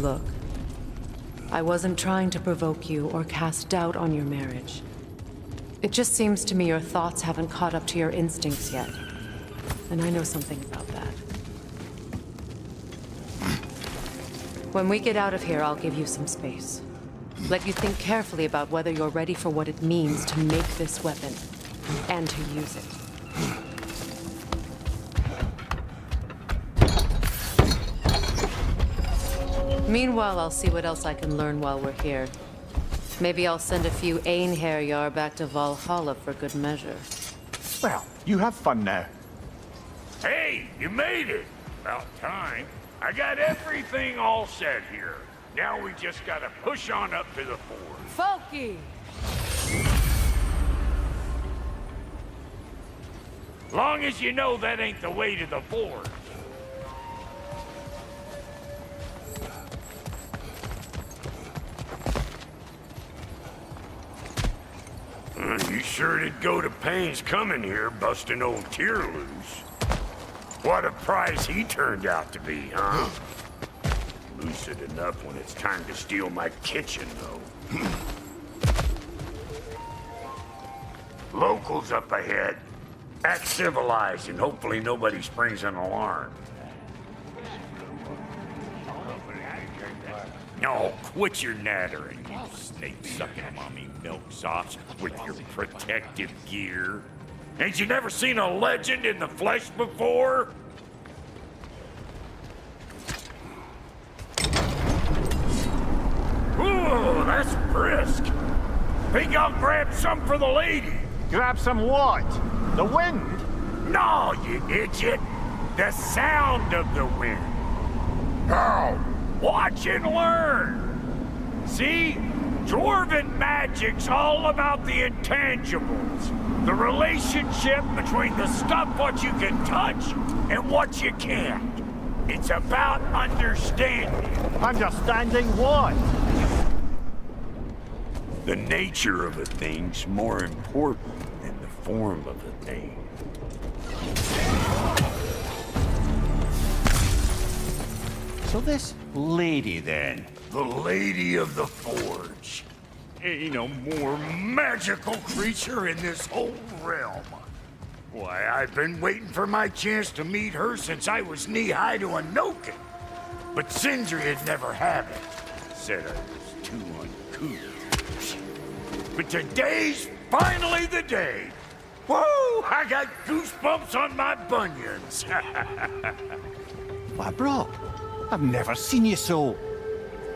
Look, I wasn't trying to provoke you or cast doubt on your marriage. It just seems to me your thoughts haven't caught up to your instincts yet. And I know something about that. When we get out of here, I'll give you some space. Let you think carefully about whether you're ready for what it means to make this weapon, and to use it. Meanwhile, I'll see what else I can learn while we're here. Maybe I'll send a few Einherjar back to Valhalla for good measure. Well, you have fun now. Hey, you made it! About time. I got everything all set here. Now we just gotta push on up to the fort. Folky! Long as you know that ain't the way to the fort. You sure did go to pains coming here, busting old Tyr loose. What a prize he turned out to be, huh? Lucid enough when it's time to steal my kitchen, though. Locals up ahead. Act civilized, and hopefully nobody springs an alarm. No, quit your nattering, you snake-sucking mommy milksops with your protective gear. Ain't you never seen a legend in the flesh before? Ooh, that's brisk. Think I'll grab some for the lady? Grab some what? The wind? No, you idiot. The sound of the wind. How? Watch and learn. See? Dwarven magic's all about the intangibles. The relationship between the stuff what you can touch and what you can't. It's about understanding. Understanding what? The nature of a thing's more important than the form of a thing. So this lady, then? The Lady of the Forge. Ain't no more magical creature in this whole realm. Why, I've been waiting for my chance to meet her since I was knee-high to a Noken. But Sindri had never had it. Said I was too uncouth. But today's finally the day. Whoa, I got goosebumps on my bunions. Why, bro, I've never seen you so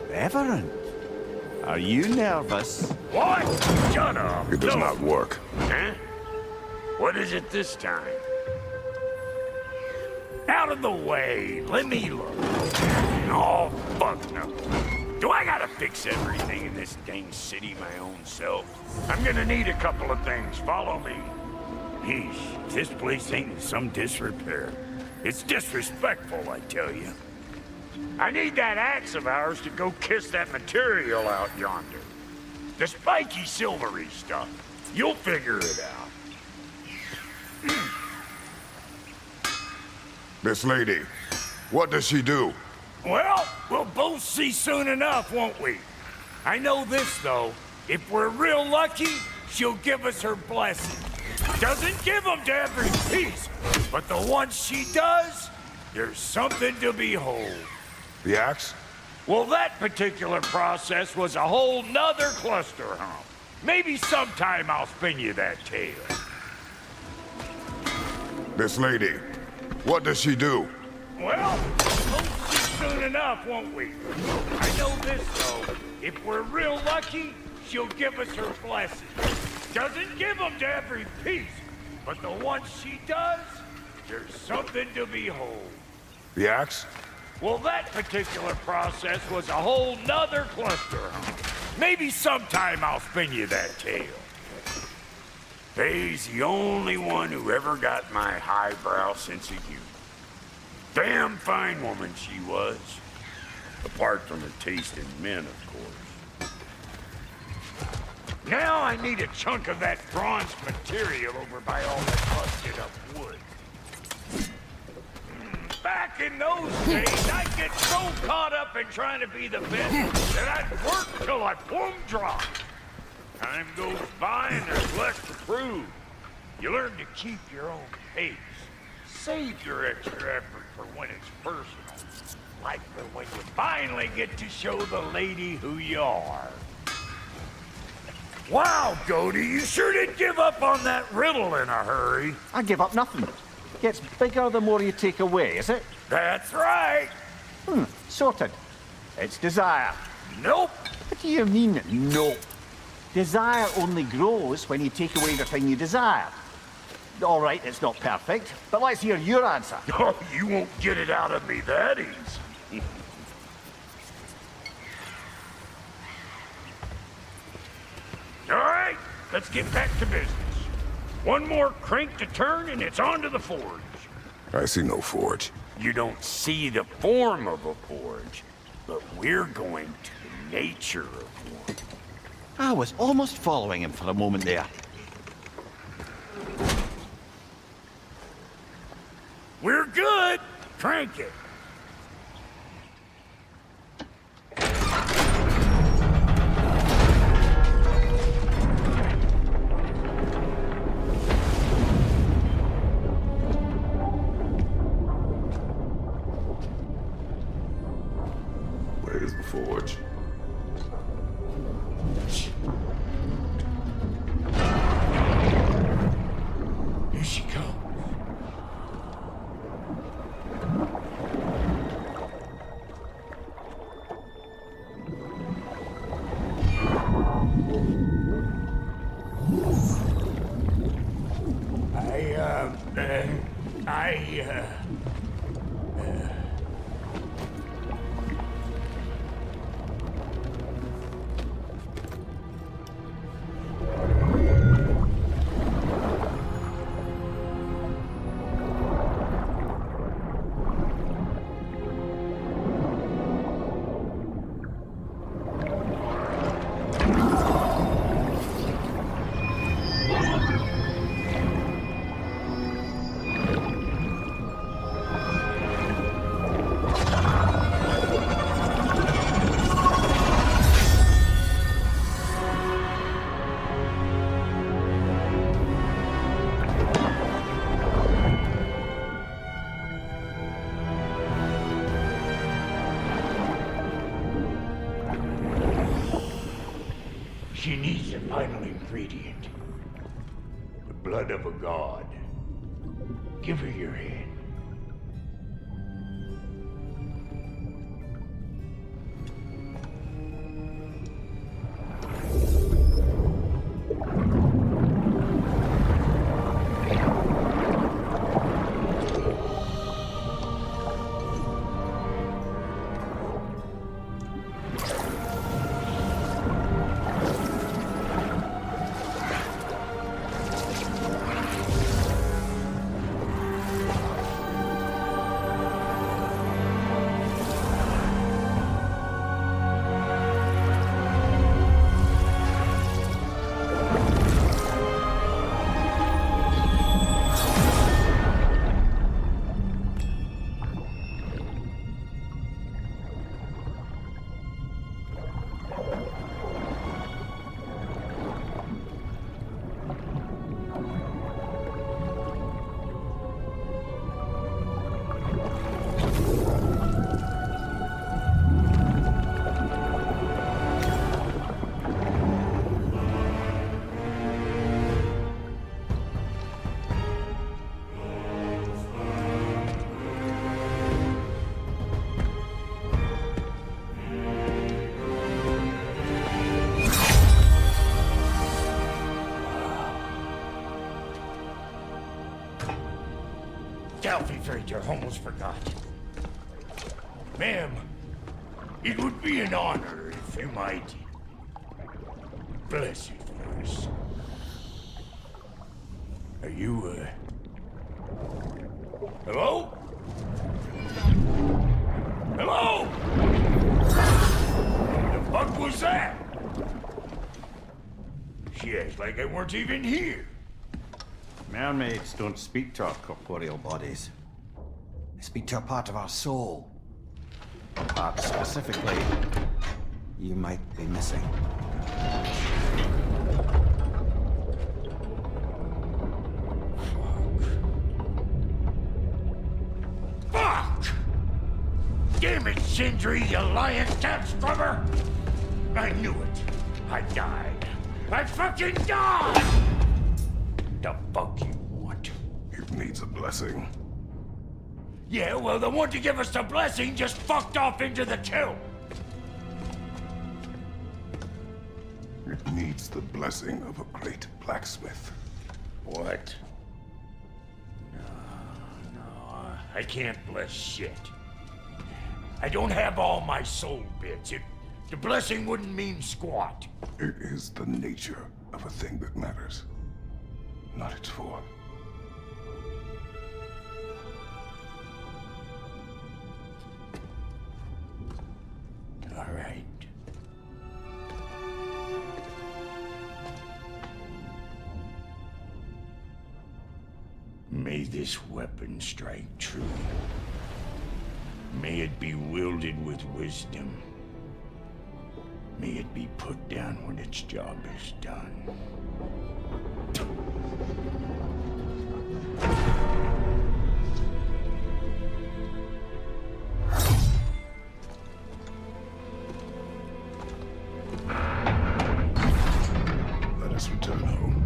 reverent. Are you nervous? What? Shut up. It does not work. Huh? What is it this time? Out of the way. Let me look. Oh, fuck no. Do I gotta fix everything in this dang city my own self? I'm gonna need a couple of things. Follow me. Yeesh, this place ain't in some disrepair. It's disrespectful, I tell you. I need that axe of ours to go kiss that material out yonder. The spiky silvery stuff. You'll figure it out. This lady, what does she do? Well, we'll both see soon enough, won't we? I know this, though. If we're real lucky, she'll give us her blessing. Doesn't give them to every piece, but the ones she does, there's something to behold. The axe? Well, that particular process was a whole nother cluster hump. Maybe sometime I'll spin you that tale. This lady, what does she do? Well, we'll see soon enough, won't we? I know this, though. If we're real lucky, she'll give us her blessing. Doesn't give them to every piece, but the ones she does, there's something to behold. The axe? Well, that particular process was a whole nother cluster hump. Maybe sometime I'll spin you that tale. Faye's the only one who ever got my highbrow sense of humor. Damn fine woman she was. Apart from her taste in men, of course. Now I need a chunk of that bronze material over by all that busted up wood. Back in those days, I'd get so caught up in trying to be the best that I'd work till I plumb drop. Time goes by and there's less to prove. You learn to keep your own pace. Save your extra effort for when it's personal. Like for when you finally get to show the lady who you are. Wow, Goaty, you sure did give up on that riddle in a hurry. I give up nothing. Gets bigger the more you take away, is it? That's right. Sorted. It's desire. Nope. What do you mean, nope? Desire only grows when you take away the thing you desire. All right, it's not perfect, but let's hear your answer. Oh, you won't get it out of me that easy. All right, let's get back to business. One more crank to turn and it's on to the forge. I see no forge. You don't see the form of a forge, but we're going to the nature of one. I was almost following him for a moment there. We're good. Crank it. Where's the forge? Here she comes. She needs the final ingredient. The blood of a god. Give her your hand. Alfheim, I almost forgot. Ma'am, it would be an honor if you might bless it for us. Are you, hello? Hello? The fuck was that? She acts like I weren't even here. Mermaids don't speak to our corporeal bodies. They speak to a part of our soul. Perhaps specifically, you might be missing. Fuck! Damn it, Sindri, you lying cat scrubber! I knew it. I died. I fucking died! The fuck you want? It needs a blessing. Yeah, well, the one to give us the blessing just fucked off into the tomb. It needs the blessing of a great blacksmith. What? No, I can't bless shit. I don't have all my soul bits. The blessing wouldn't mean squat. It is the nature of a thing that matters, not its form. All right. May this weapon strike true. May it be wielded with wisdom. May it be put down when its job is done. Let us return home.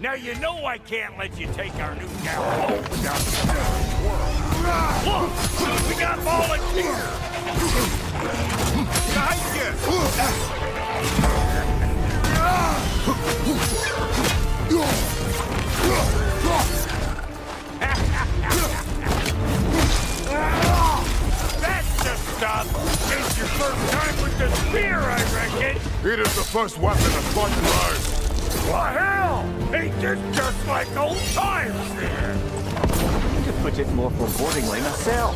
Now you know I can't let you take our new gal home down the world. Look! We got volunteers! Behind you! That's the stuff! It's your first time with the spear, I reckon! It is the first weapon of Spartan rise. What hell? Ain't this just like old times there? I could put it more forebodingly myself.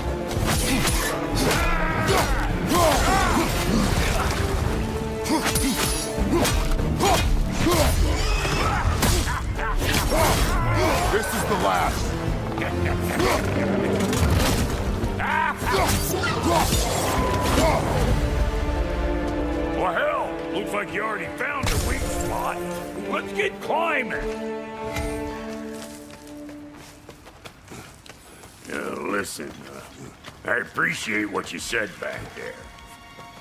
This is the last. Well, hell, looks like you already found a weak spot. Let's get climbing. Listen, I appreciate what you said back there.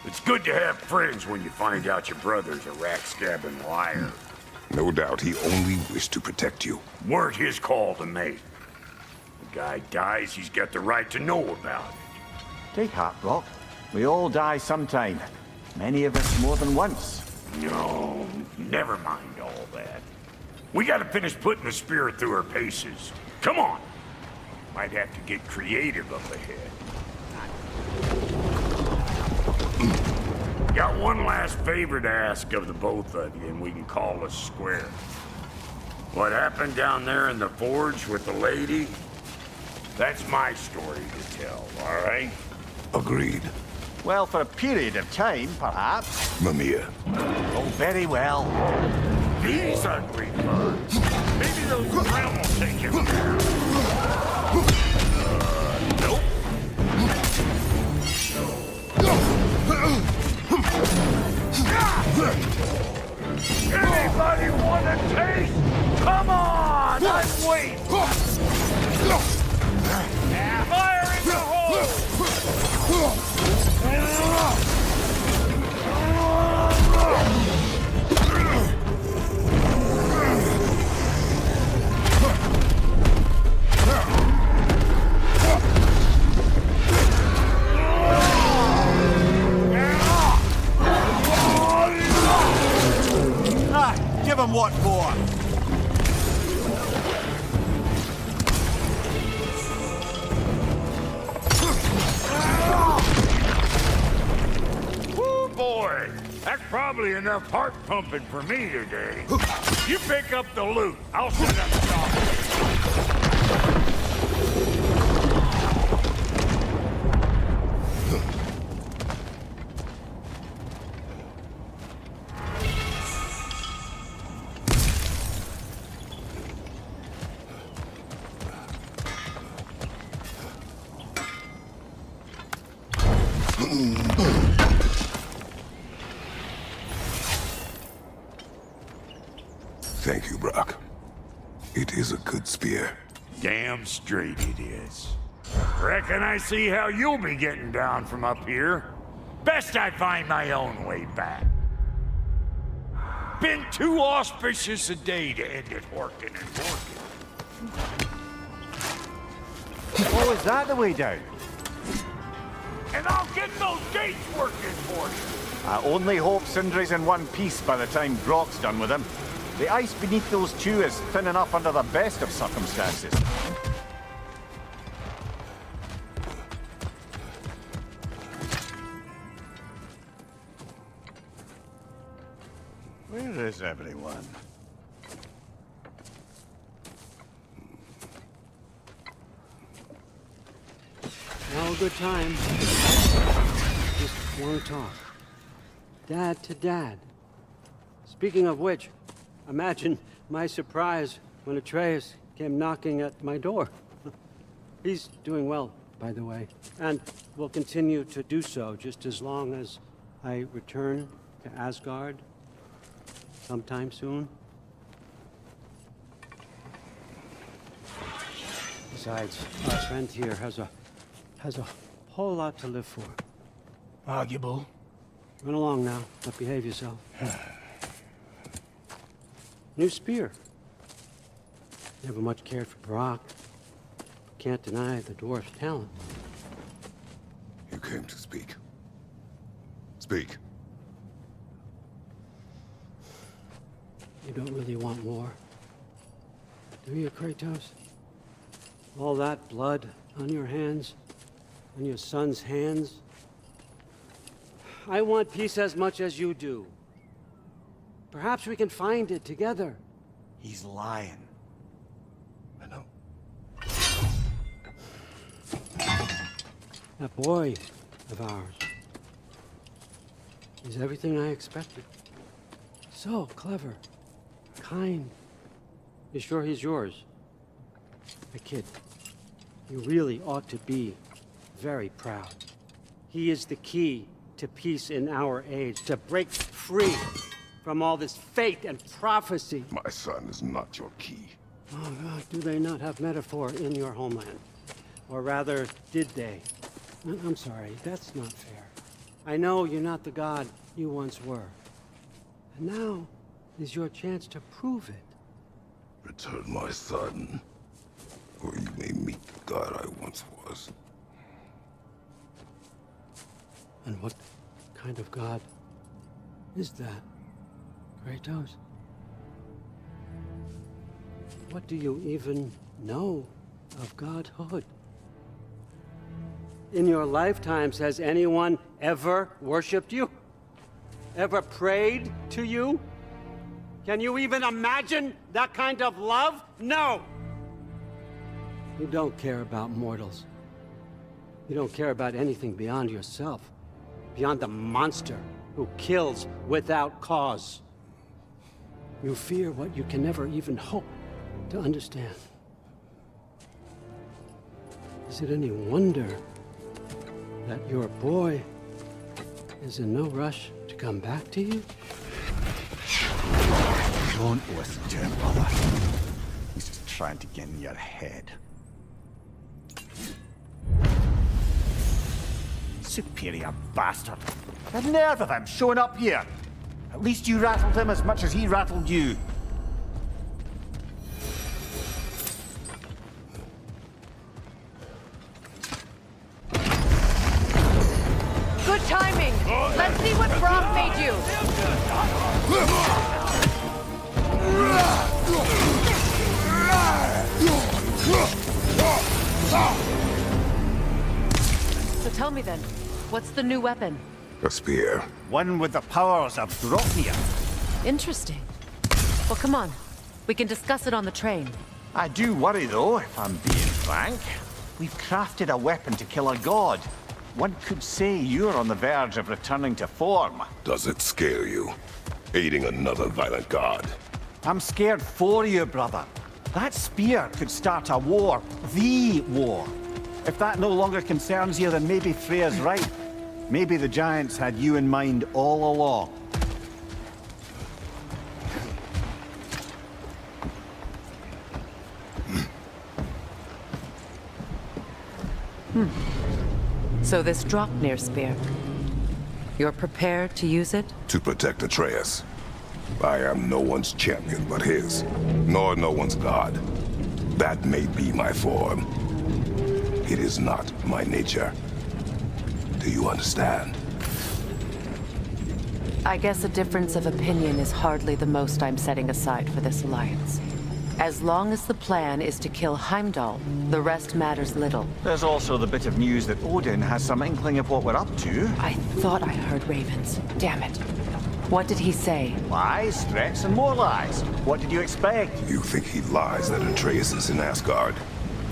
It's good to have friends when you find out your brother's a rack-stabbing liar. No doubt he only wished to protect you. Weren't his call to make. The guy dies, he's got the right to know about it. Take heart, Brock. We all die sometime. Many of us more than once. No, never mind all that. We gotta finish putting the spirit through her paces. Come on. Might have to get creative up ahead. Got one last favor to ask of the both of you, and we can call us square. What happened down there in the forge with the lady? That's my story to tell, all right? Agreed. Well, for a period of time, perhaps. Mímir. Oh, very well. These ugly birds. Maybe those brown will take him down. Nope. Anybody want a taste? Come on! I'm waiting! Fire in the hole! Give him what for? Woo, boy! That's probably enough heart pumping for me today. You pick up the loot. I'll set up shop. Thank you, Brock. It is a good spear. Damn straight it is. Reckon I see how you'll be getting down from up here. Best I find my own way back. Been too auspicious a day to end it working and working. Oh, is that the way down? And I'll get those gates working for you. I only hope Sindri's in one piece by the time Brock's done with him. The ice beneath those two is thin enough under the best of circumstances. Where is everyone? Now a good time. Just want to talk. Dad to dad. Speaking of which, imagine my surprise when Atreus came knocking at my door. He's doing well, by the way, and will continue to do so just as long as I return to Asgard sometime soon. Besides, our friend here has a whole lot to live for. Arguable. Run along now, but behave yourself. New spear. Never much cared for Brock. Can't deny the dwarf's talent. You came to speak. Speak. You don't really want war, do you, Kratos? All that blood on your hands, on your son's hands? I want peace as much as you do. Perhaps we can find it together. He's lying. I know. That boy of ours is everything I expected. So clever, kind. You sure he's yours? A kid. You really ought to be very proud. He is the key to peace in our age, to break free from all this fate and prophecy. My son is not your key. Oh, God, do they not have metaphor in your homeland? Or rather, did they? I'm sorry, that's not fair. I know you're not the god you once were. And now is your chance to prove it. Return my son, or you may meet the god I once was. And what kind of god is that, Kratos? What do you even know of godhood? In your lifetimes, has anyone ever worshipped you? Ever prayed to you? Can you even imagine that kind of love? No! You don't care about mortals. You don't care about anything beyond yourself. Beyond the monster who kills without cause. You fear what you can never even hope to understand. Is it any wonder that your boy is in no rush to come back to you? Don't listen to him, brother. He's just trying to get in your head. Superior bastard. The nerve of him showing up here. At least you rattled him as much as he rattled you. Good timing! Let's see what Brock made you! So tell me then, what's the new weapon? A spear. One with the powers of Gróa. Interesting. Well, come on. We can discuss it on the train. I do worry, though, if I'm being frank. We've crafted a weapon to kill a god. One could say you're on the verge of returning to form. Does it scare you? Aiding another violent god? I'm scared for you, brother. That spear could start a war. The war. If that no longer concerns you, then maybe Freya's right. Maybe the Giants had you in mind all along. So this Draupnir spear. You're prepared to use it? To protect Atreus. I am no one's champion but his, nor no one's god. That may be my form. It is not my nature. Do you understand? I guess a difference of opinion is hardly the most I'm setting aside for this alliance. As long as the plan is to kill Heimdall, the rest matters little. There's also the bit of news that Odin has some inkling of what we're up to. I thought I heard ravens. Damn it. What did he say? Lies, threats, and more lies. What did you expect? You think he lies that Atreus is in Asgard?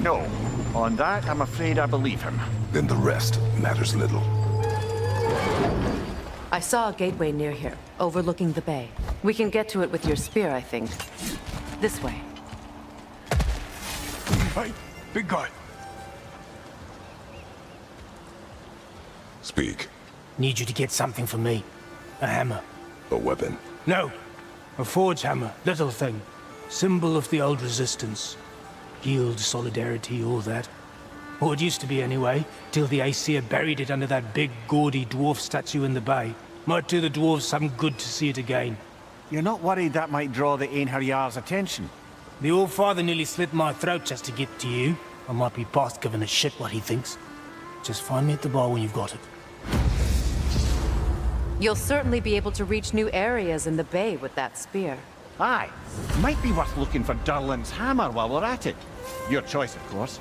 No. On that, I'm afraid I believe him. Then the rest matters little. I saw a gateway near here, overlooking the bay. We can get to it with your spear, I think. This way. Hey, big guy. Speak. Need you to get something for me. A hammer. A weapon. No. A forge hammer. Little thing. Symbol of the old resistance. Guild, solidarity, all that. Or it used to be anyway, till the Aesir buried it under that big, gaudy dwarf statue in the bay. Might do the dwarves some good to see it again. You're not worried that might draw the Einherjar's attention? The All-Father nearly slit my throat just to get to you. I might be past giving a shit what he thinks. Just find me at the bar when you've got it. You'll certainly be able to reach new areas in the bay with that spear. Aye. Might be worth looking for Durlin's hammer while we're at it. Your choice, of course.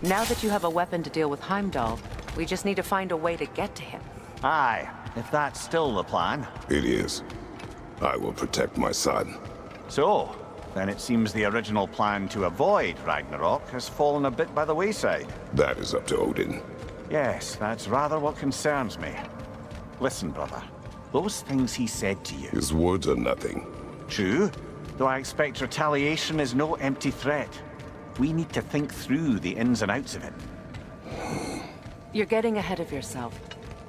Now that you have a weapon to deal with Heimdall, we just need to find a way to get to him. Aye, if that's still the plan. It is. I will protect my son. So, then it seems the original plan to avoid Ragnarok has fallen a bit by the wayside. That is up to Odin. Yes, that's rather what concerns me. Listen, brother. Those things he said to you. His words are nothing. True, though I expect retaliation is no empty threat. We need to think through the ins and outs of it. You're getting ahead of yourself.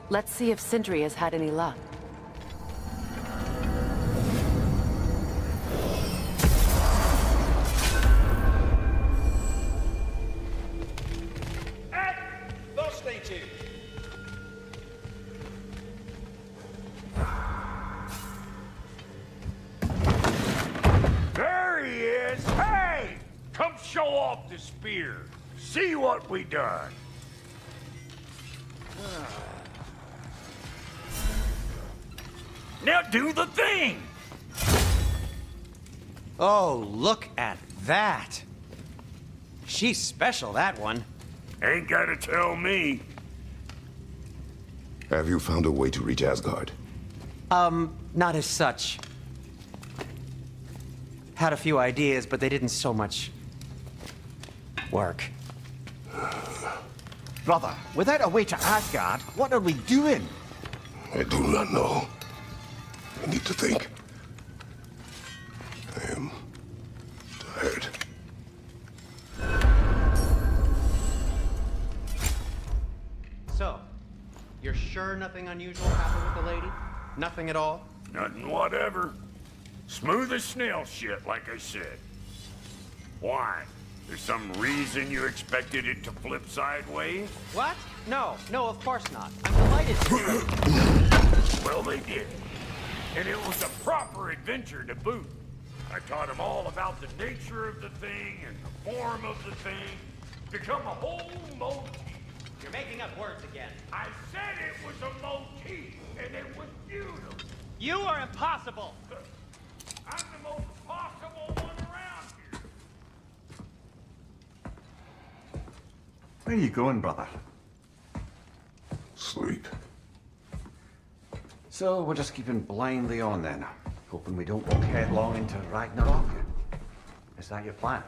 Let's see if Sindri has had any luck. There he is! Hey! Come show off the spear. See what we done. Now do the thing! Oh, look at that. She's special, that one. Ain't gotta tell me. Have you found a way to reach Asgard? Not as such. Had a few ideas, but they didn't so much work. Brother, without a way to Asgard, what are we doing? I do not know. I need to think. I am tired. So, you're sure nothing unusual happened with the lady? Nothing at all? Nothing whatever. Smooth as snail shit, like I said. Why? There's some reason you expected it to flip sideways? What? No, of course not. I'm delighted to hear it. Well, they did. And it was a proper adventure to boot. I taught them all about the nature of the thing and the form of the thing. Become a whole motif. You're making up words again. I said it was a motif, and it was beautiful. You are impossible! I'm the most possible one around here. Where are you going, brother? Sleep. So we're just keeping blindly on then, hoping we don't walk headlong into Ragnarok. Is that your plan?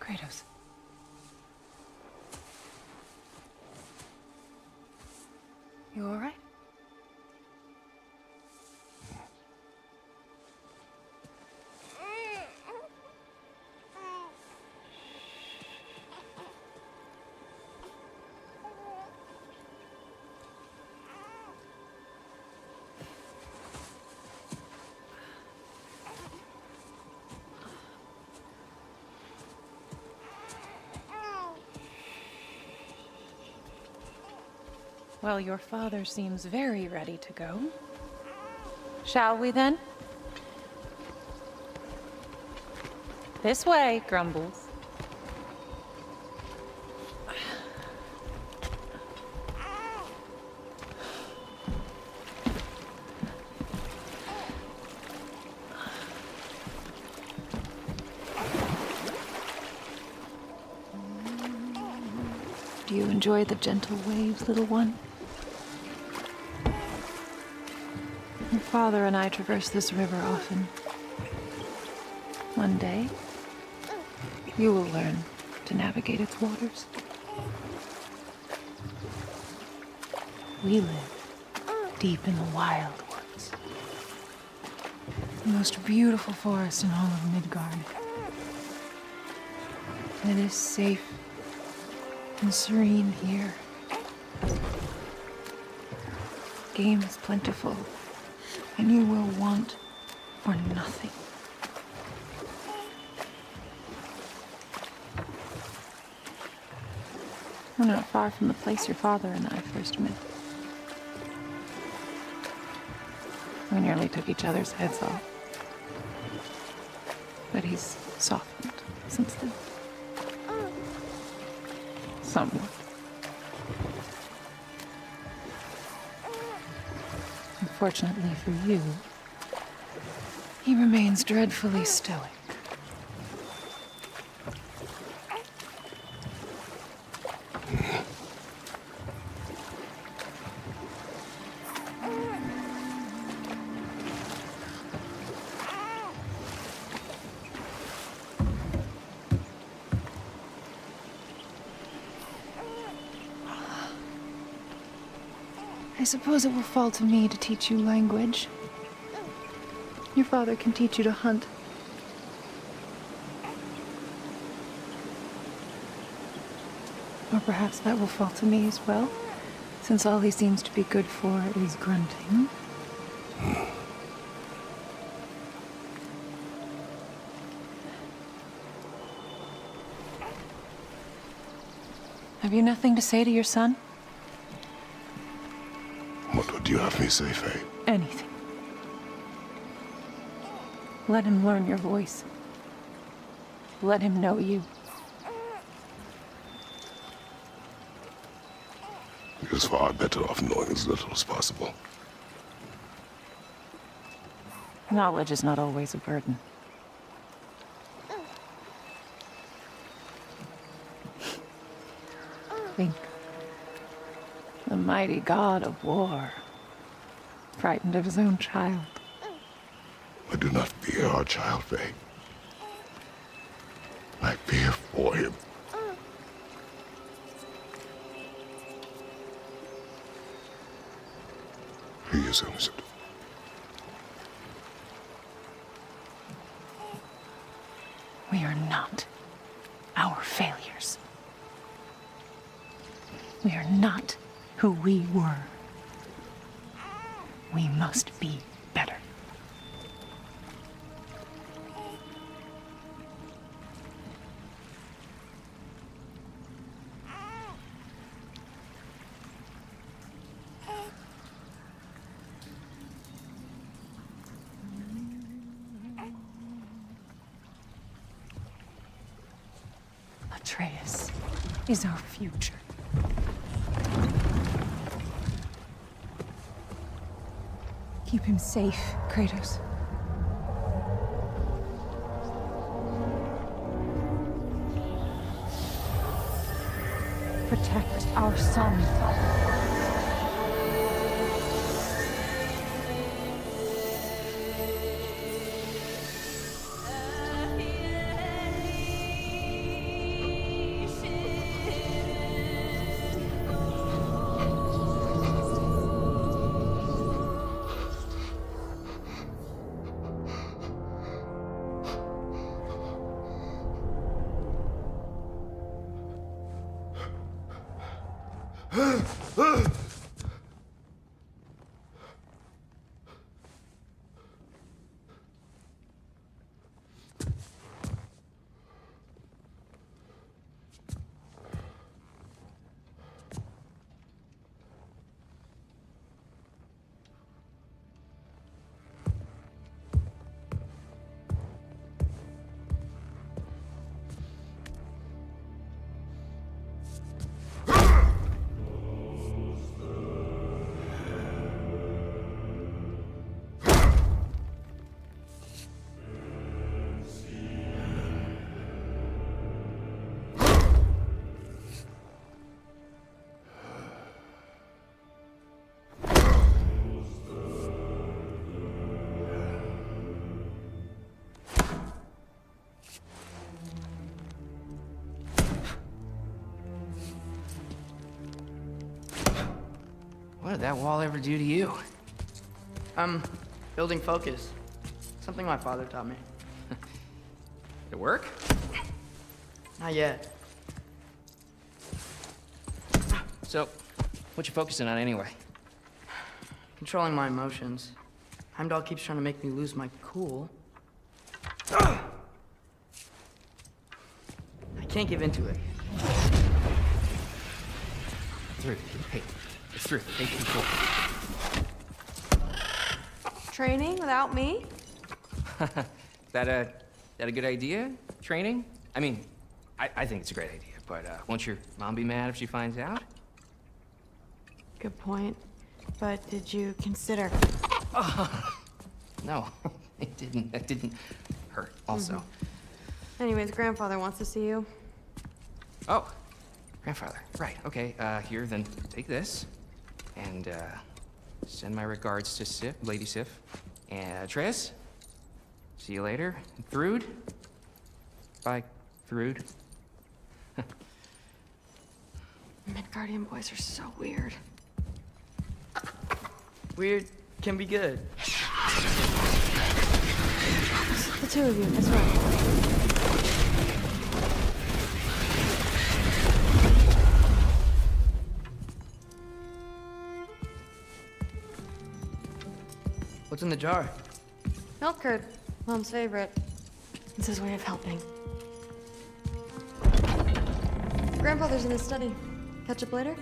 Kratos. You all right? Well, your father seems very ready to go. Shall we then? This way, Grumbles. Do you enjoy the gentle waves, little one? Your father and I traverse this river often. One day, you will learn to navigate its waters. We live deep in the wild woods. The most beautiful forest in all of Midgard. It is safe and serene here. Game is plentiful, and you will want for nothing. We're not far from the place your father and I first met. We nearly took each other's heads off. But he's softened since then. Somewhat. Unfortunately for you, he remains dreadfully stoic. I suppose it will fall to me to teach you language. Your father can teach you to hunt. Or perhaps that will fall to me as well, since all he seems to be good for is grunting. Have you nothing to say to your son? What would you have me say, Faye? Anything. Let him learn your voice. Let him know you. He is far better off knowing as little as possible. Knowledge is not always a burden. Think. The mighty god of war, frightened of his own child. I do not fear our child, Faye. I fear for him. He is innocent. We are not our failures. We are not who we were. We must be better. Atreus is our future. Keep him safe, Kratos. Protect our son. What did that wall ever do to you? Building focus. Something my father taught me. Did it work? Not yet. So, what you focusing on anyway? Controlling my emotions. Heimdall keeps trying to make me lose my cool. I can't give into it. Through. Hey, it's through. Take control. Training without me? That a good idea? Training? I mean, I think it's a great idea, but won't your mom be mad if she finds out? Good point. But did you consider? No, it didn't. That didn't hurt. Also. Anyways, grandfather wants to see you. Oh, grandfather. Right. Okay. Here, then take this, and send my regards to Sif, Lady Sif, and Atreus. See you later, Thrud. Bye, Thrud. Midgardian boys are so weird. Weird can be good. The two of you, as well. in the jar? Milk curd. Mom's favorite. It's his way of helping. Grandfather's in his study. Catch up later?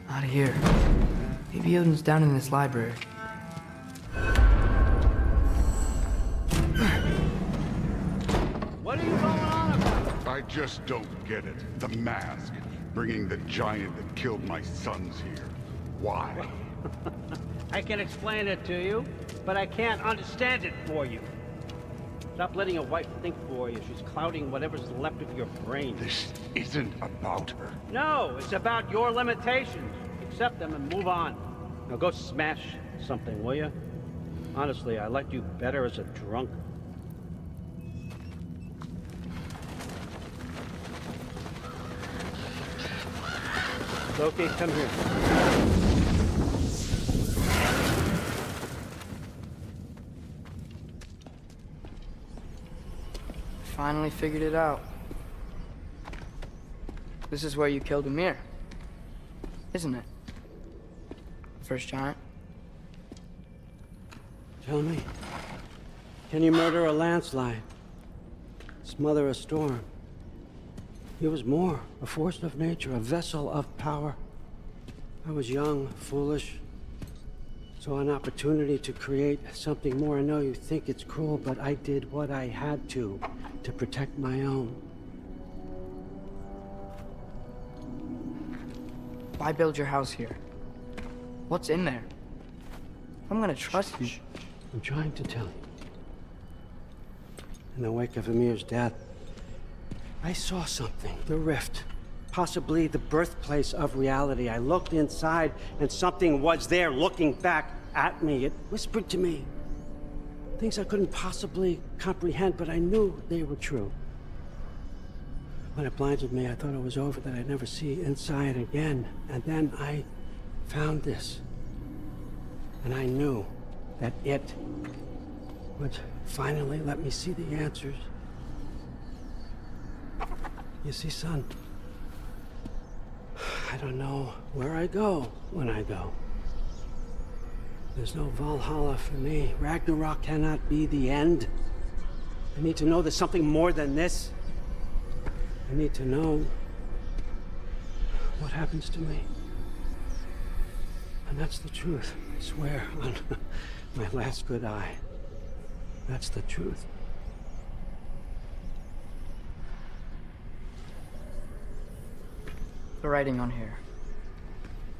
Out of here. Maybe Odin's down in this library. What are you going on about? I just don't get it. The mask, bringing the giant that killed my sons here. Why? I can explain it to you, but I can't understand it for you. Stop letting your wife think for you. She's clouding whatever's left of your brain. This isn't about her. No, it's about your limitations. Accept them and move on. Now go smash something, will you? Honestly, I liked you better as a drunk. Loki, come here. Finally figured it out. This is where you killed Mímir, isn't it? First giant. Tell me, can you murder a landslide? Smother a storm? He was more, a force of nature, a vessel of power. I was young, foolish, saw an opportunity to create something more. I know you think it's cruel, but I did what I had to protect my own. Why build your house here? What's in there? I'm gonna trust you. I'm trying to tell you. In the wake of Ymir's death, I saw something. The rift. Possibly the birthplace of reality. I looked inside, and something was there looking back at me. It whispered to me things I couldn't possibly comprehend, but I knew they were true. When it blinded me, I thought it was over, that I'd never see inside again. And then I found this. And I knew that it would finally let me see the answers. You see, son, I don't know where I go when I go. There's no Valhalla for me. Ragnarok cannot be the end. I need to know there's something more than this. I need to know what happens to me. And that's the truth, I swear, on my last good eye. That's the truth. The writing on here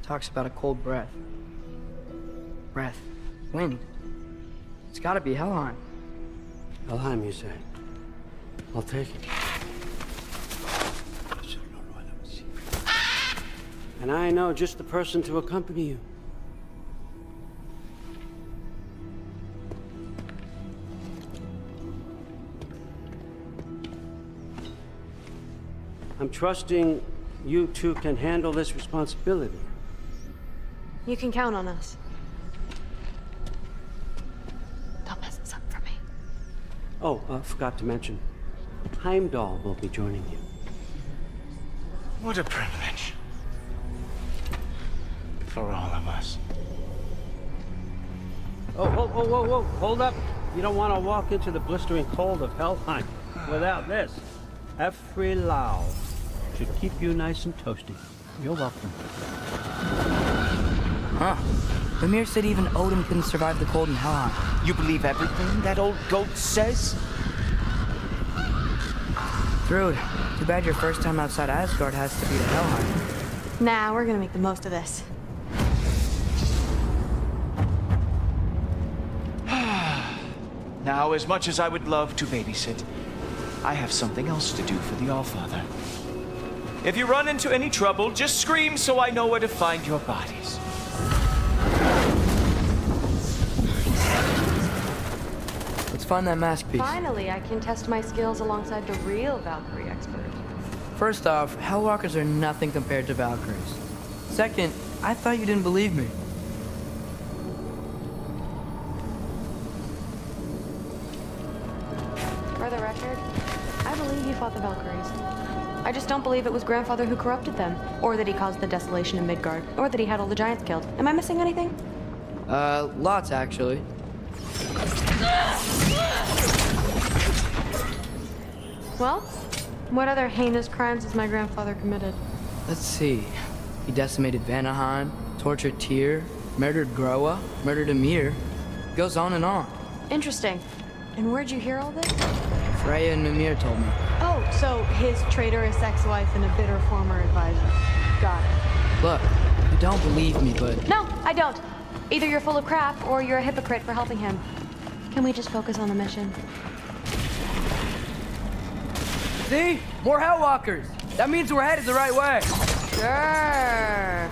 talks about a cold breath. Breath. Wind. It's gotta be Helheim. Alfheim, you say? I'll take it. And I know just the person to accompany you. I'm trusting you two can handle this responsibility. You can count on us. Don't mess this up for me. Oh, forgot to mention, Heimdall will be joining you. What a privilege. For all of us. Oh, whoa, hold up. You don't want to walk into the blistering cold of Helheim without this. Every Lau should keep you nice and toasty. You're welcome. Huh. Mímir said even Odin couldn't survive the cold in Helheim. You believe everything that old goat says? Rude. Too bad your first time outside Asgard has to be to Helheim. Nah, we're gonna make the most of this. Now, as much as I would love to babysit, I have something else to do for the Allfather. If you run into any trouble, just scream so I know where to find your bodies. Let's find that mask piece. Finally, I can test my skills alongside the real Valkyrie expert. First off, Hellwalkers are nothing compared to Valkyries. Second, I thought you didn't believe me. For the record, I believe you fought the Valkyries. I just don't believe it was Grandfather who corrupted them, or that he caused the desolation in Midgard, or that he had all the giants killed. Am I missing anything? Lots actually. Well, what other heinous crimes has my grandfather committed? Let's see. He decimated Vanaheim, tortured Tyr, murdered Gróa, murdered Mímir. Goes on and on. Interesting. And where'd you hear all this? Freya and Mímir told me. Oh, so his traitorous ex-wife and a bitter former advisor. Got it. Look, you don't believe me, but... No, I don't. Either you're full of crap or you're a hypocrite for helping him. Can we just focus on the mission? See? More Hellwalkers! That means we're headed the right way! Sure.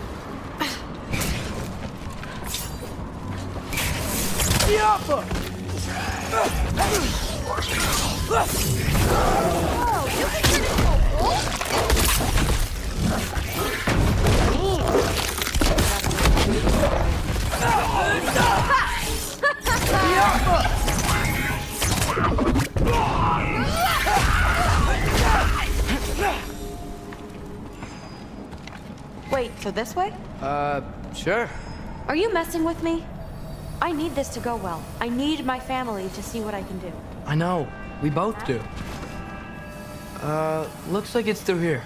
Oh, you can turn into a Wait, so this way? Sure. Are you messing with me? I need this to go well. I need my family to see what I can do. I know. We both do. Looks like it's through here.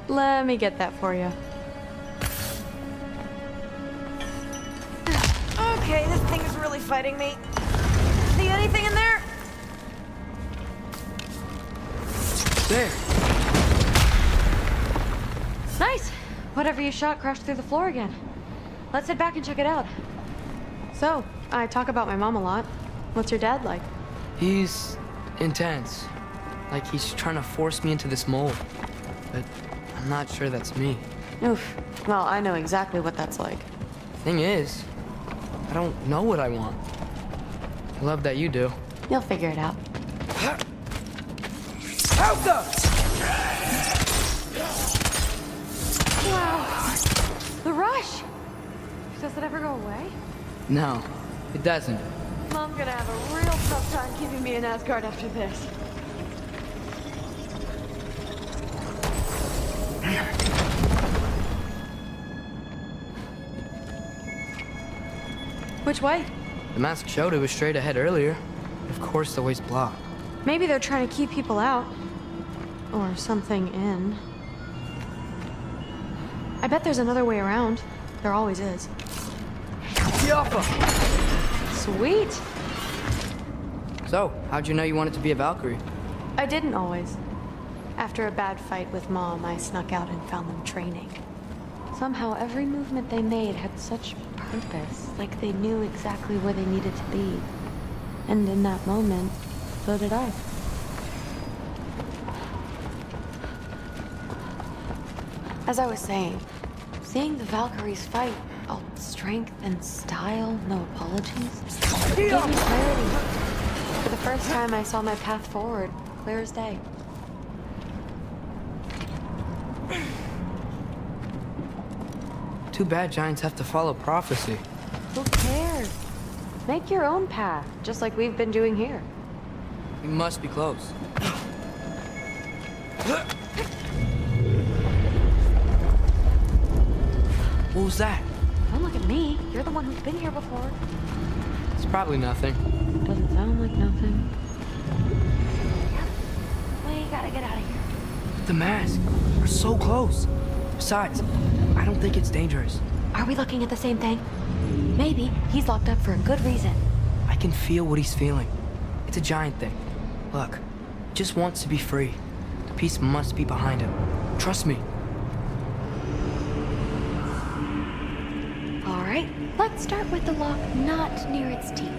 Let me get that for you. Okay, this thing is really fighting me. See anything in there? There. Nice. Whatever you shot crashed through the floor again. Let's head back and check it out. So, I talk about my mom a lot. What's your dad like? He's intense. Like he's trying to force me into this mold. But I'm not sure that's me. Oof. Well, I know exactly what that's like. Thing is, I don't know what I want. I love that you do. You'll figure it out. Helga! Wow. The rush! Does it ever go away? No, it doesn't. I'm gonna have a real tough time keeping me in Asgard after this. Which way? The mask showed it was straight ahead earlier. Of course the way's blocked. Maybe they're trying to keep people out. Or something in. I bet there's another way around. There always is. Sweet! So, how'd you know you wanted to be a Valkyrie? I didn't always. After a bad fight with Mom, I snuck out and found them training. Somehow every movement they made had such purpose, like they knew exactly where they needed to be. And in that moment, so did I. As I was saying, seeing the Valkyries fight, all strength and style, no apologies, gave me clarity. For the first time, I saw my path forward, clear as day. Too bad giants have to follow prophecy. Who cares? Make your own path, just like we've been doing here. We must be close. What was that? Don't look at me. You're the one who's been here before. It's probably nothing. Doesn't sound like nothing. Yep. We gotta get out of here. The mask. We're so close. Besides, I don't think it's dangerous. Are we looking at the same thing? Maybe he's locked up for a good reason. I can feel what he's feeling. It's a giant thing. Look, he just wants to be free. The peace must be behind him. Trust me. All right, let's start with the lock not near its teeth.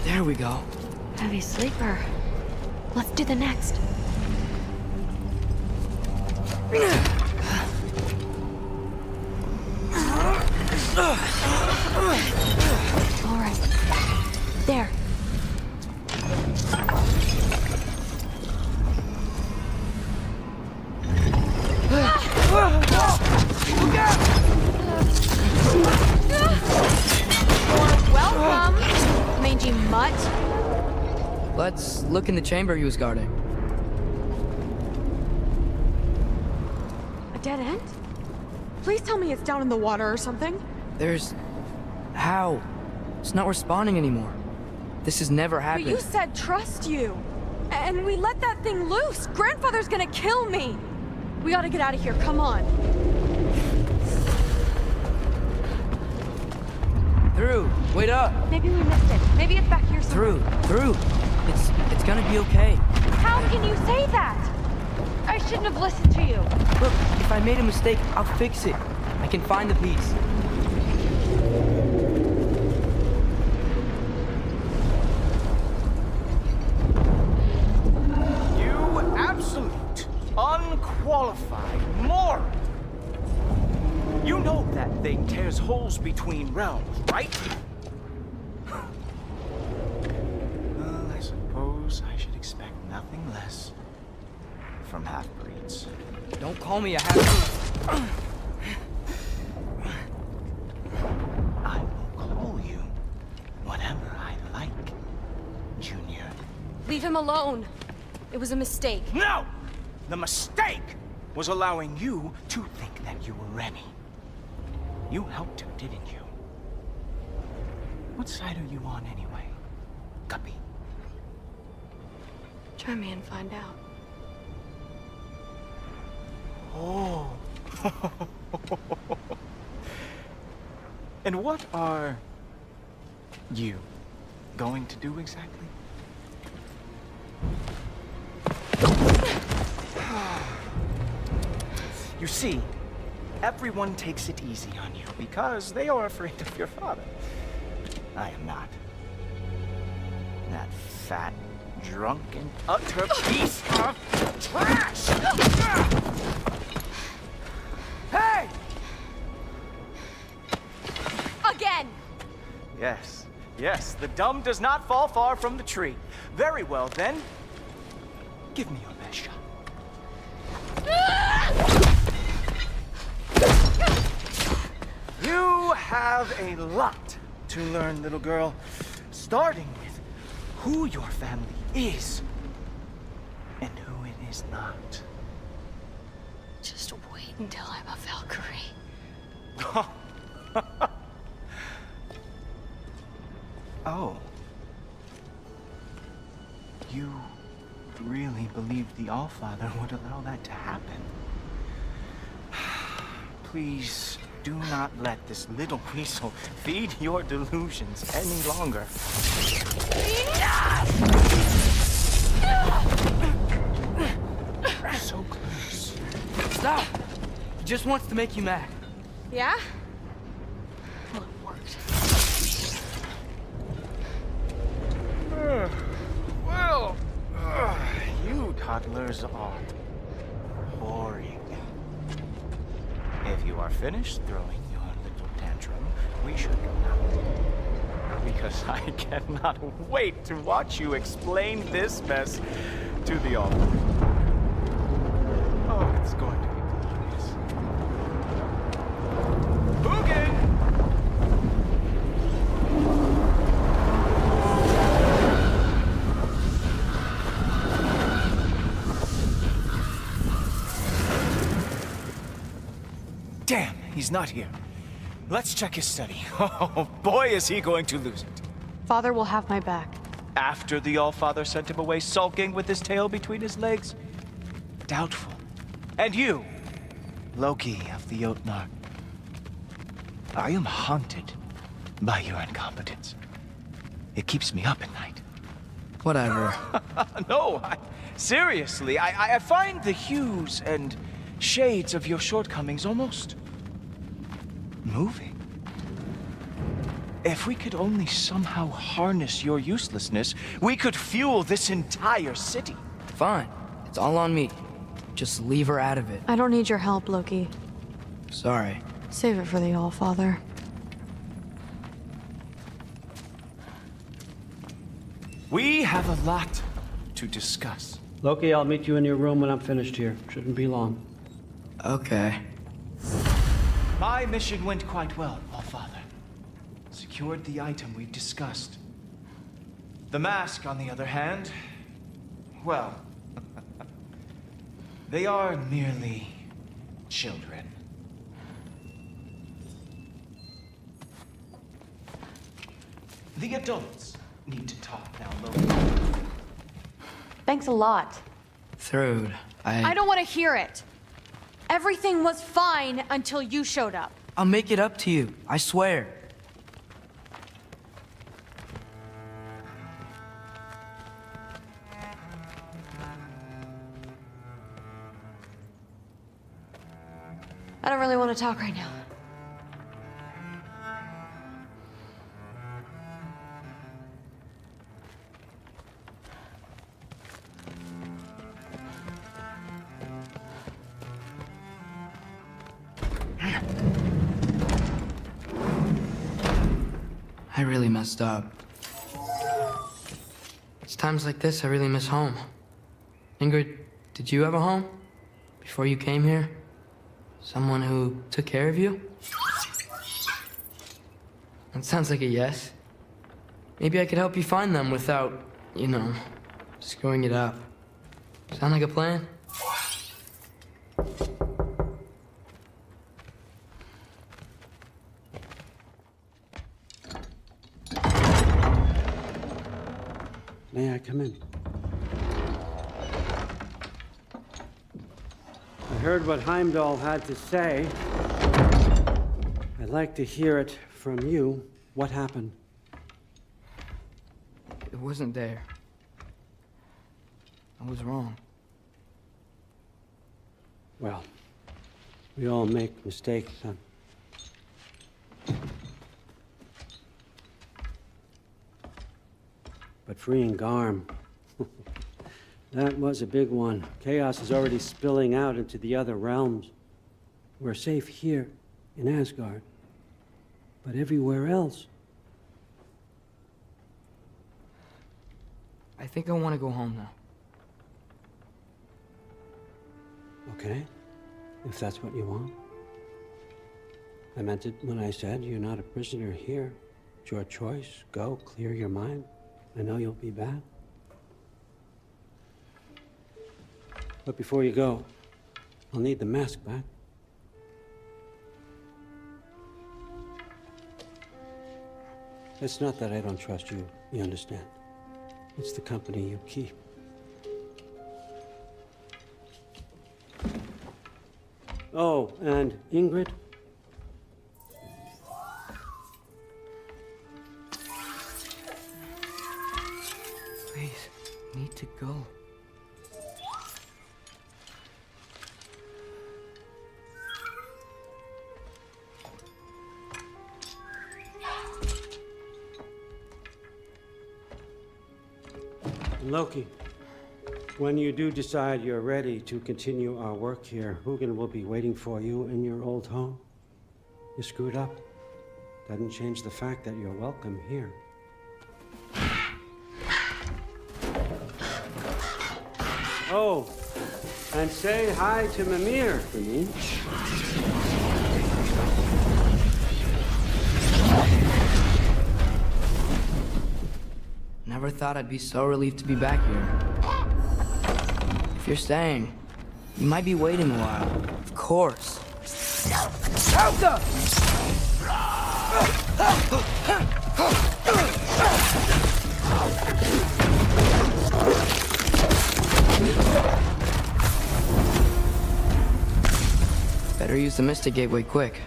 There we go. Heavy sleeper. Let's do the next. All right. There. Welcome, mangy mutt. Let's look in the chamber he was guarding. A dead end? Please tell me it's down in the water or something. There's... How? It's not responding anymore. This has never But happened. you said trust you. And we let that thing loose. Grandfather's gonna kill me. We gotta get out of here, come on. Through. Wait up. Maybe we missed it. Maybe it's back here somewhere. Through. It's gonna be okay. How can you say that? I shouldn't have listened to you. Look, if I made a mistake, I'll fix it. I can find the piece. You absolute, unqualified moron! You know that thing tears holes between realms, right? Well, I suppose I should expect nothing less from half-breeds. Don't call me a half... I will call you whatever I like, Junior. Leave him alone. It was a mistake. No! The mistake was allowing you to think that you were ready. You helped him, didn't you? What side are you on anyway, Guppy? Try me and find out. Oh. And what are you going to do exactly? You see, everyone takes it easy on you because they are afraid of your father. I am not. That fat, drunken, utter piece of trash! Hey! Again! Yes, the dumb does not fall far from the tree. Very well, then. Give me your best shot. You have a lot to learn, little girl. Starting with who your family is and who it is not. Just wait until I'm a Valkyrie. Oh. You really believed the Allfather would allow that to happen? Please do not let this little weasel feed your delusions any longer. So close. Stop! He just wants to make you mad. Yeah? Well, it worked. Well, you toddlers are boring. If you are finished throwing your little tantrum, we should go now. Because I cannot wait to watch you explain this mess to the altar. Oh, it's going to be glorious. Hugin! Damn, he's not here. Let's check his study. Oh, boy, is he going to lose it. Father will have my back. After the Allfather sent him away sulking with his tail between his legs? Doubtful. And you, Loki of the Jotnar. I am haunted by your incompetence. It keeps me up at night. Whatever. No, seriously, I find the hues and shades of your shortcomings almost moving. If we could only somehow harness your uselessness, we could fuel this entire city. Fine. It's all on me. Just leave her out of it. I don't need your help, Loki. Sorry. Save it for the Allfather. We have a lot to discuss. Loki, I'll meet you in your room when I'm finished here. Shouldn't be long. Okay. My mission went quite well, Allfather. Secured the item we discussed. The mask, on the other hand, well, they are merely children. The adults need to talk now, Loki. Thanks a lot. Thrud, I don't want to hear it. Everything was fine until you showed up. I'll make it up to you. I swear. I don't really want to talk right now. I really messed up. It's times like this I really miss home. Ingrid, did you have a home? Before you came here? Someone who took care of you? That sounds like a yes. Maybe I could help you find them without, you know, screwing it up. Sound like a plan? May I come in? I heard what Heimdall had to say. I'd like to hear it from you. What happened? It wasn't there. I was wrong. Well, we all make mistakes, son. But freeing Garm, that was a big one. Chaos is already spilling out into the other realms. We're safe here in Asgard, but everywhere else. I think I want to go home now. Okay, if that's what you want. I meant it when I said you're not a prisoner here. It's your choice. Go, clear your mind. I know you'll be back. But before you go, I'll need the mask back. It's not that I don't trust you, you understand? It's the company you keep. Oh, and Ingrid? Please, need to go. Loki, when you do decide you're ready to continue our work here, Hugin will be waiting for you in your old home. You screwed up. Doesn't change the fact that you're welcome here. Oh, and say hi to Mímir for me. Never thought I'd be so relieved to be back here. If you're staying, you might be waiting a while. Of course. Helga! Better use the Mystic Gateway quick.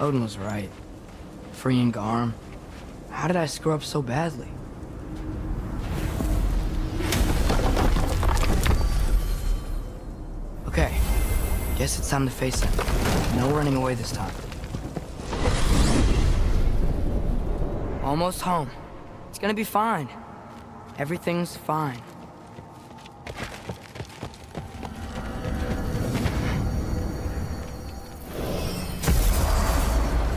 Odin was right. Freeing Garm. How did I screw up so badly? Guess it's time to face him. No running away this time. Almost home. It's gonna be fine. Everything's fine.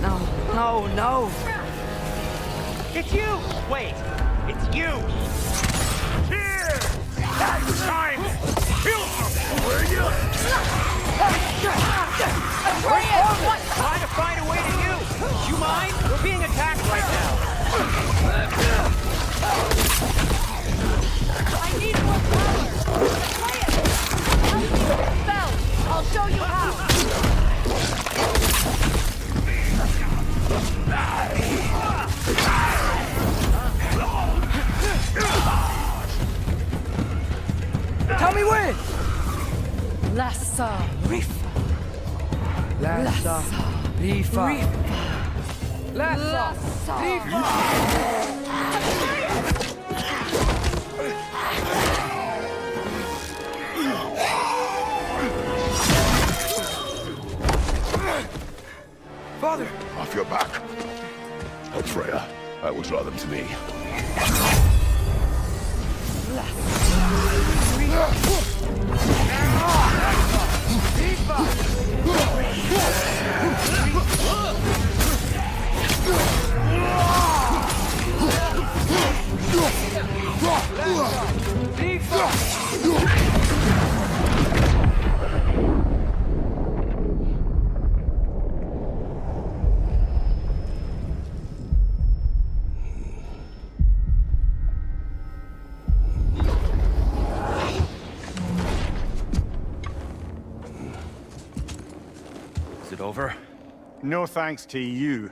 No, no, no! It's you! Wait, it's you! Here! That's time! Kill them, will you? Trying to find a way to you! You mind? We're being attacked right now! I need more power! Play it! Help me with the spell! I'll show you how! Tell me when! Lassa Rifa. Lassa Rifa. Lassa Father! Off your back. Help Freya. I will draw them to me. Is it over? No thanks to you.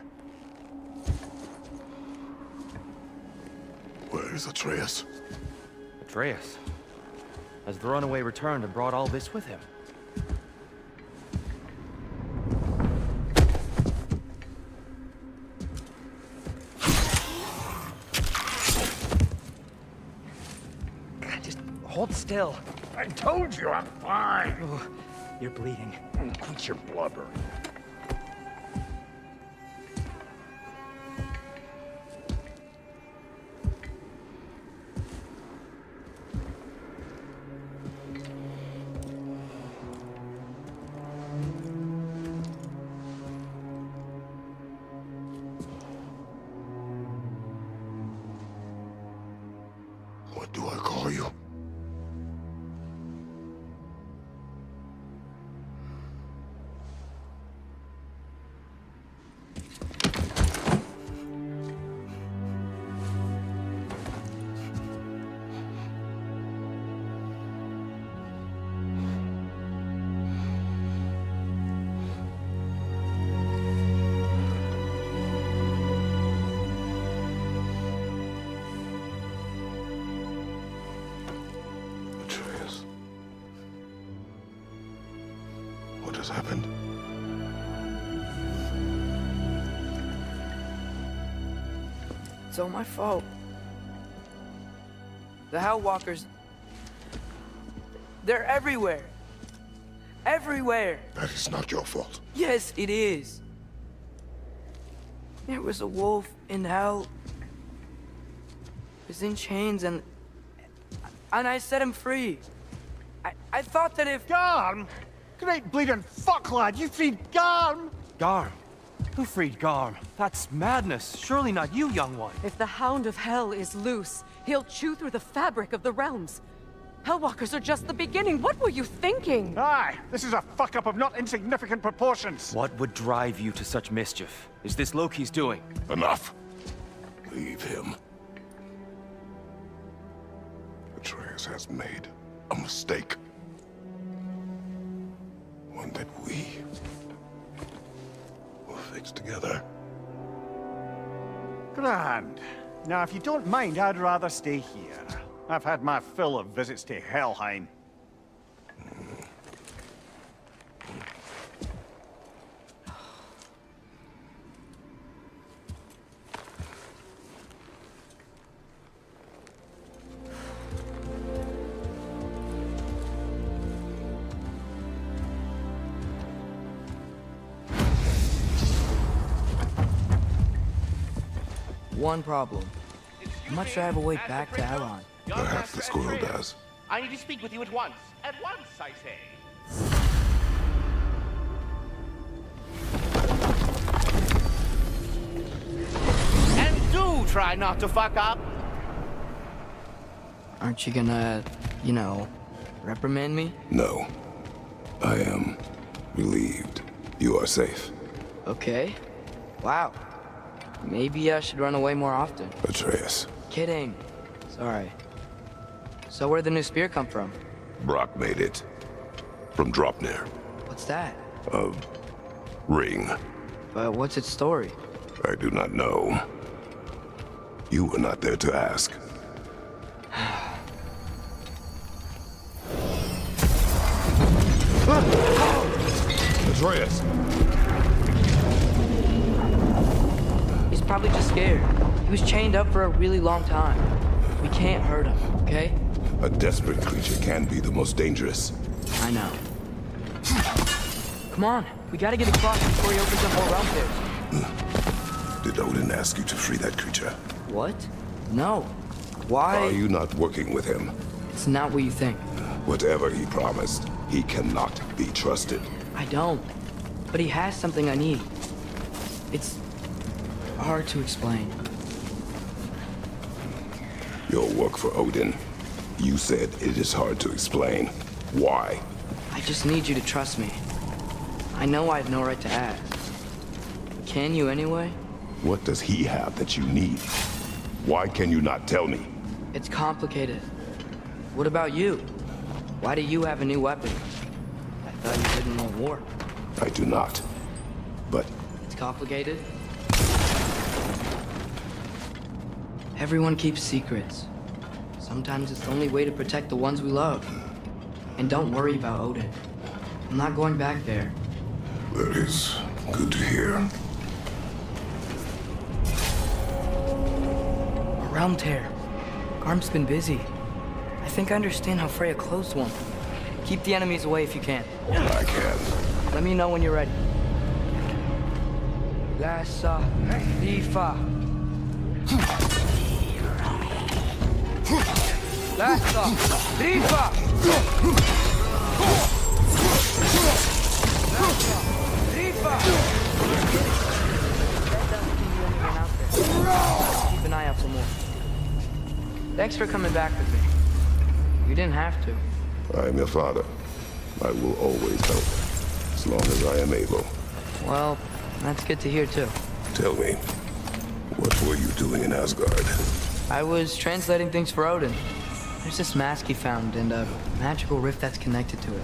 Where is Atreus? Atreus? Has the runaway returned and brought all this with him? Just hold still. I told you I'm fine. Oh, you're bleeding. Quit your blubbering. What do I call you? Atreus. What has happened? It's all my fault. The Hellwalkers... they're everywhere. Everywhere. That is not your fault. Yes, it is. There was a wolf in hell. He was in chains and I set him free. I thought that if... Garm? Great bleeding fuck, lad! You freed Garm! Garm? Who freed Garm? That's madness. Surely not you, young one. If the Hound of Hell is loose, he'll chew through the fabric of the realms. Hellwalkers are just the beginning. What were you thinking? Aye, this is a fuck-up of not insignificant proportions. What would drive you to such mischief? Is this Loki's doing? Enough. Leave him. Atreus has made a mistake. One that we will fix together. Grand. Now, if you don't mind, I'd rather stay here. I've had my fill of visits to Helheim. one problem. I'm not sure I have a way back to Elon. Perhaps the squirrel does. I need to speak with you at once. At once, I say. And do try not to fuck up. Aren't you gonna, you know, reprimand me? No. I am relieved. You are safe. Okay. Wow. Maybe I should run away more often. Atreus. Kidding. Sorry. So where'd the new spear come from? Brock made it. From Dropnir. What's that? A ring. But what's its story? I do not know. You were not there to ask. Atreus! He's probably just scared. He was chained up for a really long time. We can't hurt him, okay? A desperate creature can be the most dangerous. I know. Come on, we gotta get across before he opens up more realm pairs. Did Odin ask you to free that creature? What? No. Why? Are you not working with him? It's not what you think. Whatever he promised, he cannot be trusted. I don't. But he has something I need. It's hard to explain. Your work for Odin. You said it is hard to explain. Why? I just need you to trust me. I know I have no right to ask. Can you anyway? What does he have that you need? Why can you not tell me? It's complicated. What about you? Why do you have a new weapon? I thought you didn't want war. I do not. But It's complicated. Everyone keeps secrets. Sometimes it's the only way to protect the ones we love. And don't worry about Odin. I'm not going back there. that is good to hear. A realm tear. Garm's been busy. I think I understand how Freya closed one. Keep the enemies away if you can. I can. Let me know when you're ready. Lassa, Rifa. Lassa, Rifa. Lassa, Rifa. Keep an eye out for more. Thanks for coming back with me. You didn't have to. I am your father. I will always help, as long as I am able. Well, that's good to hear too. Tell me, what were you doing in Asgard? I was translating things for Odin. There's this mask he found and a magical rift that's connected to it.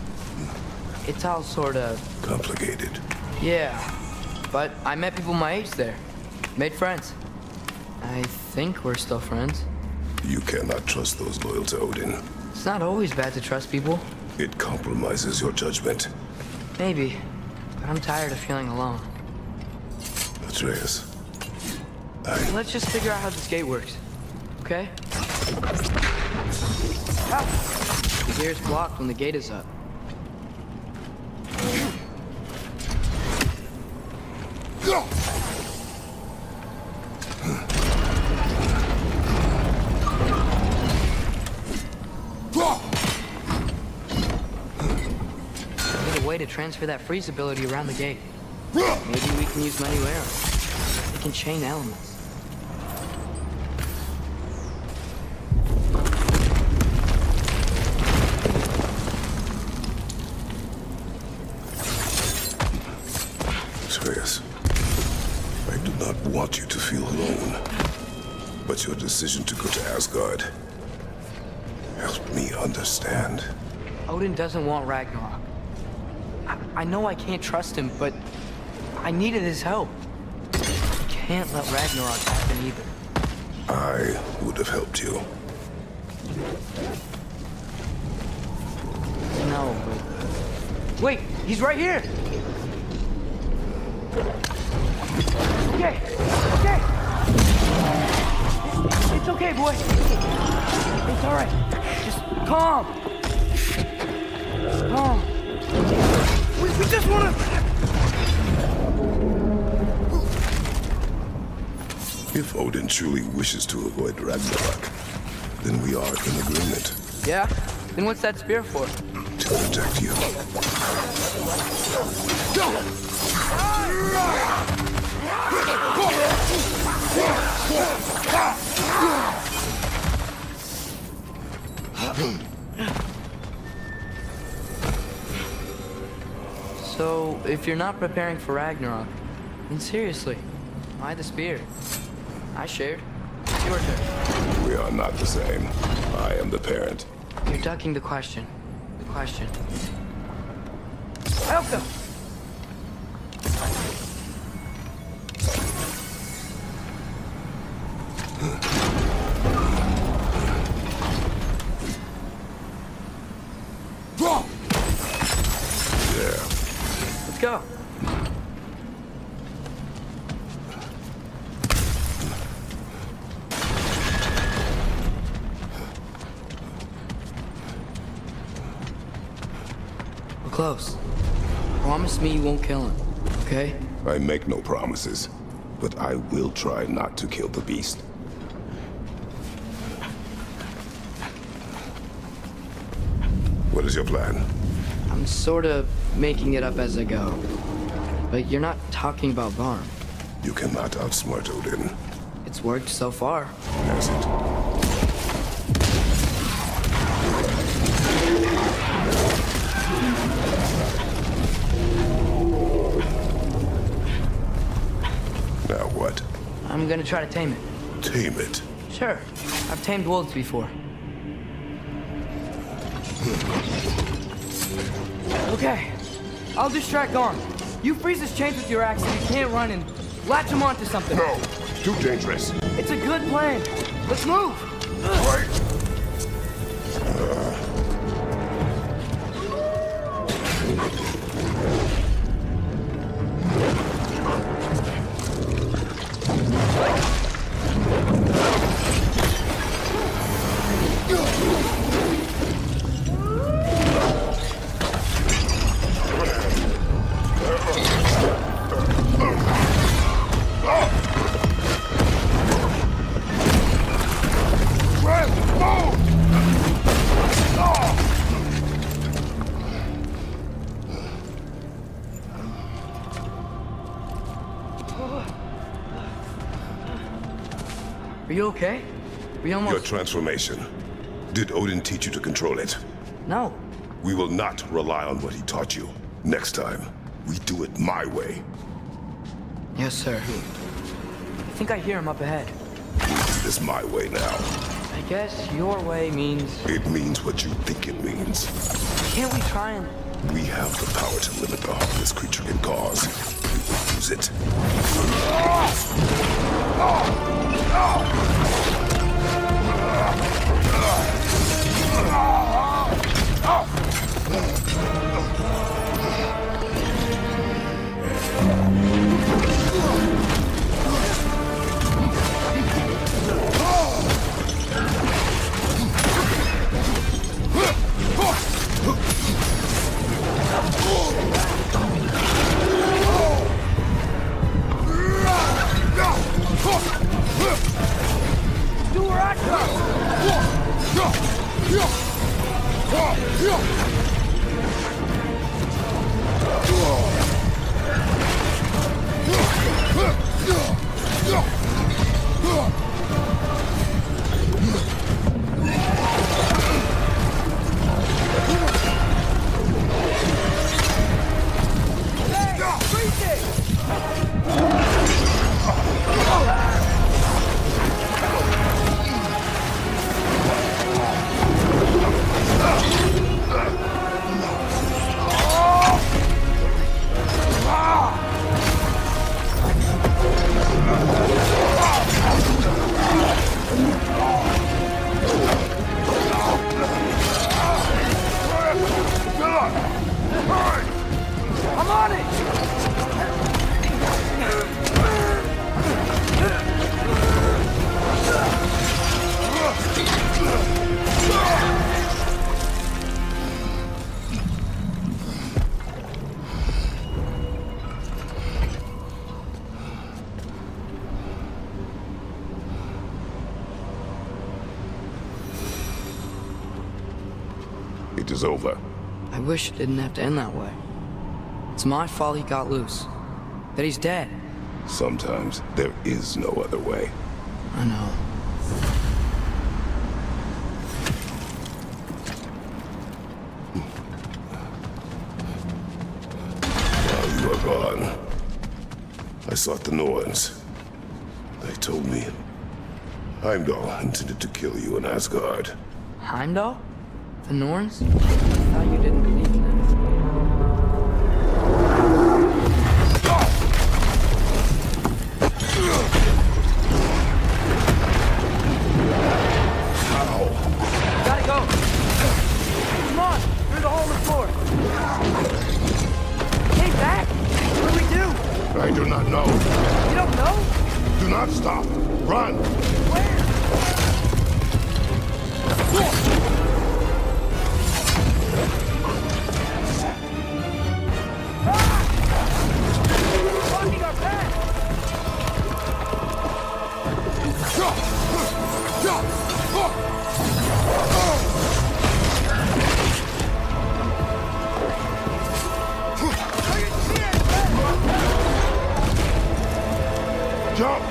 It's all sort of... complicated. Yeah, but I met people my age there. Made friends. I think we're still friends. You cannot trust those loyal to Odin. It's not always bad to trust people. It compromises your judgment. Maybe, but I'm tired of feeling alone. Atreus, Let's just figure out how this gate works, okay? The gate's blocked when the gate is up. Need a way to transfer that freeze ability around the gate. Maybe we can use many arrows. We can chain elements. Atreus, I do not want you to feel alone. But your decision to go to Asgard helped me understand. Odin doesn't want Ragnarok. I know I can't trust him, but I needed his help. Can't let Ragnarok happen either. I would have helped you. No, but... Wait, he's right here! Okay, okay! It's okay, boy. It's all right. Just calm. Calm. We just want to... If Odin truly wishes to avoid Ragnarok, then we are in agreement. Yeah? Then what's that spear for? To protect you. So, if you're not preparing for Ragnarok, then seriously, why the spear? I shared. It's your turn. We are not the same. I am the parent. You're ducking the question. The question. Welcome! Let's go. We're close. Promise me you won't kill him, okay? I make no promises, but I will try not to kill the beast. What is your plan? I'm sort of making it up as I go. But you're not talking about Garm. You cannot outsmart Odin. It's worked so far. Has it? Now what? I'm gonna try to tame it. Tame it? Sure. I've tamed wolves before. Okay. I'll distract Garm. You freeze his chains with your axe and he can't run and latch him onto something. No! Too dangerous. It's a good plan. Let's move! Wait! Are you okay? We almost... Your transformation. Did Odin teach you to control it? No. We will not rely on what he taught you. Next time, we do it my way. Yes, sir. I think I hear him up ahead. We do this my way now. I guess your way means... It means what you think it means. Can't we try and... We have the power to limit the harm this creature can cause. We will use it. Do where I come! fight is over. I wish it didn't have to end that way. It's my fault he got loose. That he's dead. Sometimes there is no other way. I know. While you are gone, I sought the Norns. They told me Heimdall intended to kill you in Asgard. Heimdall? The Norns? I thought you didn't believe in them. Gotta go! Come on! Through the hole in the floor! Came back! What do we do? I do not know. You don't know? Do not stop. Run! Where? Blocking our path! Jump!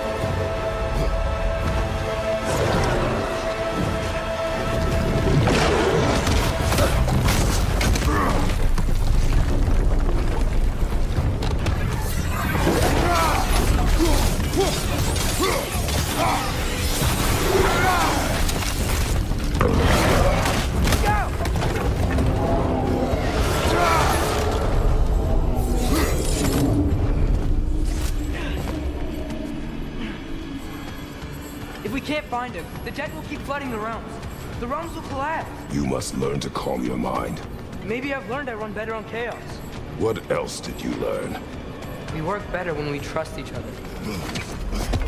If we can't find him, the dead will keep flooding the realms. The realms will collapse. You must learn to calm your mind. Maybe I've learned I run better on chaos. What else did you learn? We work better when we trust each other.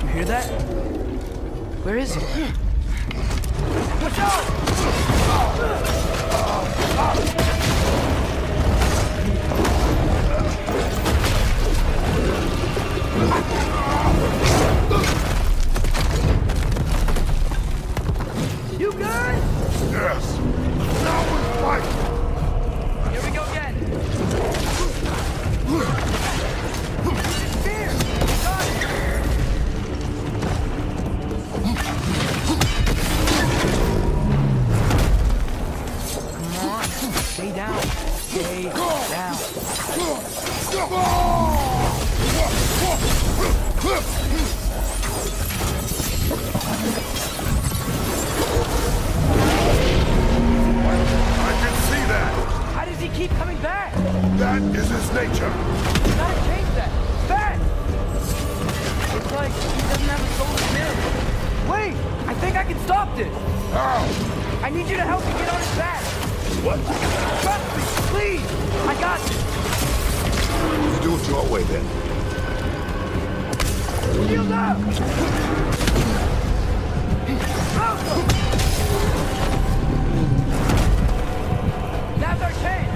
You hear that? Where is he? Watch out! You good? Yes! Now we fight! Here we go again! Here! Got it! Come on! Stay down! Stay down! I can see that! How does he keep coming back? That is his nature! You gotta change that! Fast! Looks like he doesn't have a solar spirit. Wait! I think I can stop this! How? I need you to help me get on his back! What? Trust me! Please! I got this! You do it your way then. Shield up! Now's our chance!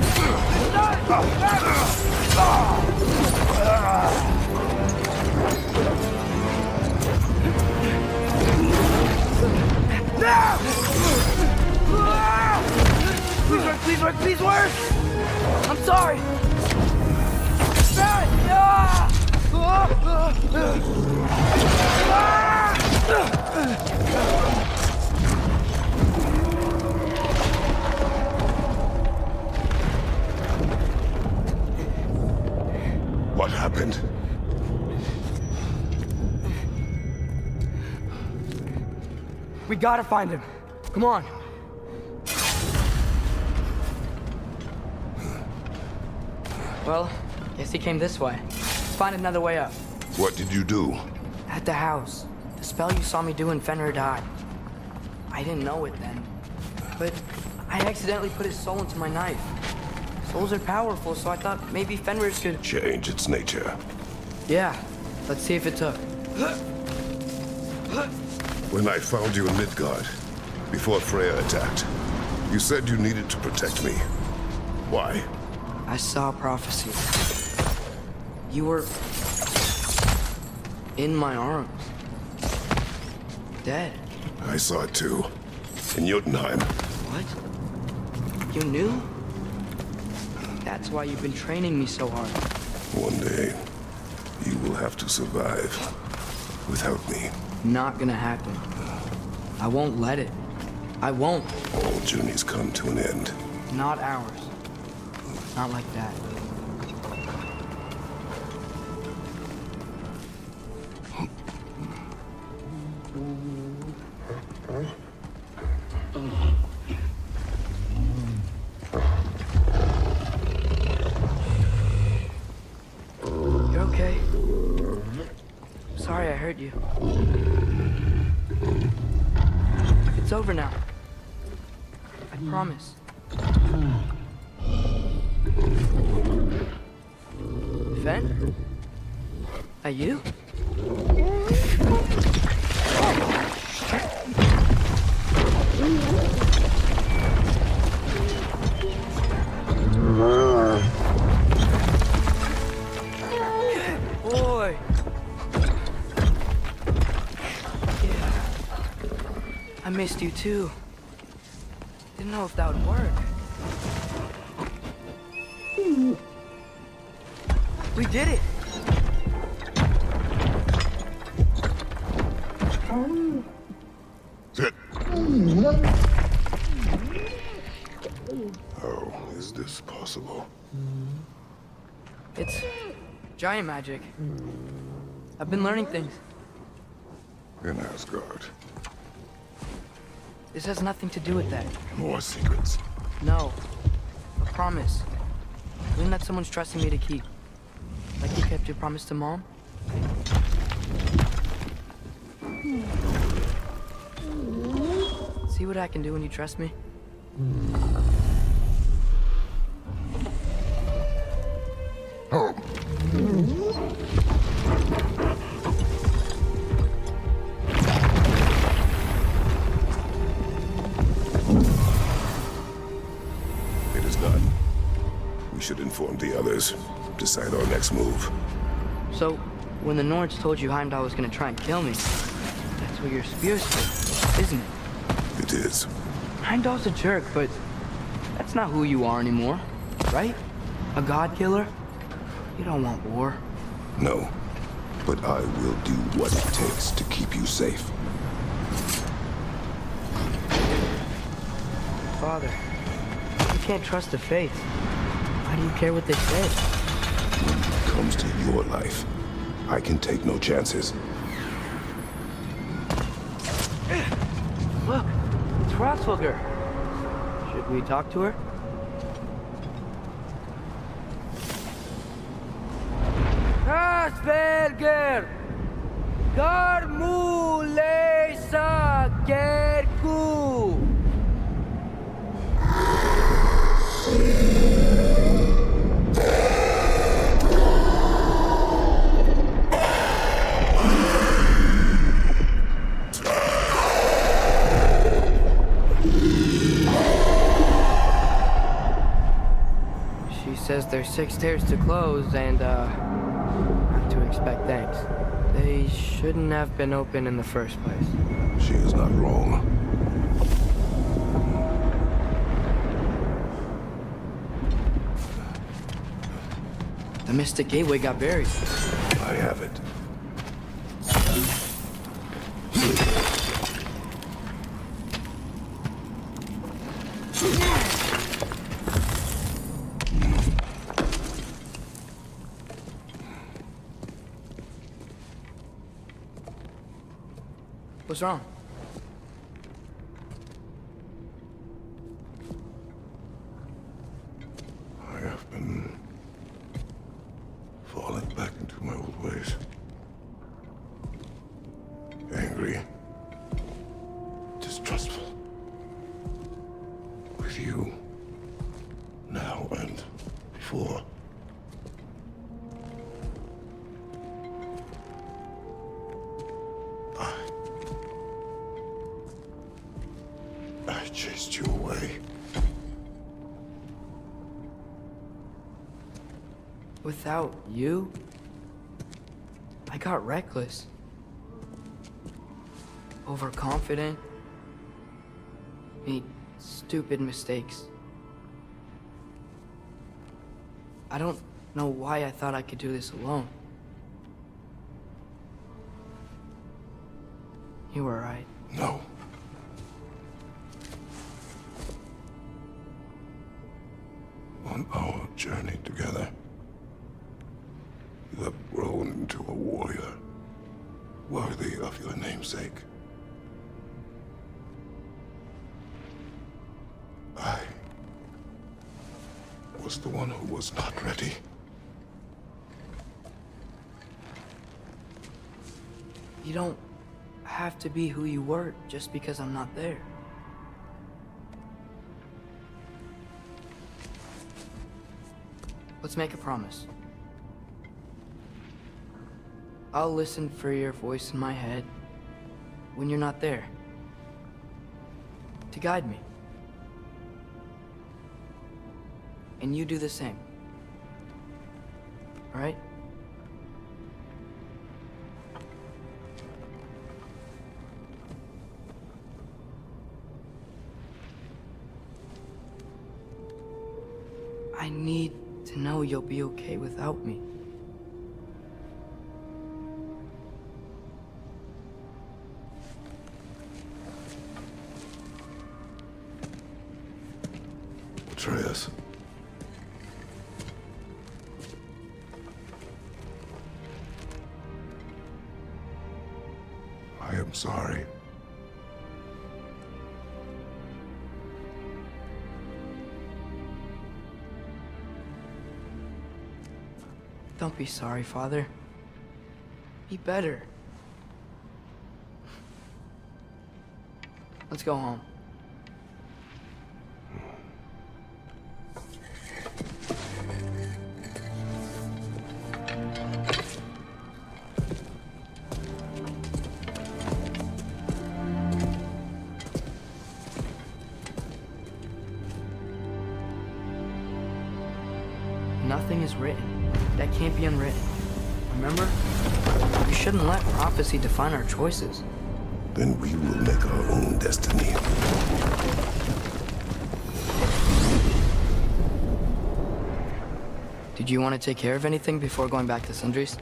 Please work, please work! I'm sorry! What happened? We gotta find him. Come on. Well, guess he came this way. Let's find another way up. What did you do? At the house. The spell you saw me do when Fenrir died. I didn't know it then. But I accidentally put his soul into my knife. Souls are powerful, so I thought maybe Fenrir's could... Change its nature. Yeah. Let's see if it took. When I found you in Midgard, before Freya attacked, you said you needed to protect me. Why? I saw prophecy. You were... in my arms. Dead. I saw it too. In Jotunheim. What? You knew? That's why you've been training me so hard. One day, you will have to survive without me. Not gonna happen. I won't let it. I won't. All journeys come to an end. Not ours. Not like that. You're okay? Sorry I hurt you. It's over now. I promise. Fen? Are you? Boy. Yeah. I missed you too. Didn't know if that would work. We did it! Sit. How is this possible? It's giant magic. I've been learning things. In Asgard. This has nothing to do with that. More secrets. No. A promise. One that someone's trusting me to keep. Like you kept your promise to Mom? See what I can do when you trust me? Home. It is done. We should inform the others. Decide our next move. So, when the Nords told you Heimdall was gonna try and kill me, that's what your spear's for, isn't it? It is. Heimdall's a jerk, but that's not who you are anymore, right? A god killer? You don't want war. No. But I will do what it takes to keep you safe. Father, you can't trust the faith. Why do you care what they say? When it comes to your life, I can take no chances. Look, it's Hrothgar. Should we talk to her? Asperger! Garmulesa Gerku! She says there's 6 stairs to close and, not to expect thanks. They shouldn't have been open in the first place. She is not wrong. The Mystic Gateway got buried. I have it. What's wrong? I have been falling back into my old ways. Angry. Distrustful. With you. Now and before. I chased you away. Without you, I got reckless. Overconfident. Made stupid mistakes. I don't know why I thought I could do this alone. You were right. No. On our journey together, you have grown into a warrior worthy of your namesake. I was the one who was not ready. You don't have to be who you were just because I'm not there. Let's make a promise. I'll listen for your voice in my head when you're not there, to guide me. And you do the same. All right? I need to know you'll be okay without me. Atreus. I am sorry. Don't be sorry, Father. Be better. Let's go home. Nothing is written that can't be unwritten. Remember? We shouldn't let prophecy define our choices. Then we will make our own destiny. Did you want to take care of anything before going back to Sindri's?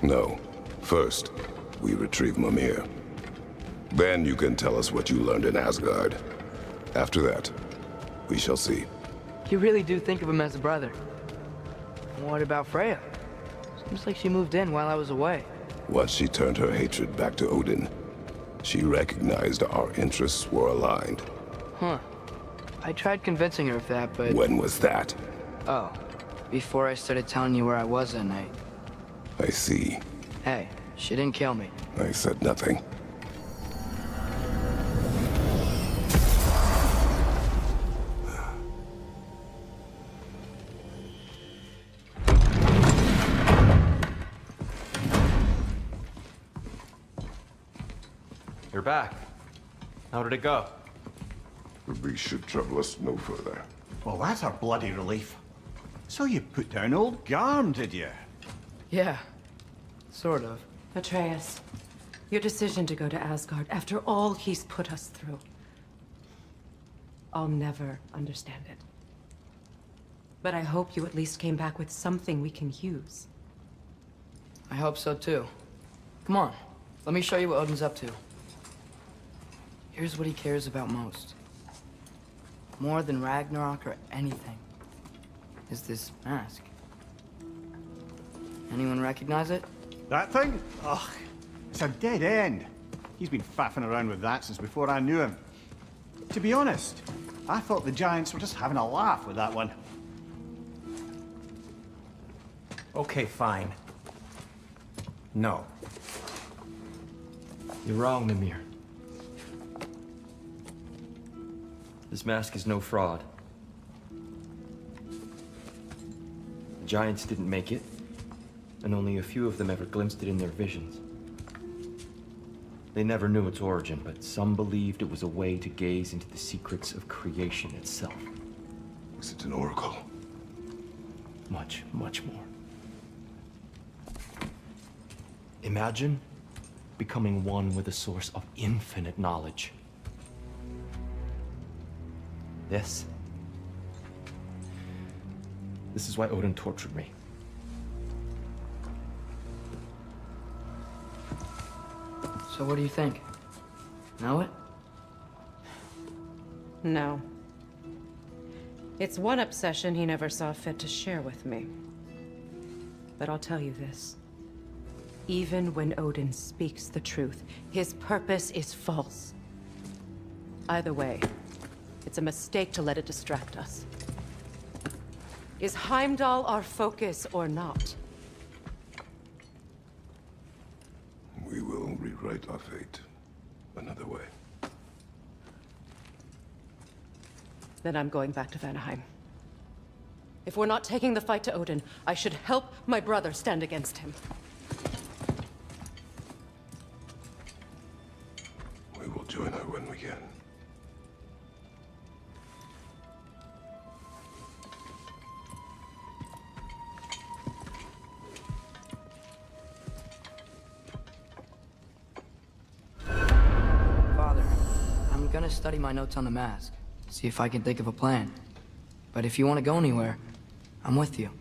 No. First, we retrieve Mímir. Then you can tell us what you learned in Asgard. After that, we shall see. You really do think of him as a brother. What about Freya? Seems like she moved in while I was away. Once she turned her hatred back to Odin, she recognized our interests were aligned. Huh. I tried convincing her of that, but... When was that? Oh, before I started telling you where I was that night. I see. Hey, she didn't kill me. I said nothing. You're back. How did it go? The beast should trouble us no further. Well, that's a bloody relief. So you put down old Garm, did you? Yeah, sort of. Atreus, your decision to go to Asgard after all he's put us through. I'll never understand it. But I hope you at least came back with something we can use. I hope so too. Come on, let me show you what Odin's up to. Here's what he cares about most. More than Ragnarok or anything. Is this mask. Anyone recognize it? That thing? Ugh, it's a dead end. He's been faffing around with that since before I knew him. To be honest, I thought the giants were just having a laugh with that one. Okay, fine. No. You're wrong, Mímir. This mask is no fraud. The giants didn't make it, and only a few of them ever glimpsed it in their visions. They never knew its origin, but some believed it was a way to gaze into the secrets of creation itself. Is it an oracle? Much, much more. Imagine becoming one with a source of infinite knowledge. This is why Odin tortured me. So what do you think? Know it? No. It's one obsession he never saw fit to share with me. But I'll tell you this. Even when Odin speaks the truth, his purpose is false. Either way, it's a mistake to let it distract us. Is Heimdall our focus or not? We will rewrite our fate another way. Then I'm going back to Vanaheim. If we're not taking the fight to Odin, I should help my brother stand against him. We will join her when we can. Father, I'm gonna study my notes on the mask. See if I can think of a plan. But if you want to go anywhere, I'm with you.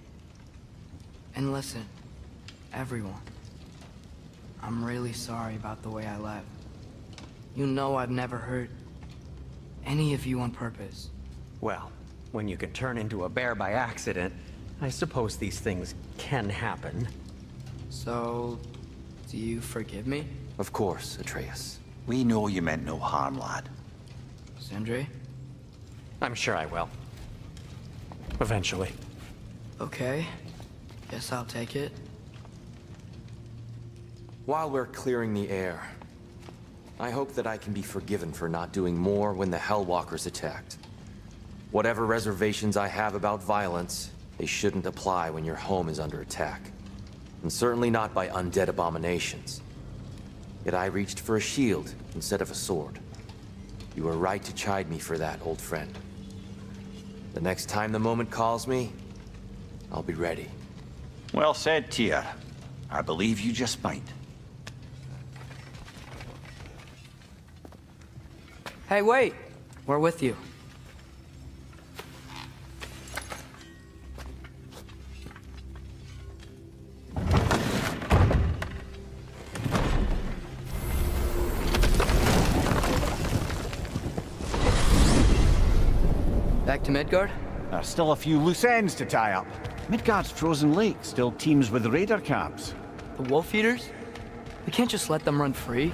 And listen, everyone. I'm really sorry about the way I left. You know I've never hurt any of you on purpose. Well, when you can turn into a bear by accident, I suppose these things can happen. So, do you forgive me? Of course, Atreus. We know you meant no harm, lad. Sindri? I'm sure I will. Eventually. Okay. Guess I'll take it. While we're clearing the air, I hope that I can be forgiven for not doing more when the Hellwalkers attacked. Whatever reservations I have about violence, they shouldn't apply when your home is under attack. And certainly not by undead abominations. Yet I reached for a shield instead of a sword. You were right to chide me for that, old friend. The next time the moment calls me, I'll be ready. Well said, Tyr. I believe you just might. Hey, wait! We're with you. Back to Midgard? There's still a few loose ends to tie up. Midgard's frozen lake still teems with raider camps. The wolf eaters? We can't just let them run free.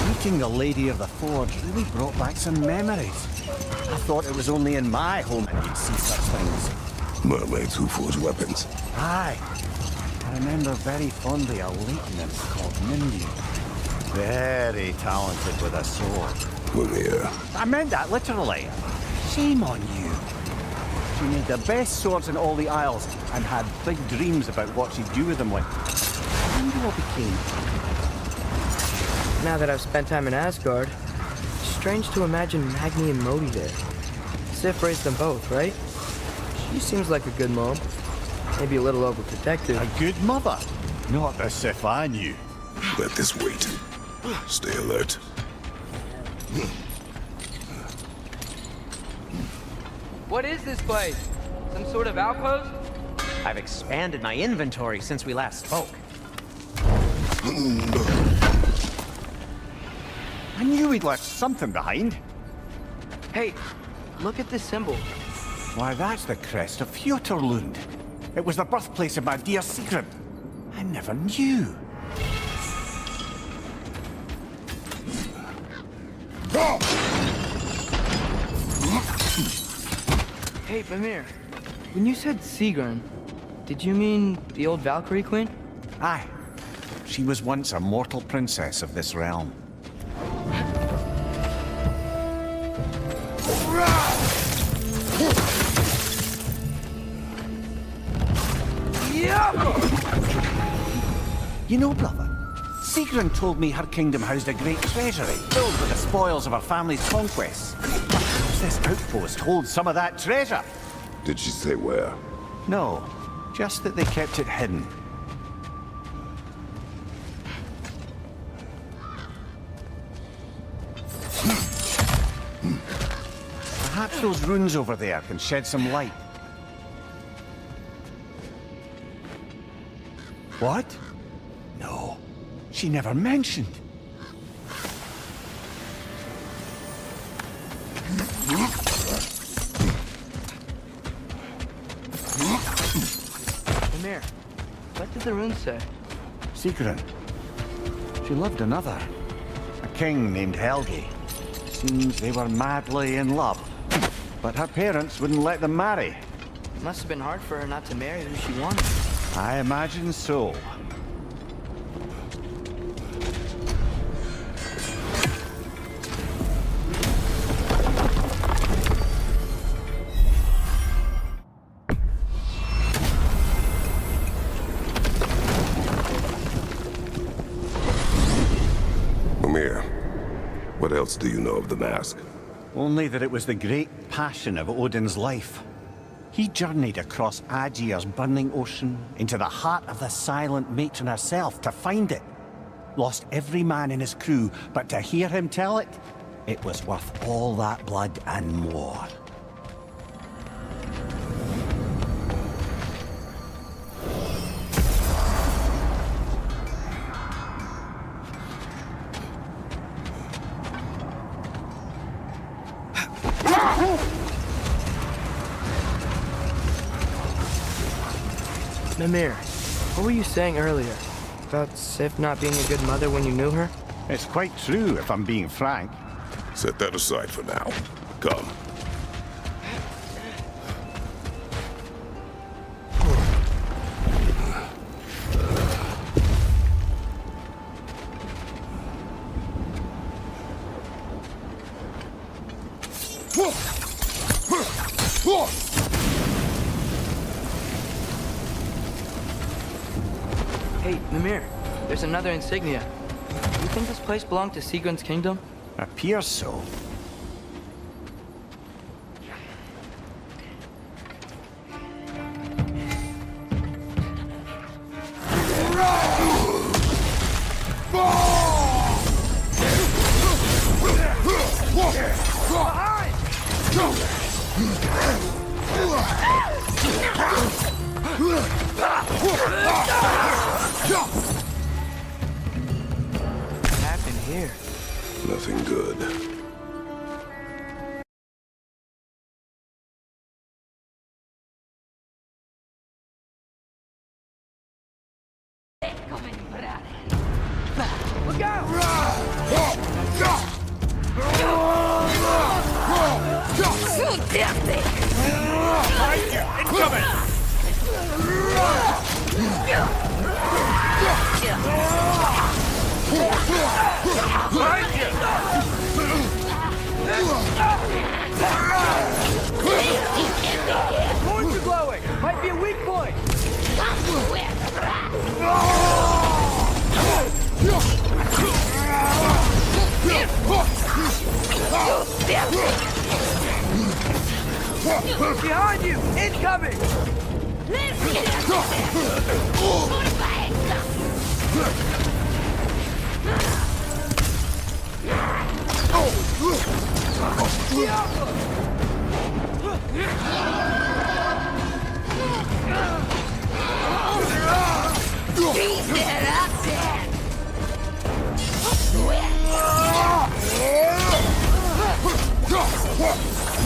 Meeting the Lady of the Forge really brought back some memories. I thought it was only in my home that you'd see such things. Mermaids who forge weapons. Aye. I remember very fondly a lake nymph called Mímir. Very talented with a sword. Fenrir. I meant that literally. Shame on you. She made the best swords in all the Isles and had big dreams about what she'd do with them when... I wonder what became. Now that I've spent time in Asgard, it's strange to imagine Magni and Modi there. Sif raised them both, right? She seems like a good mom. Maybe a little overprotective. A good mother? Not the Sif I knew. Let this wait. Stay alert. What is this place? Some sort of outpost? I've expanded my inventory since we last spoke. I knew we'd left something behind. Hey, look at this symbol. Why, that's the crest of Fjotorlund. It was the birthplace of my dear Sigrid. I never knew. Hey, Fenrir. When you said Sigrun, did you mean the old Valkyrie queen? Aye. She was once a mortal princess of this realm. You know, brother, Sigrun told me her kingdom housed a great treasury filled with the spoils of her family's conquests. Perhaps this outpost holds some of that treasure. Did she say where? No, just that they kept it hidden. Perhaps those runes over there can shed some light. What? No, she never mentioned. Mímir, what did the runes say? Sigrun. She loved another. A king named Helgi. Seems they were madly in love. But her parents wouldn't let them marry. It must have been hard for her not to marry who she wanted. I imagine so. Mímir, what else do you know of the mask? Only that it was the great passion of Odin's life. He journeyed across Aegir's burning ocean into the heart of the silent matron herself to find it. Lost every man in his crew, but to hear him tell it, it was worth all that blood and more. Mímir, what were you saying earlier? About Sif not being a good mother when you knew her? It's quite true, if I'm being frank. Set that aside for now. Come. Hey, Mímir, there's another insignia. Do you think this place belonged to Sigrun's kingdom? Appears so. What happened here? Nothing good. Look out! Incoming! Horns are glowing! Might be a weak point! Behind you! Incoming!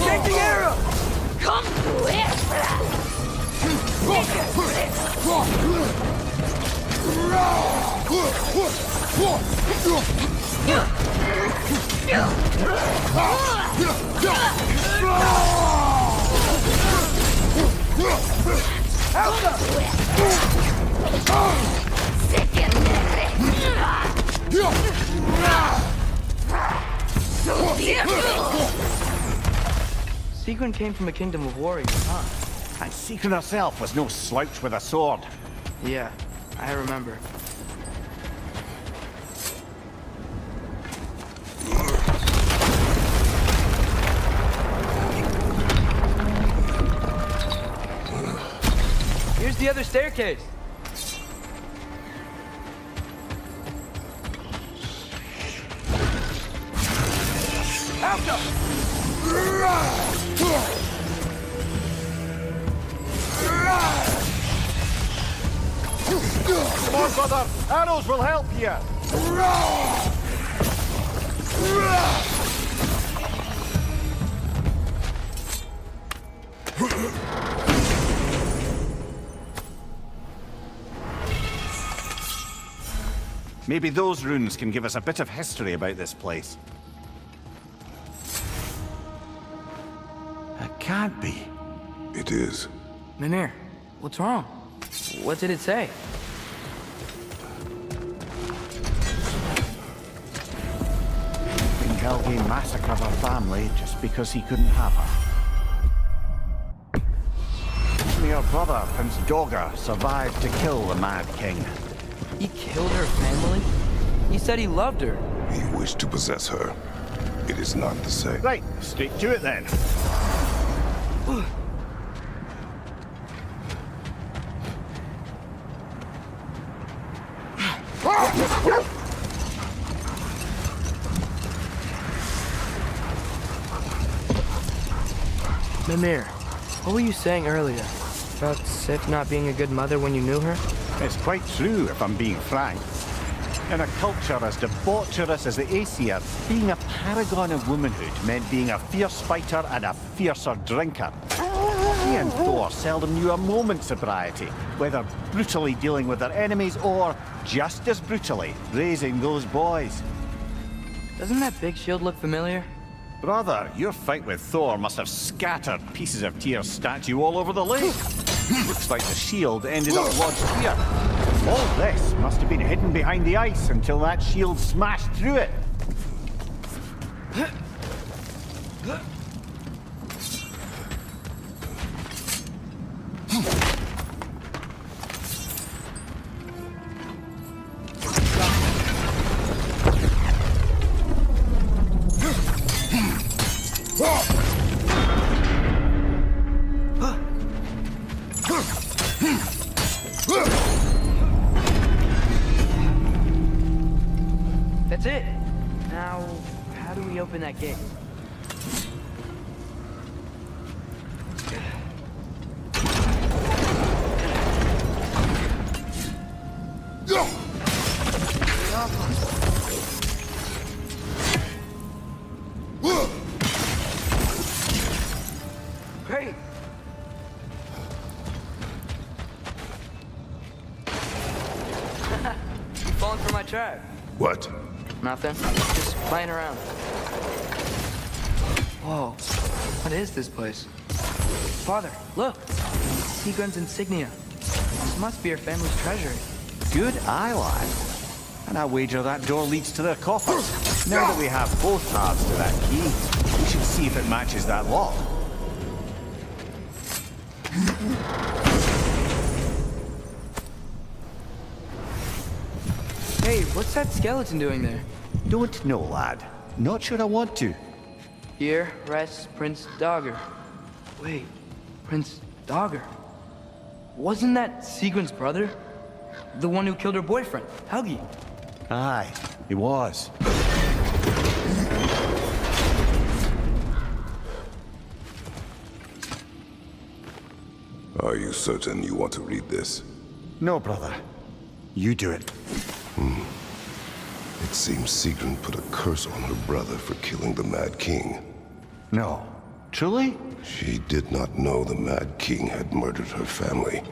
Take the arrow! Come to it! Sigrun came from a kingdom of warriors, huh? And Sigrun herself was no slouch with a sword. Yeah, I remember. Here's the other staircase. Come on, brother! Arrows will help you! Maybe those runes can give us a bit of history about this place. It can't be. It is. Mímir, what's wrong? What did it say? Helgi massacred her family just because he couldn't have her. Only her brother, Prince Dogger, survived to kill the Mad King. He killed her family? He said he loved her. He wished to possess her. It is not the same. Right, straight to it then. Mímir, what were you saying earlier? About Sif not being a good mother when you knew her? It's quite true, if I'm being frank. In a culture as debaucherous as the Aesir, being a paragon of womanhood meant being a fierce fighter and a fiercer drinker. He and Thor seldom knew a moment's sobriety, whether brutally dealing with their enemies or, just as brutally, raising those boys. Doesn't that big shield look familiar? Brother, your fight with Thor must have scattered pieces of Tyr's statue all over the lake. Looks like the shield ended up lodged here. All this must have been hidden behind the ice until that shield smashed through it. That's it. Now, how do we open that gate? Great. You falling for my trap? What? Nothing. Just playing around. Whoa. What is this place? Father, look. Sigrun's insignia. This must be her family's treasury. Good eye, lad. And I wager that door leads to their coffers. Now that we have both halves to that key, we should see if it matches that lock. Hey, what's that skeleton doing there? Don't know, lad. Not sure I want to. Here rests Prince Dagr. Wait, Prince Dagr? Wasn't that Sigrun's brother? The one who killed her boyfriend, Helgi? Aye, he was. Are you certain you want to read this? No, brother. You do it. It seems Sigrun put a curse on her brother for killing the Mad King. No. Truly? She did not know the Mad King had murdered her family.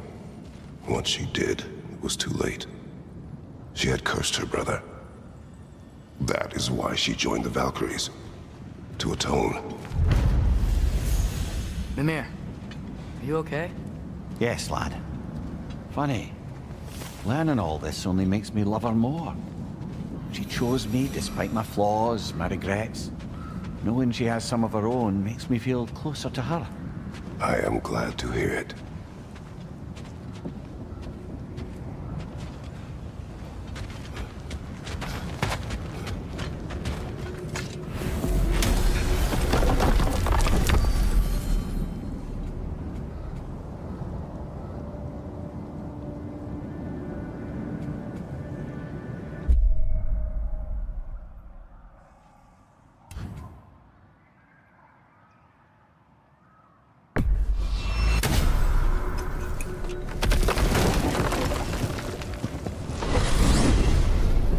Once she did, it was too late. She had cursed her brother. That is why she joined the Valkyries. To atone. Mímir, are you okay? Yes, lad. Funny. Learning all this only makes me love her more. She chose me despite my flaws, my regrets. Knowing she has some of her own makes me feel closer to her. I am glad to hear it.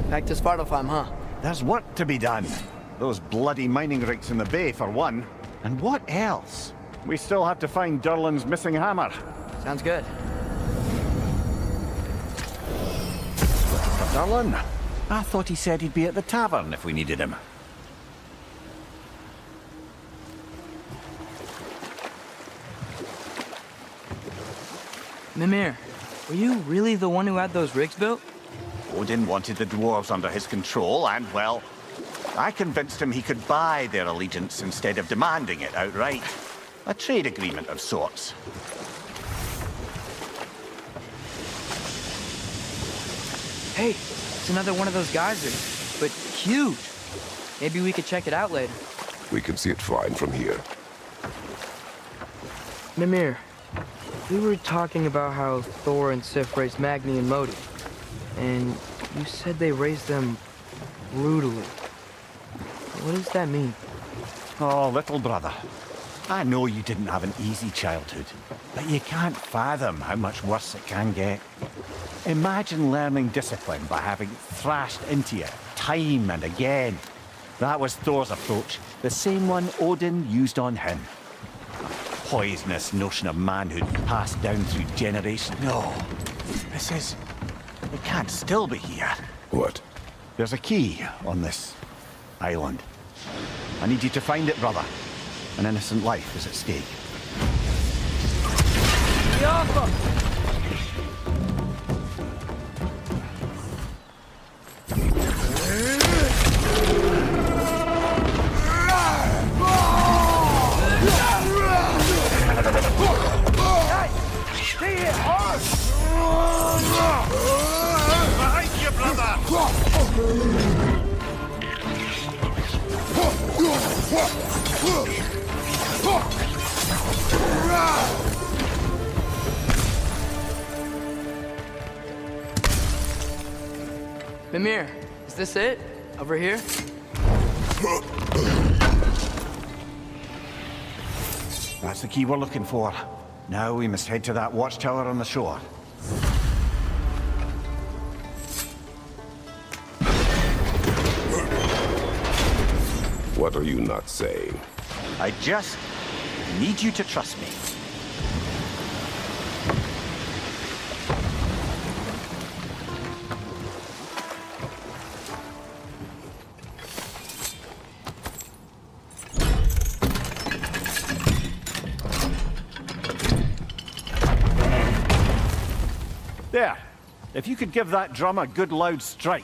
Back to Svartalfheim, huh? There's work to be done. Those bloody mining rigs in the bay, for one. And what else? We still have to find Durlin's missing hammer. Sounds good. Durlin? I thought he said he'd be at the tavern if we needed him. Mímir, were you really the one who had those rigs built? Odin wanted the dwarves under his control, and, well, I convinced him he could buy their allegiance instead of demanding it outright. A trade agreement of sorts. Hey, it's another one of those geysers, but huge. Maybe we could check it out later. We can see it fine from here. Mímir, we were talking about how Thor and Sif raised Magni and Modi, and you said they raised them brutally. What does that mean? Oh, little brother. I know you didn't have an easy childhood, but you can't fathom how much worse it can get. Imagine learning discipline by having thrashed into you time and again. That was Thor's approach, the same one Odin used on him. A poisonous notion of manhood passed down through generations. No, this is... It can't still be here. What? There's a key on this island. I need you to find it, brother. An innocent life is at stake. Behind you, brother! Mímir, is this it? Over here? That's the key we're looking for. Now we must head to that watchtower on the shore. What are you not saying? I just need you to trust me. There. If you could give that drum a good loud strike.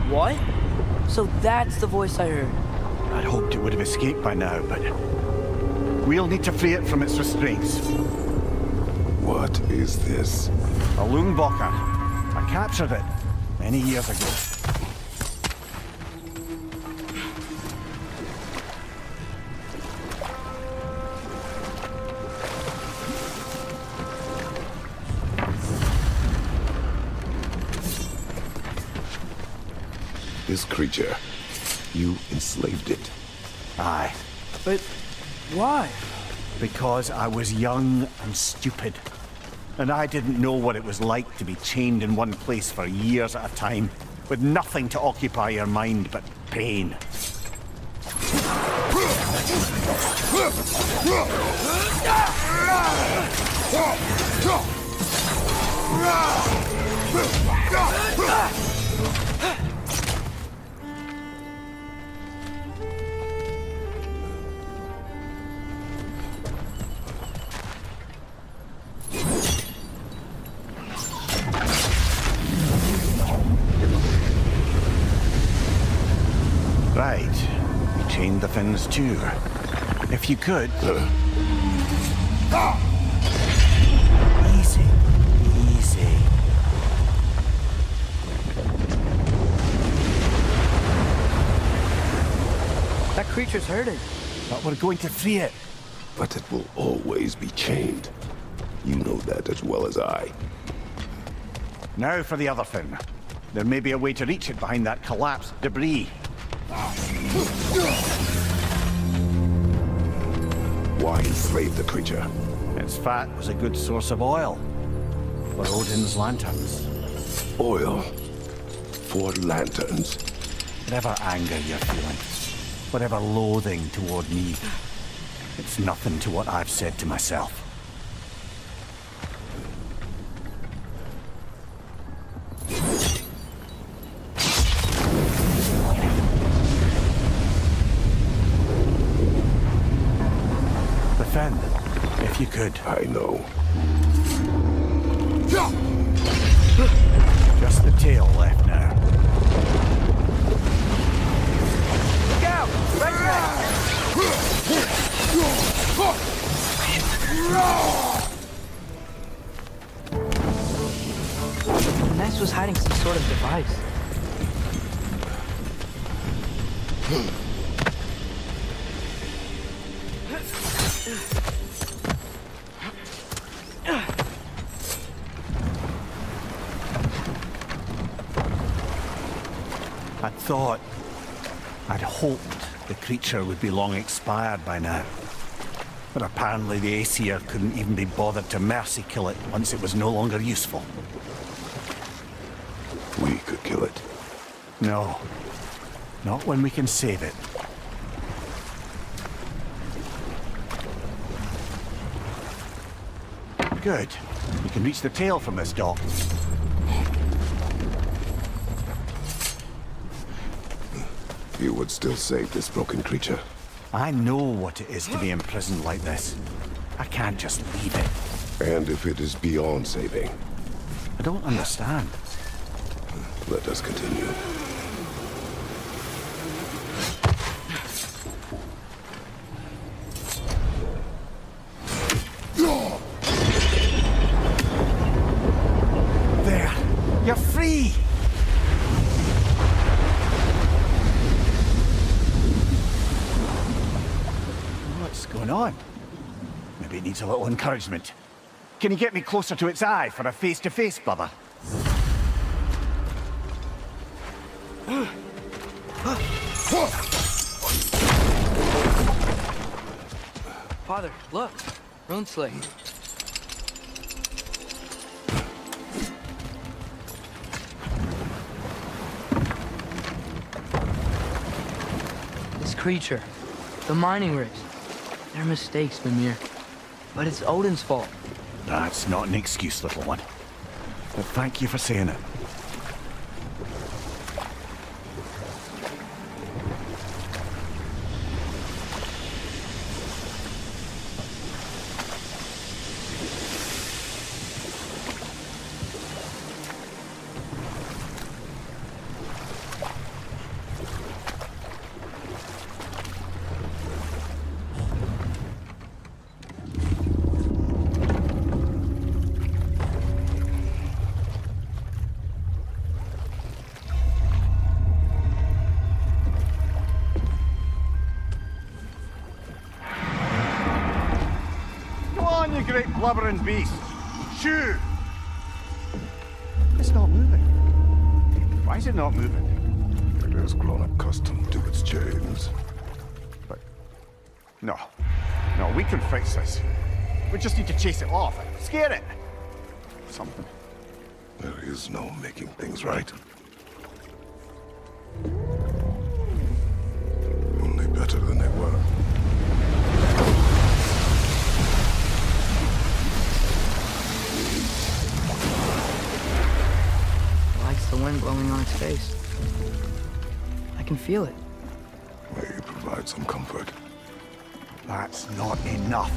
What? So that's the voice I heard. I'd hoped it would have escaped by now, but we'll need to free it from its restraints. What is this? A Lungbocker. I captured it many years ago. This creature, you enslaved it. Aye. But why? Because I was young and stupid. And I didn't know what it was like to be chained in one place for years at a time, with nothing to occupy your mind but pain. Right. We chained the fins too. If you could... Easy. Easy. That creature's hurting. But we're going to free it. But it will always be chained. You know that as well as I. Now for the other thing. There may be a way to reach it behind that collapsed debris. Why enslave the creature? Its fat was a good source of oil for Odin's lanterns. Oil? For lanterns? Whatever anger you're feeling, whatever loathing toward me, it's nothing to what I've said to myself. The fin, if you could. I know. Just the tail left now. Look out! Right there! The nest was hiding some sort of device. I'd hoped the creature would be long expired by now. But apparently the Aesir couldn't even be bothered to mercy kill it once it was no longer useful. We could kill it. No. Not when we can save it. Good. We can reach the tail from this dock. You would still save this broken creature. I know what it is to be imprisoned like this. I can't just leave it. And if it is beyond saving? I don't understand. Let us continue. There! You're free! What's going on? Maybe it needs a little encouragement. Can you get me closer to its eye for a face-to-face, brother? Father, look. Rune slate. This creature, the mining rigs, they're mistakes, Mímir. But it's Odin's fault. That's not an excuse, little one. But thank you for saying it. You great blubbering beast! Shoo! It's not moving. Why is it not moving? It has grown accustomed to its chains. But... No. No, we can fix this. We just need to chase it off. Scare it. Something. There is no making things right. Only better than they were. The wind blowing on its face. I can feel it. May you provide some comfort. That's not enough.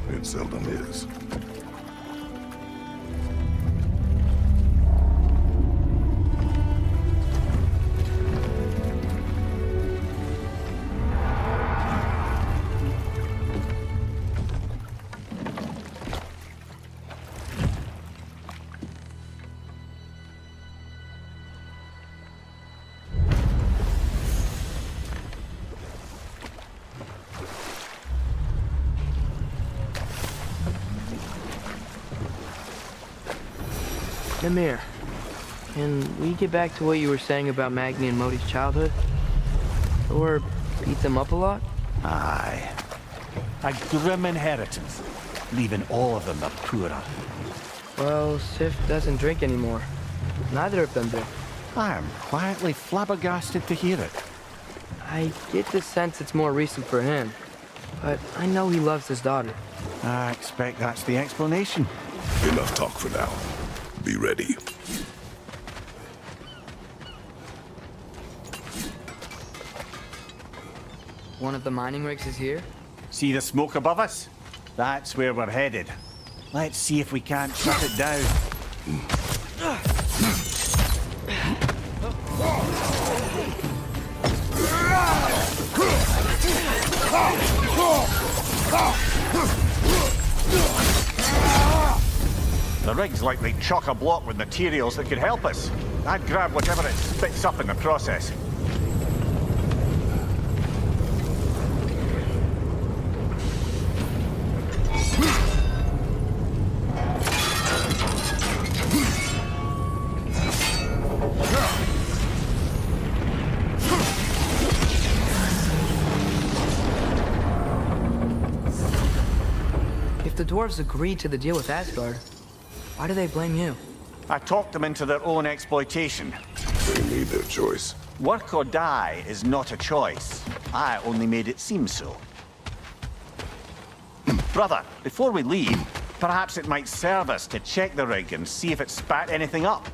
It seldom is. Mímir, can we get back to what you were saying about Magni and Modi's childhood? Thor beat them up a lot? Aye. A grim inheritance, leaving all of them the poorer. Well, Sif doesn't drink anymore. Neither of them do. I am quietly flabbergasted to hear it. I get the sense it's more recent for him, but I know he loves his daughter. I expect that's the explanation. Enough talk for now. Be ready. One of the mining rigs is here? See the smoke above us? That's where we're headed. Let's see if we can't shut it down. The rig's likely chock-a-block with materials that could help us. I'd grab whatever it spits up in the process. If the dwarves agreed to the deal with Asgard, why do they blame you? I talked them into their own exploitation. They made their choice. Work or die is not a choice. I only made it seem so. Brother, before we leave, perhaps it might serve us to check the rig and see if it spat anything up.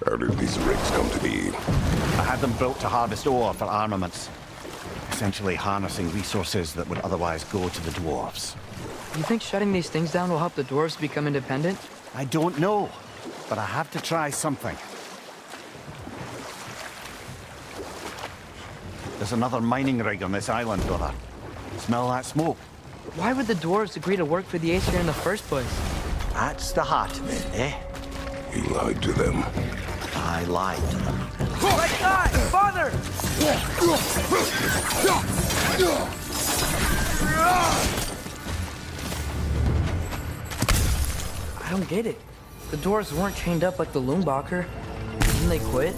How did these rigs come to be? I had them built to harvest ore for armaments. Essentially harnessing resources that would otherwise go to the dwarves. You think shutting these things down will help the dwarves become independent? I don't know, but I have to try something. There's another mining rig on this island, brother. Smell that smoke? Why would the dwarves agree to work for the Aesir in the first place? That's the heart of it, eh? He lied to them. I lied to them. Right side! Father! I don't get it. The dwarves weren't chained up like the Loombacher. Didn't they quit?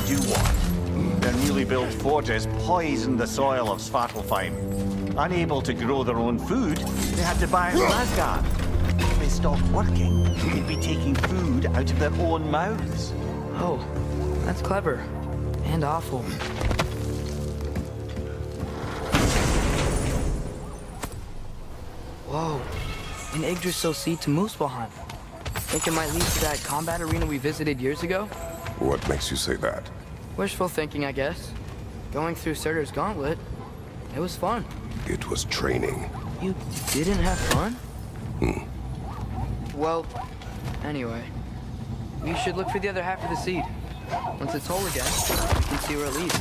Do what? Their newly built forges poisoned the soil of Svartalfheim. Unable to grow their own food, they had to buy it from Asgard. If they stopped working, they'd be taking food out of their own mouths. Oh, that's clever. And awful. Whoa. An Yggdrasil seed to Muspelheim. Think it might lead to that combat arena we visited years ago? What makes you say that? Wishful thinking, I guess. Going through Surtur's gauntlet, it was fun. It was training. You didn't have fun? Well, anyway. We should look for the other half of the seed. Once it's whole again, we can see where it leads.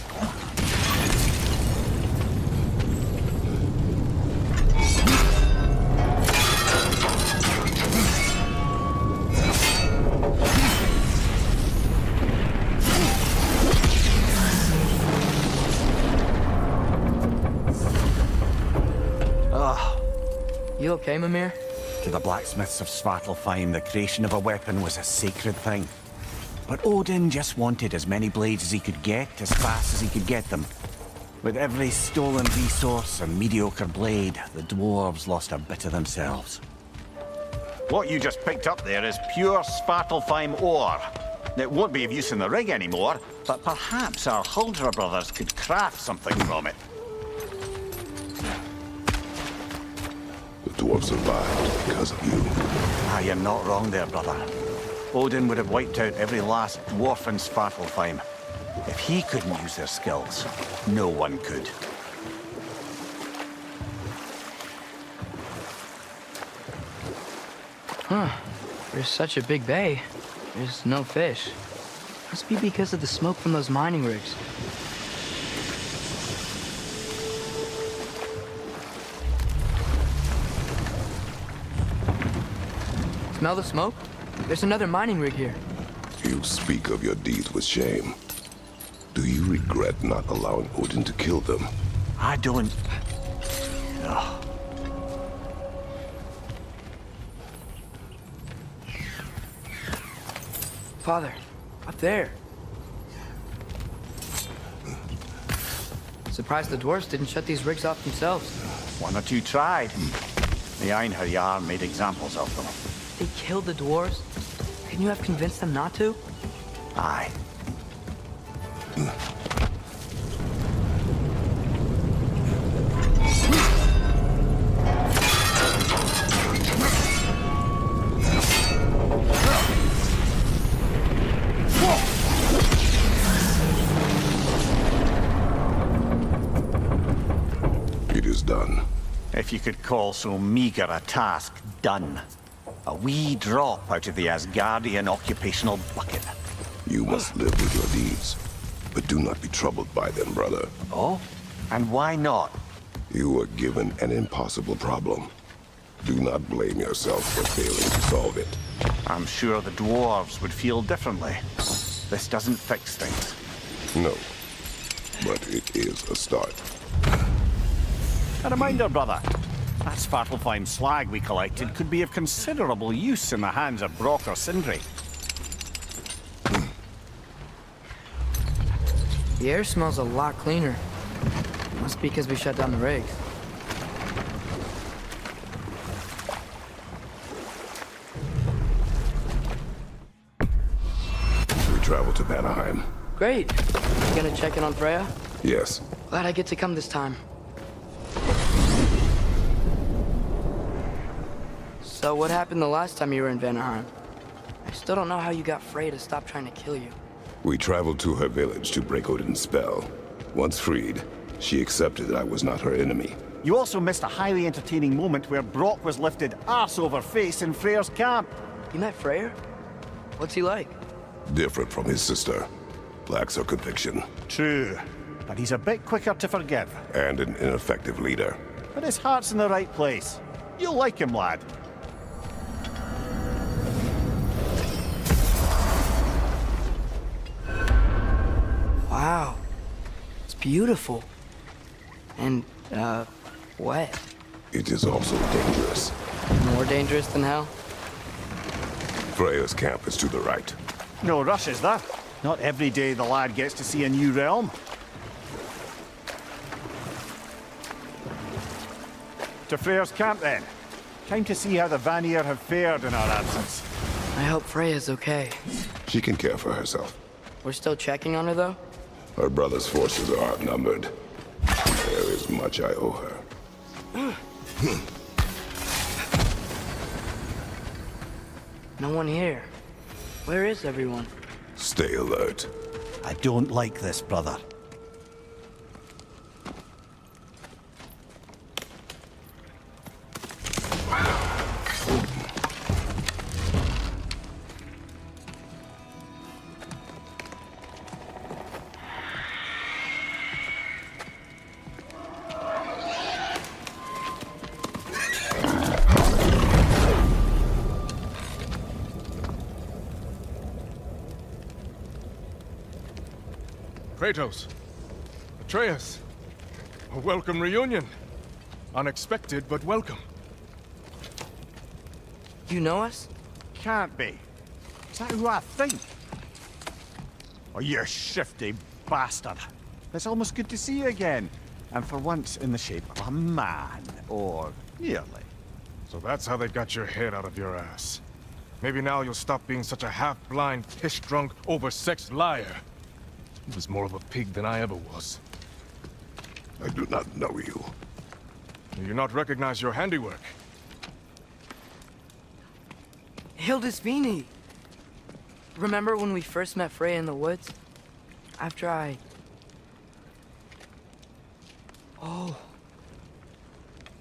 You okay, Mímir? To the blacksmiths of Svartalfheim, the creation of a weapon was a sacred thing. But Odin just wanted as many blades as he could get, as fast as he could get them. With every stolen resource and mediocre blade, the dwarves lost a bit of themselves. What you just picked up there is pure Svartalfheim ore. It won't be of use in the rig anymore, but perhaps our Huldra brothers could craft something from it. The dwarves survived because of you. Ah, you're not wrong there, brother. Odin would have wiped out every last dwarf in Svartalfheim. If he couldn't use their skills, no one could. Huh. There's such a big bay. There's no fish. Must be because of the smoke from those mining rigs. Smell the smoke? There's another mining rig here. You speak of your deeds with shame. Do you regret not allowing Odin to kill them? I don't... No. Father, up there. Surprised the dwarves didn't shut these rigs off themselves. One or two tried. The Einherjar made examples of them. They killed the dwarves? Couldn't you have convinced them not to? Aye. It is done. If you could call so meager a task done. A wee drop out of the Asgardian occupational bucket. You must live with your deeds, but do not be troubled by them, brother. Oh? And why not? You were given an impossible problem. Do not blame yourself for failing to solve it. I'm sure the dwarves would feel differently. This doesn't fix things. No, but it is a start. A reminder, brother. That Svartalfheim slag we collected could be of considerable use in the hands of Brock or Sindri. The air smells a lot cleaner. Must be because we shut down the rigs. We travel to Valheim. Great. You gonna check in on Freya? Yes. Glad I get to come this time. So what happened the last time you were in Valheim? I still don't know how you got Freya to stop trying to kill you. We traveled to her village to break Odin's spell. Once freed, she accepted that I was not her enemy. You also missed a highly entertaining moment where Brock was lifted arse over face in Freyr's camp. You met Freyr? What's he like? Different from his sister. Lacks her conviction. True, but he's a bit quicker to forgive. And an ineffective leader. But his heart's in the right place. You'll like him, lad. Wow. It's beautiful. And, wet. It is also dangerous. More dangerous than hell? Freya's camp is to the right. No rush, is there? Not every day the lad gets to see a new realm. To Freyr's camp, then. Time to see how the Vanir have fared in our absence. I hope Freya's okay. She can care for herself. We're still checking on her, though? Her brother's forces are outnumbered. There is much I owe her. No one here. Where is everyone? Stay alert. I don't like this, brother. Kratos, Atreus, a welcome reunion. Unexpected, but welcome. You know us? Can't be. Is that who I think? Oh, you shifty bastard. It's almost good to see you again. And for once in the shape of a man, or nearly. So that's how they got your head out of your ass. Maybe now you'll stop being such a half-blind, piss-drunk, oversexed liar. He was more of a pig than I ever was. I do not know you. Do you not recognize your handiwork? Hildisvini! Remember when we first met Freya in the woods? After I... Oh...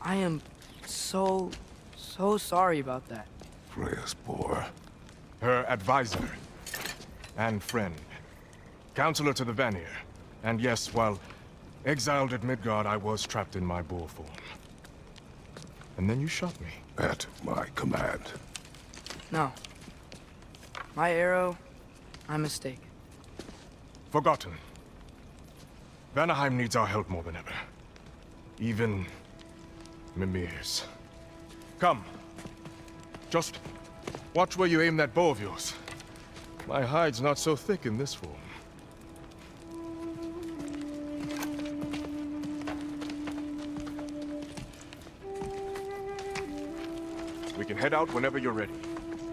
I am so sorry about that. Freya's poor. Her advisor. And friend. Counselor to the Vanir. And yes, while exiled at Midgard, I was trapped in my boar form. And then you shot me. At my command. No. My arrow, my mistake. Forgotten. Vanaheim needs our help more than ever. Even Mímir's. Come. Just watch where you aim that bow of yours. My hide's not so thick in this form. We can head out whenever you're ready.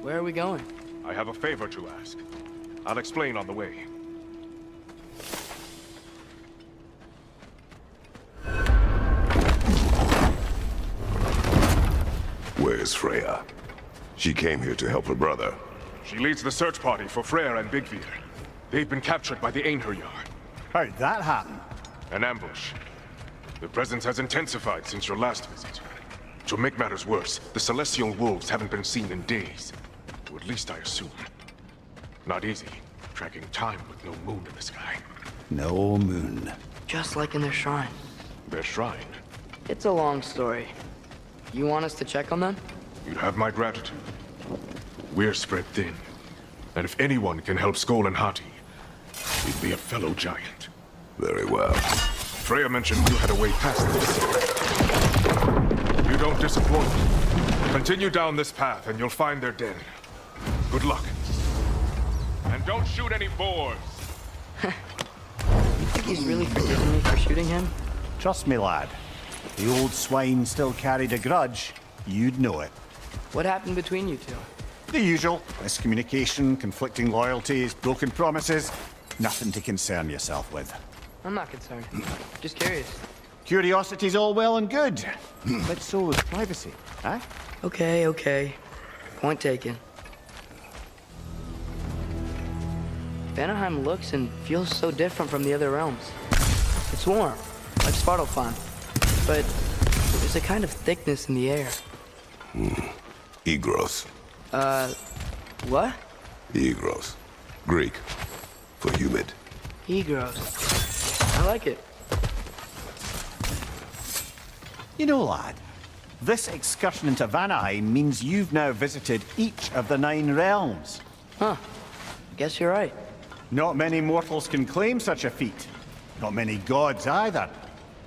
Where are we going? I have a favor to ask. I'll explain on the way. Where's Freya? She came here to help her brother. She leads the search party for Freya and Bigvir. They've been captured by the Einherjar. How'd that happen? An ambush. The presence has intensified since your last visit. To make matters worse, the Celestial Wolves haven't been seen in days. Or at least I assume. Not easy, tracking time with no moon in the sky. No moon. Just like in their shrine. Their shrine? It's a long story. You want us to check on them? You'd have my gratitude. We're spread thin. And if anyone can help Skoll and Hati, he'd be a fellow giant. Very well. Freya mentioned you had a way past this. You don't disappoint. Continue down this path and you'll find their den. Good luck. And don't shoot any boars! You think he's really forgiven me for shooting him? Trust me, lad. If the old swine still carried a grudge, you'd know it. What happened between you two? The usual. Miscommunication, conflicting loyalties, broken promises. Nothing to concern yourself with. I'm not concerned. Just curious. Curiosity's all well and good. But so is privacy, huh? Okay. Point taken. Vanaheim looks and feels so different from the other realms. It's warm, like Svartalfheim, but there's a kind of thickness in the air. Yggdrasil. What? Yggdrasil. Greek. For humid. Yggdrasil. I like it. You know, lad, this excursion into Vanaheim means you've now visited each of the 9 realms. Huh. Guess you're right. Not many mortals can claim such a feat. Not many gods either.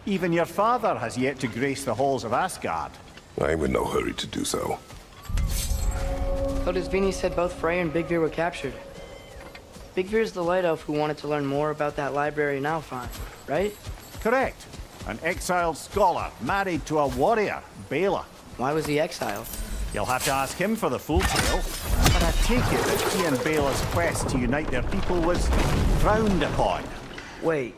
Even your father has yet to grace the halls of Asgard. I'm in no hurry to do so. Odin said both Freya and Bigvir were captured. Bigvir's the light elf who wanted to learn more about that library in Alfheim, right? Correct. An exiled scholar married to a warrior, Bela. Why was he exiled? You'll have to ask him for the full tale. But I take it that he and Bela's quest to unite their people was frowned upon. Wait,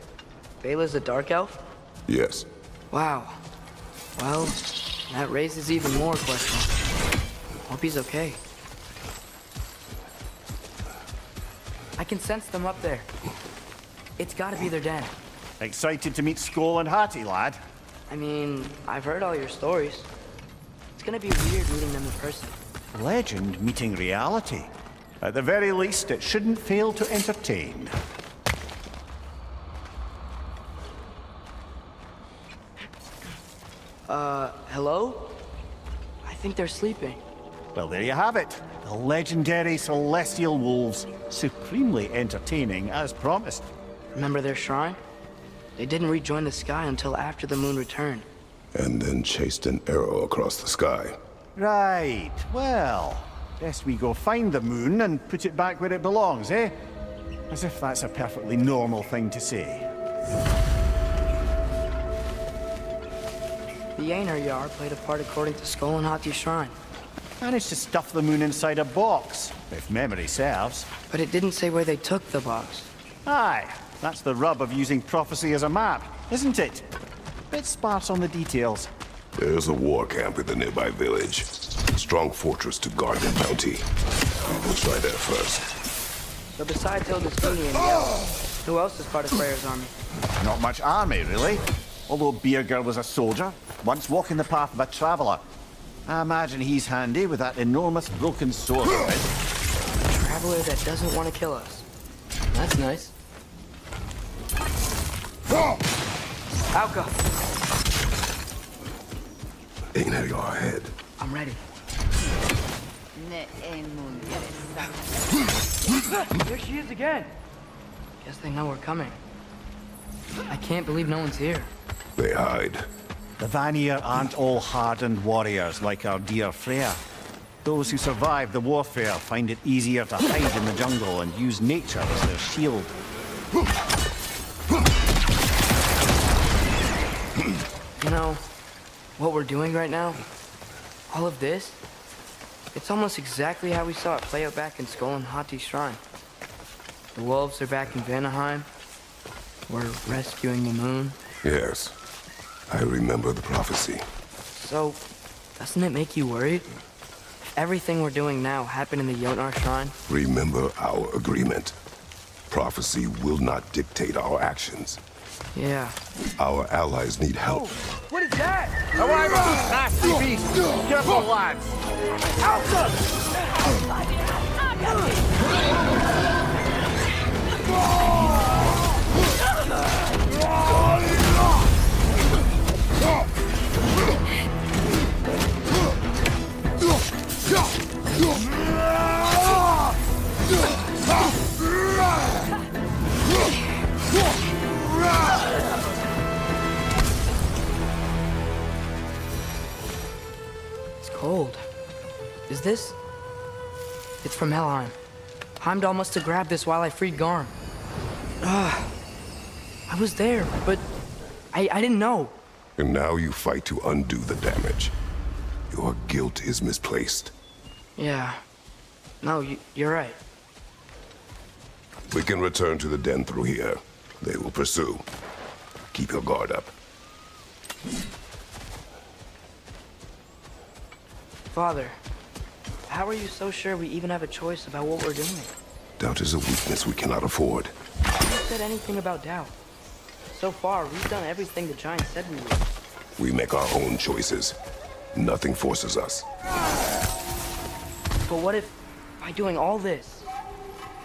Bela's a dark elf? Yes. Wow. Well, that raises even more questions. Hope he's okay. I can sense them up there. It's gotta be their den. Excited to meet Skoll and Hati, lad? I mean, I've heard all your stories. It's gonna be weird meeting them in person. Legend meeting reality. At the very least, it shouldn't fail to entertain. Hello? I think they're sleeping. Well, there you have it. The legendary Celestial Wolves. Supremely entertaining, as promised. Remember their shrine? They didn't rejoin the sky until after the moon returned. And then chased an arrow across the sky. Right. Well, best we go find the moon and put it back where it belongs, eh? As if that's a perfectly normal thing to say. The Einherjar played a part according to Skoll and Hati's shrine. Managed to stuff the moon inside a box, if memory serves. But it didn't say where they took the box. Aye, that's the rub of using prophecy as a map, isn't it? Bit sparse on the details. There's a war camp in the nearby village. Strong fortress to guard their bounty. We'll try there first. So besides Odin and Yell, who else is part of Freya's army? Not much army, really. Although Birger was a soldier, once walking the path of a traveler. I imagine he's handy with that enormous broken sword of his. A traveler that doesn't want to kill us. That's nice. Alka! Einherjar ahead. I'm ready. There she is again! Guess they know we're coming. I can't believe no one's here. They hide. The Vanir aren't all hardened warriors like our dear Freya. Those who survive the warfare find it easier to hide in the jungle and use nature as their shield. You know, what we're doing right now, all of this, it's almost exactly how we saw it play out back in Skull and Hati's shrine. The wolves are back in Vanaheim. We're rescuing the moon. Yes, I remember the prophecy. So, doesn't it make you worried? Everything we're doing now happened in the Jotnar shrine. Remember our agreement. Prophecy will not dictate our actions. Yeah. Our allies need help. What is that? Away with this nasty beast! Careful, lads! It's cold. Is this? It's from Helheim. Heimdall must have grabbed this while I freed Garm. I was there, but I didn't know. And now you fight to undo the damage. Your guilt is misplaced. Yeah. No, you're right. We can return to the den through here. They will pursue. Keep your guard up. Father, how are you so sure we even have a choice about what we're doing? Doubt is a weakness we cannot afford. Who said anything about doubt? So far, we've done everything the giant said we would. We make our own choices. Nothing forces us. But what if, by doing all this,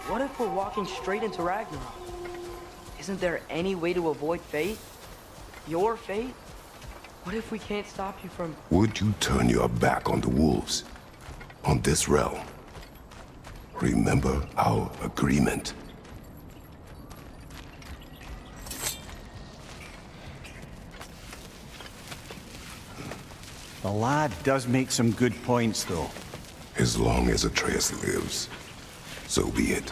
what if we're walking straight into Ragnarok? Isn't there any way to avoid fate? Your fate? What if we can't stop you from... Would you turn your back on the wolves? On this realm? Remember our agreement. The lad does make some good points, though. As long as Atreus lives, so be it.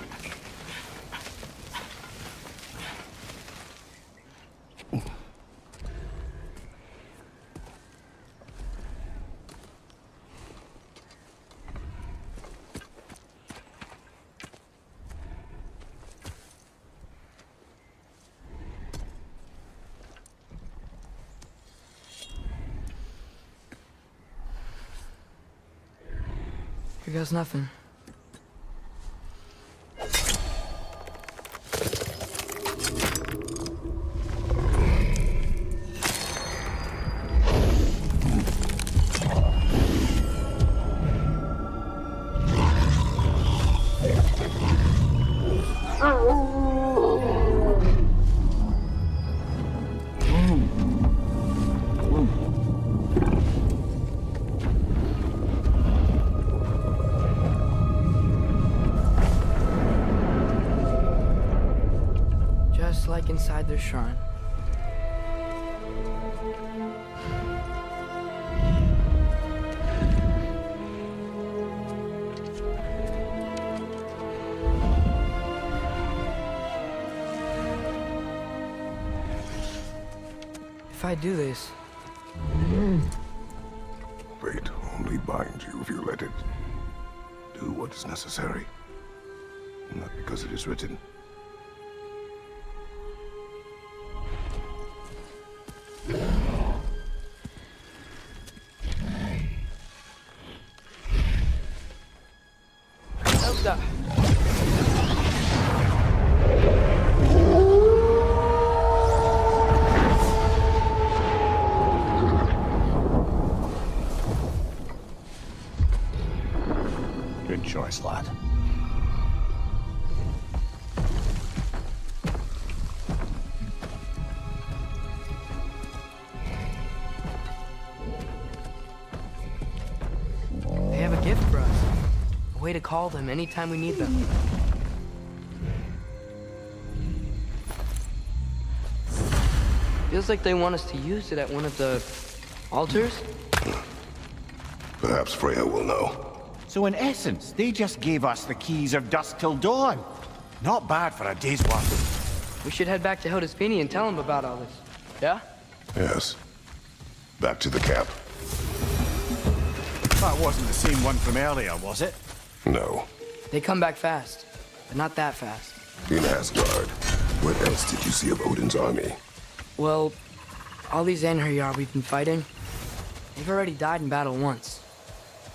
Here goes nothing. Like inside their shrine. If I do this... Fate only binds you if you let it. Do what is necessary. Not because it is written. Good choice, lad. They have a gift for us. A way to call them anytime we need them. Feels like they want us to use it at one of the altars. Perhaps Freya will know. So in essence, they just gave us the keys of dusk till dawn. Not bad for a day's work. We should head back to Hildisvini and tell him about all this. Yeah? Yes. Back to the camp. That wasn't the same one from earlier, was it? No. They come back fast, but not that fast. In Asgard. What else did you see of Odin's army? Well, all these Einherjar we've been fighting, they've already died in battle once.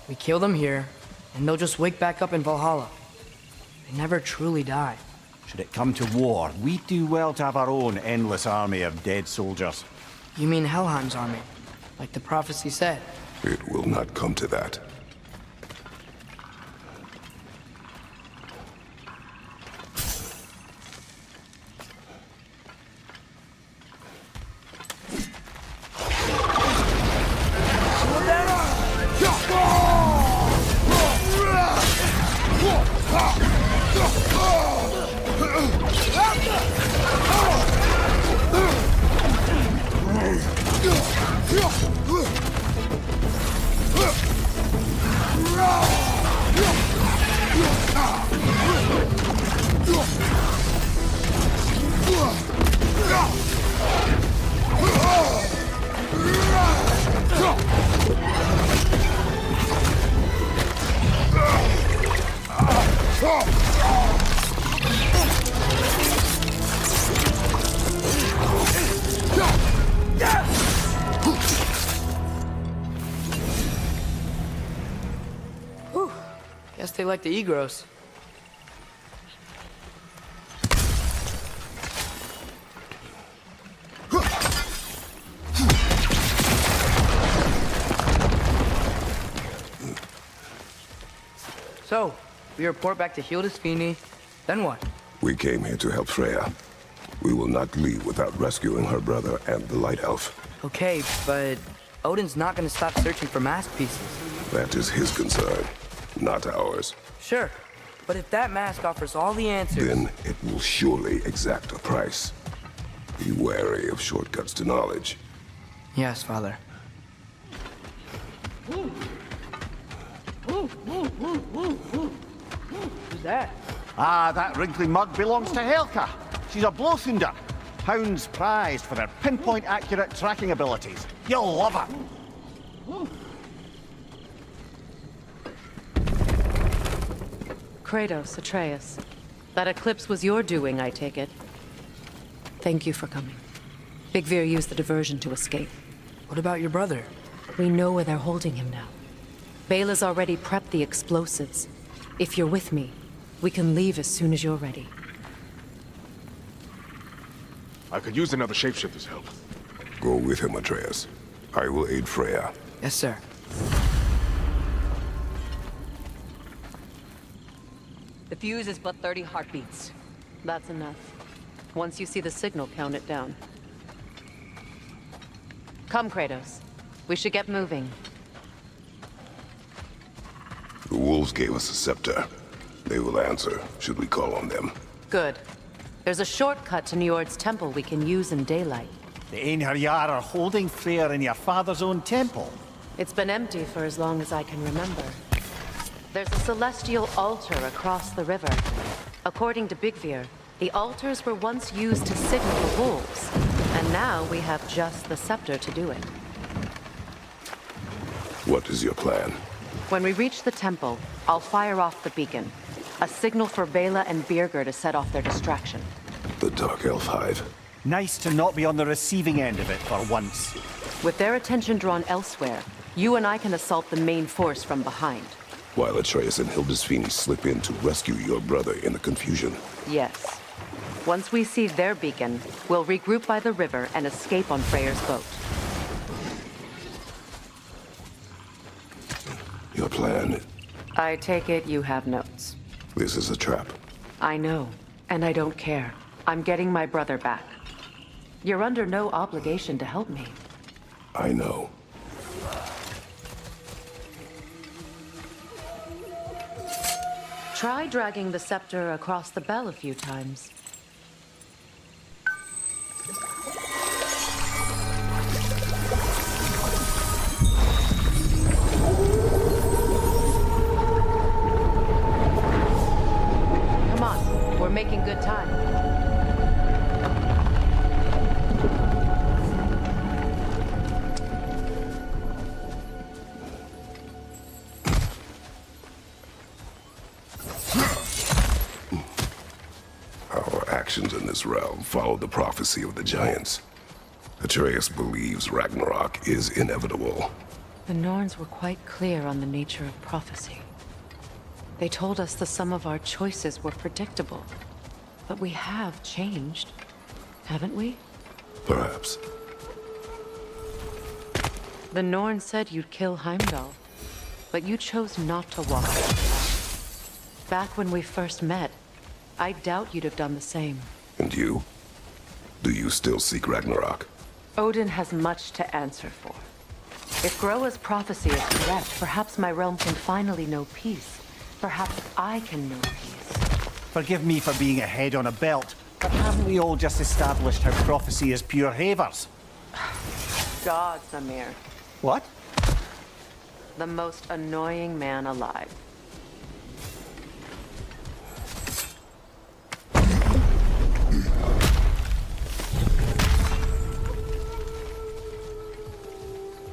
We kill them here, and they'll just wake back up in Valhalla. They never truly die. Should it come to war, we'd do well to have our own endless army of dead soldiers. You mean Helheim's army, like the prophecy said? It will not come to that. Whew. Guess they like the Yggdrasil. So, we report back to Hildisvini, then what? We came here to help Freya. We will not leave without rescuing her brother and the Light Elf. Okay, but Odin's not gonna stop searching for mask pieces. That is his concern, not ours. Sure, but if that mask offers all the answers... Then it will surely exact a price. Be wary of shortcuts to knowledge. Yes, Father. Who's that? Ah, that wrinkly mug belongs to Helka. She's a Blothunder. Hounds prized for their pinpoint accurate tracking abilities. You'll love her. Kratos, Atreus. That eclipse was your doing, I take it. Thank you for coming. Yggdrasil used the diversion to escape. What about your brother? We know where they're holding him now. Bela's already prepped the explosives. If you're with me, we can leave as soon as you're ready. I could use another shapeshifter's help. Go with him, Atreus. I will aid Freya. Yes, sir. The fuse is but 30 heartbeats. That's enough. Once you see the signal, count it down. Come, Kratos. We should get moving. The wolves gave us a scepter. They will answer, should we call on them. Good. There's a shortcut to Njord's temple we can use in daylight. The Einherjar are holding Freyr in your father's own temple. It's been empty for as long as I can remember. There's a celestial altar across the river. According to Yggdrasil, the altars were once used to signal the wolves, and now we have just the scepter to do it. What is your plan? When we reach the temple, I'll fire off the beacon. A signal for Bela and Birgir to set off their distraction. The Dark Elf Hive. Nice to not be on the receiving end of it for once. With their attention drawn elsewhere, you and I can assault the main force from behind. While Atreus and Hildisvini slip in to rescue your brother in the confusion. Yes. Once we see their beacon, we'll regroup by the river and escape on Freyr's boat. Your plan? I take it you have notes. This is a trap. I know, and I don't care. I'm getting my brother back. You're under no obligation to help me. I know. Try dragging the scepter across the bell a few times. actions in this realm follow the prophecy of the giants. Atreus believes Ragnarok is inevitable. The Norns were quite clear on the nature of prophecy. They told us the sum of our choices were predictable. But we have changed, haven't we? Perhaps. The Norn said you'd kill Heimdall, but you chose not to walk away. Back when we first met, I doubt you'd have done the same. And you? Do you still seek Ragnarok? Odin has much to answer for. If Gróa's prophecy is correct, perhaps my realm can finally know peace. Perhaps I can know peace. Forgive me for being a head on a belt, but haven't we all just established how prophecy is pure havers? Gods, Mímir. What? The most annoying man alive.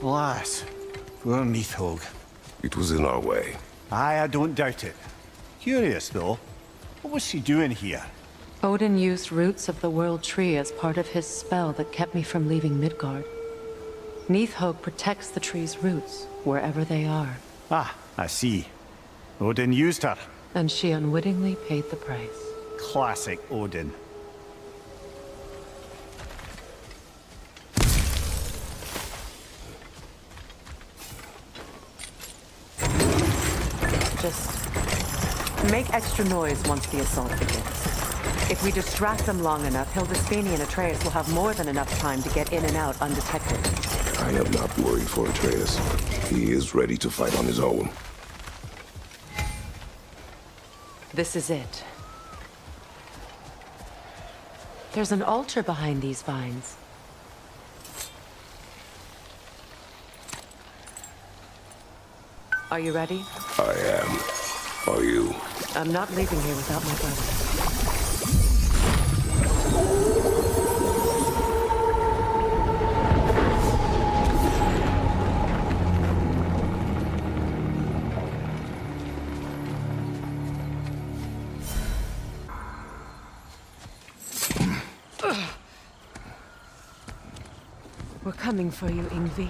Alas, poor Nithhog. It was in our way. Aye, I don't doubt it. Curious, though. What was she doing here? Odin used roots of the World Tree as part of his spell that kept me from leaving Midgard. Nithhog protects the tree's roots, wherever they are. Ah, I see. Odin used her. And she unwittingly paid the price. Classic Odin. Just make extra noise once the assault begins. If we distract them long enough, Hildisvini and Atreus will have more than enough time to get in and out undetected. I am not worried for Atreus. He is ready to fight on his own. This is it. There's an altar behind these vines. Are you ready? I am. Are you? I'm not leaving here without my brother. We're coming for you, Yngvi.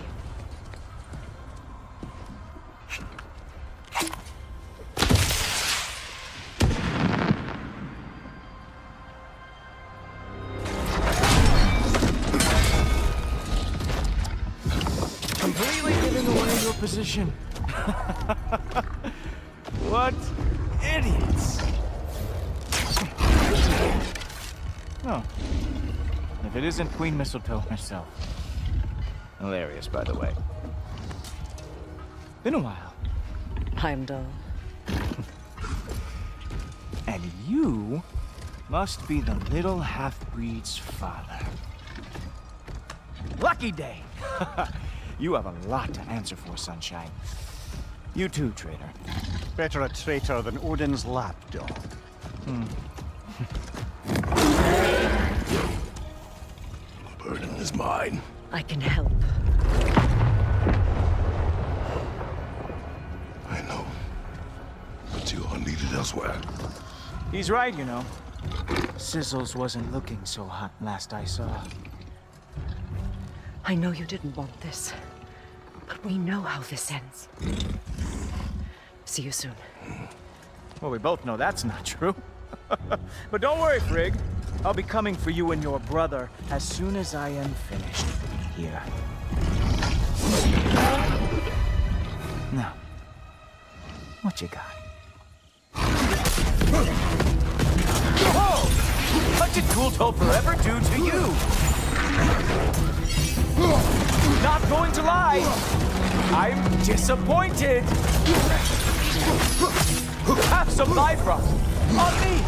Completely giving away your position. What idiots. Oh. If it isn't Queen Mistletoe herself. Hilarious, by the way. Been a while. Heimdall. And you must be the little half-breed's father. Lucky day! You have a lot to answer for, Sunshine. You too, traitor. Better a traitor than Odin's lapdog. The burden is mine. I can help. I know. But you are needed elsewhere. He's right, you know. Sizzles wasn't looking so hot last I saw. I know you didn't want this, but we know how this ends. See you soon. Well, we both know that's not true. But don't worry, Frigg. I'll be coming for you and your brother as soon as I am finished here. Now, what you got? Whoa! What did Gultoper ever do to you? Not going to lie, I'm disappointed. Have some Bifrost on me.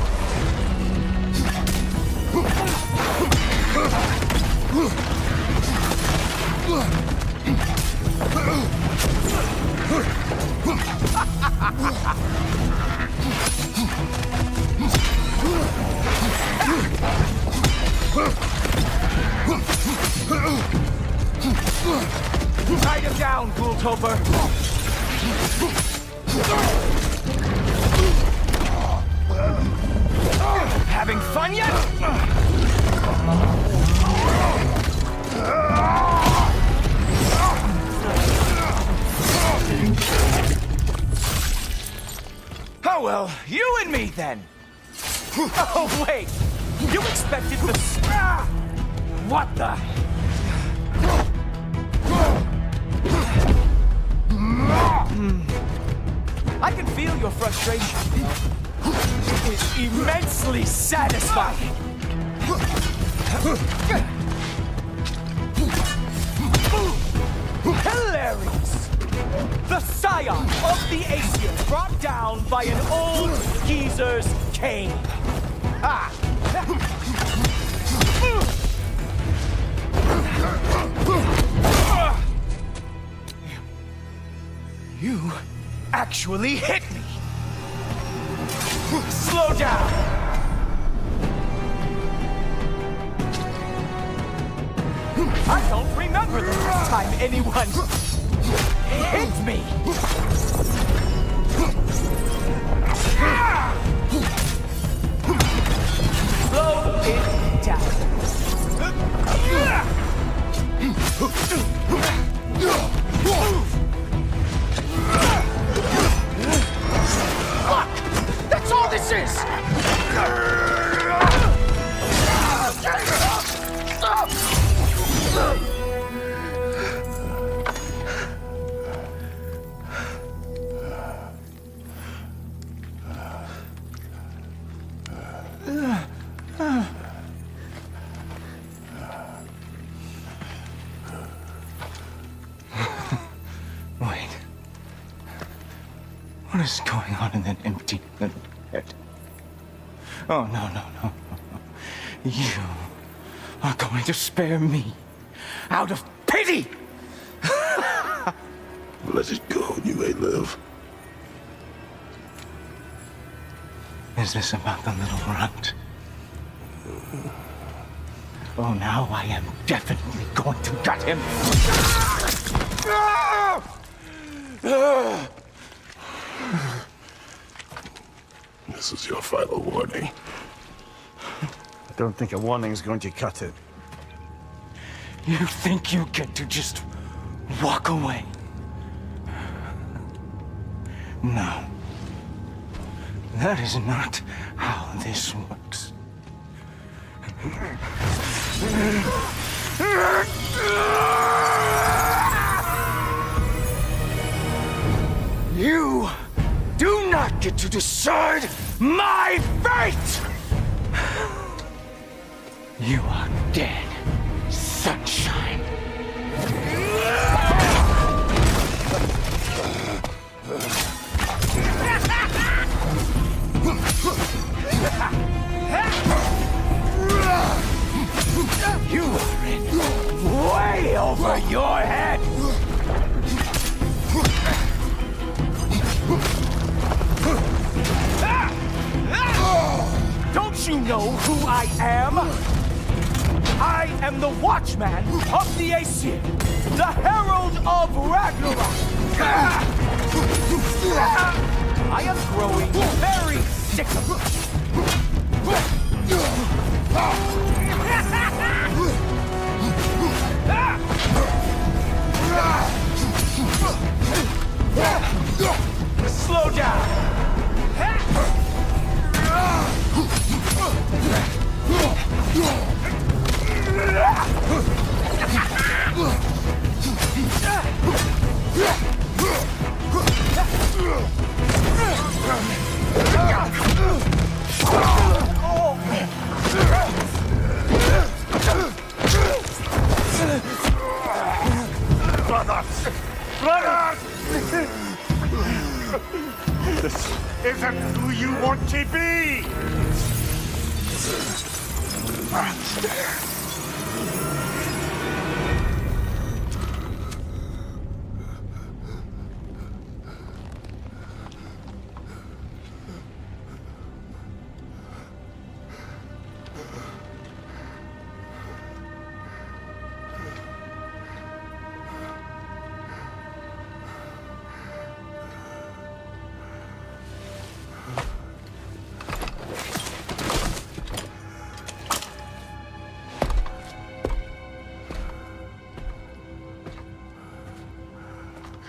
Tie him down, Gultoper! Having fun yet? Oh well, you and me then. Oh wait, you expected the... What the... I can feel your frustration. It is immensely satisfying. Hilarious! The scion of the Aesir brought down by an old geezer's cane. Ah! You actually hit me! Slow down! I don't remember the last time anyone hit me! Slow it down. Fuck! That's all this is! Wait. What is going on in that empty little head? Oh, no. You are going to spare me out of pity! Let it go, you may live. Is this about the little runt? Oh, now I am definitely going to gut him. This is your final warning. I don't think a warning's going to cut it. You think you get to just walk away? No. That is not how this works. You do not get to decide my fate! You are dead, sunshine. You are in way over your head! Don't you know who I am? I am the Watchman of the Aesir, the Herald of Ragnarok! I am growing very sick of it. Slow down! Brothers! This isn't who you want to be!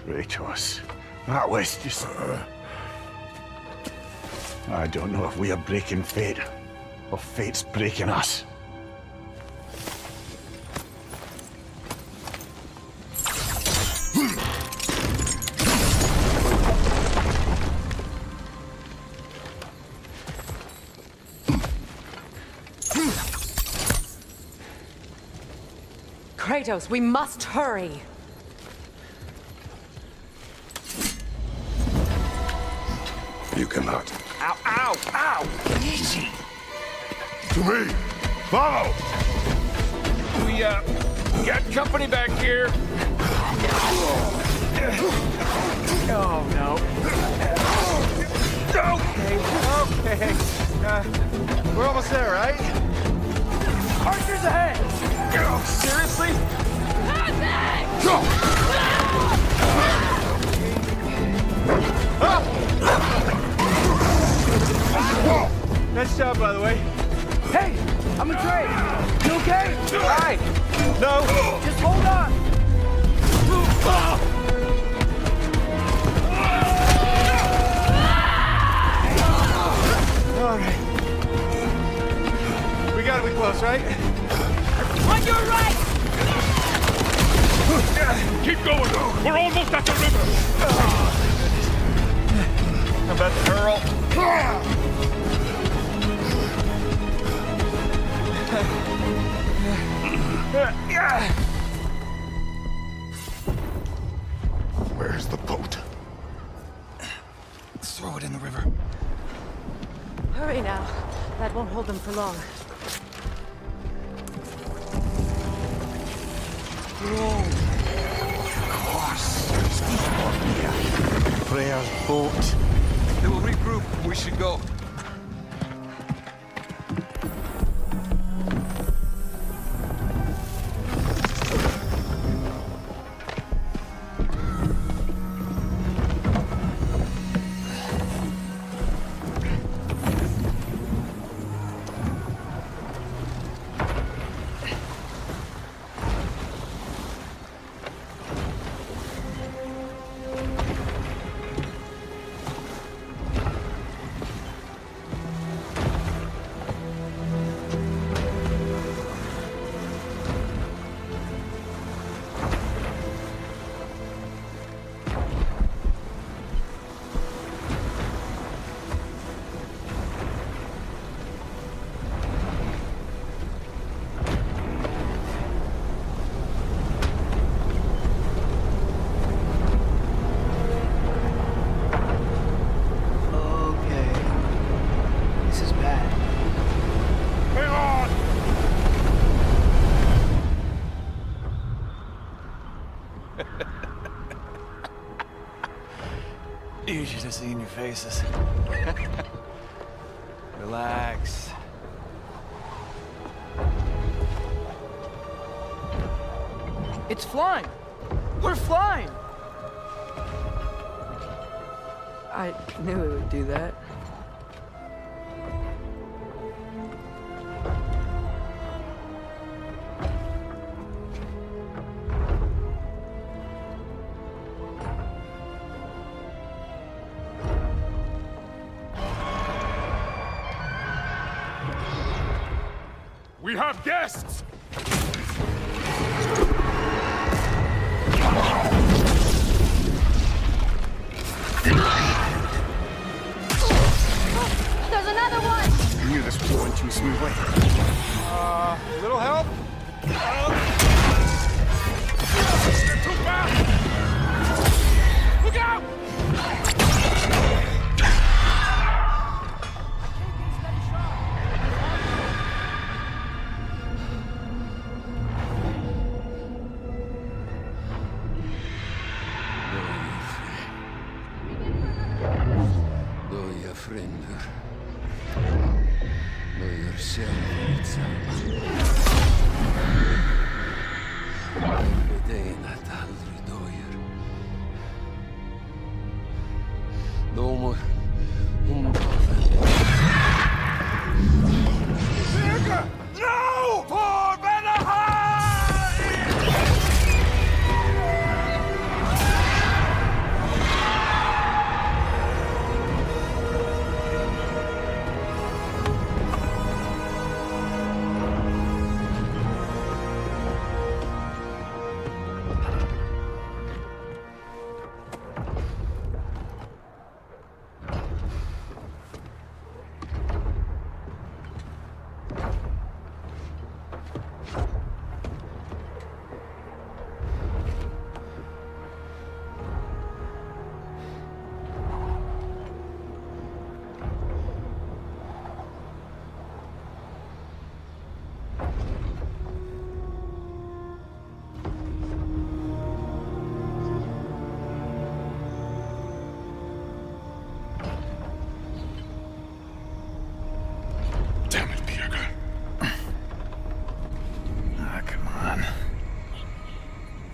Kratos. That was just... I don't know if we are breaking fate, or fate's breaking us. Kratos, we must hurry! You cannot. Ow, ow, ow! Easy! To me! Follow! We, got company back here. Oh, no. Okay. We're almost there, right? Archers ahead! Seriously? Go! Nice job, by the way. Hey, I'm Atreus. You okay? Hi. No. Just hold on. All right. We gotta be close, right? On your right! Keep going. We're almost at the river. I'm about to hurl. Where's the boat? Let's throw it in the river. Hurry now. That won't hold them for long. Of course. Freya's boat. They will regroup. We should go. You should have seen your faces. Relax. It's flying! We're flying! I knew it would do that. We have guests! There's another one! I knew this was going too smoothly. Little help? They're too fast! Look out! Fenrir. Know yourself, it's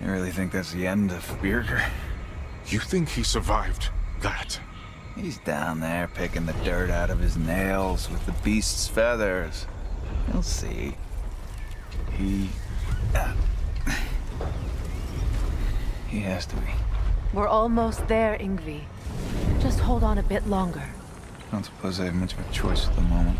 You really think that's the end of Birgir? You think he survived that? He's down there picking the dirt out of his nails with the beast's feathers. You'll see. He has to be. We're almost there, Yngvi. Just hold on a bit longer. I don't suppose I have much of a choice at the moment.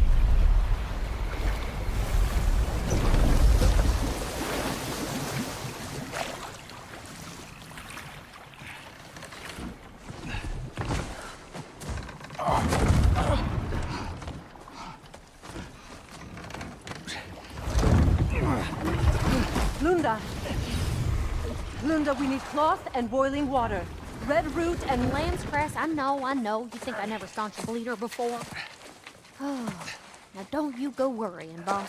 Lunda, we need cloth and boiling water. Red root and Lamb's grass, I know. You think I never staunched a bleeder before? Oh, now don't you go worrying, boss.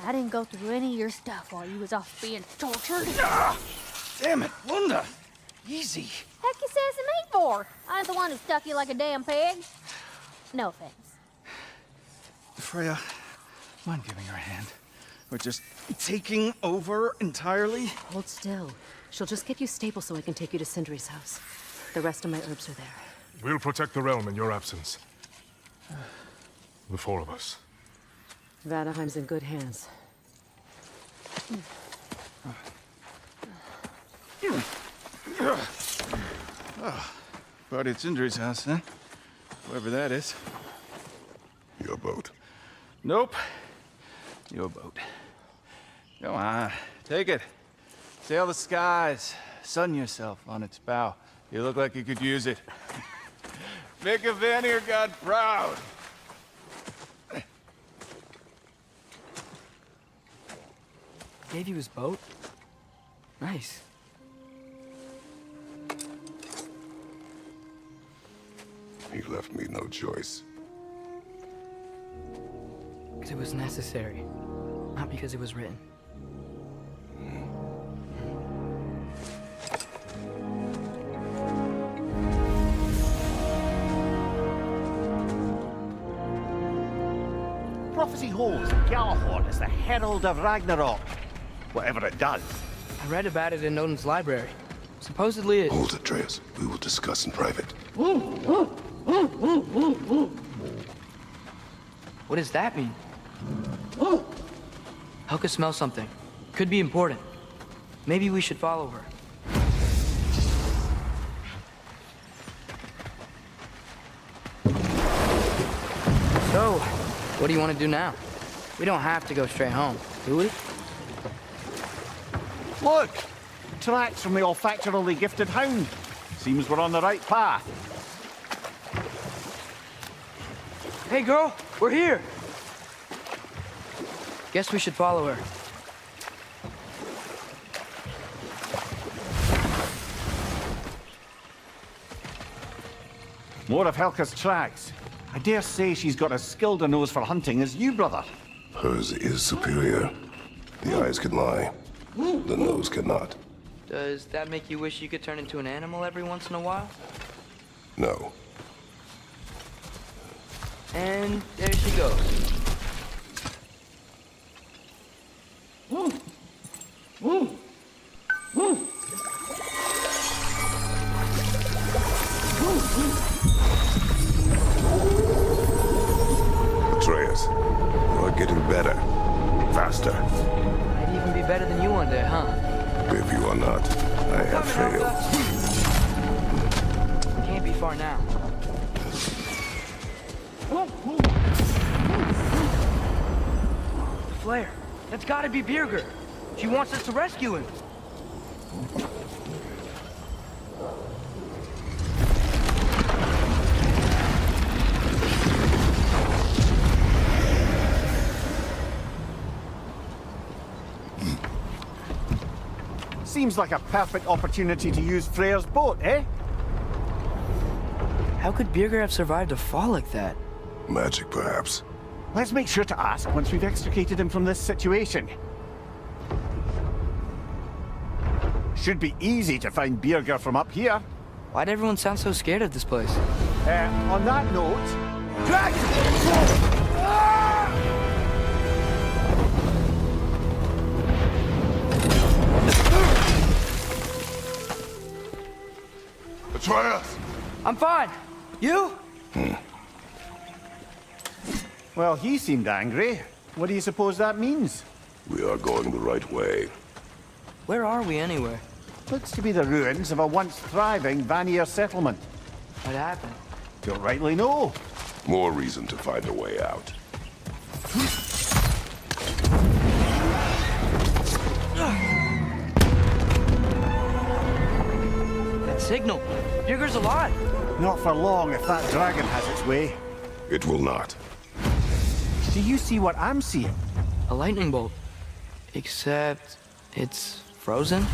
I didn't go through any of your stuff while you was off being tortured. Damn it, Lunda! Easy. Heck you sassing me for? I ain't the one who stuck you like a damn pig. No offense. Freya, mind giving her a hand? Or just taking over entirely? Hold still. She'll just get you stable so I can take you to Sindri's house. The rest of my herbs are there. We'll protect the realm in your absence. The four of us. Vanaheim's in good hands. Party at Sindri's house, huh? Whoever that is. Your boat. Nope. Your boat. Go on, take it. Sail the skies. Sun yourself on its bow. You look like you could use it. Make a Fenrir god proud. Gave you his boat? Nice. He left me no choice. Because it was necessary, not because it was written. Prophecy holds that Gjallarhorn is the herald of Ragnarok. Whatever it does. I read about it in Odin's library. Supposedly it... Hold it, Atreus. We will discuss in private. What does that mean? Helka smells something. Could be important. Maybe we should follow her. So, what do you want to do now? We don't have to go straight home, do we? Look! Tracks from the olfactorily gifted hound. Seems we're on the right path. Hey girl, we're here! Guess we should follow her. More of Helka's tracks. I dare say she's got as skilled a nose for hunting as you, brother. Hers is superior. The eyes can lie. The nose cannot. Does that make you wish you could turn into an animal every once in a while? No. And there she goes. Atreus, you are getting better. Faster. Might even be better than you one day, huh? If you are not, I have failed. Can't be far now. The flare. That's gotta be Birgir. She wants us to rescue him. Seems like a perfect opportunity to use Freya's boat, eh? How could Birgir have survived a fall like that? Magic, perhaps. Let's make sure to ask once we've extricated him from this situation. Should be easy to find Birgir from up here. Why'd everyone sound so scared of this place? On that note... Drag! Atreus! I'm fine. You? Well, he seemed angry. What do you suppose that means? We are going the right way. Where are we anyway? Looks to be the ruins of a once thriving Vanir settlement. What happened? Don't rightly know. More reason to find a way out. That signal. Björger's alive. Not for long if that dragon has its way. It will not. Do you see what I'm seeing? A lightning bolt. Except it's frozen?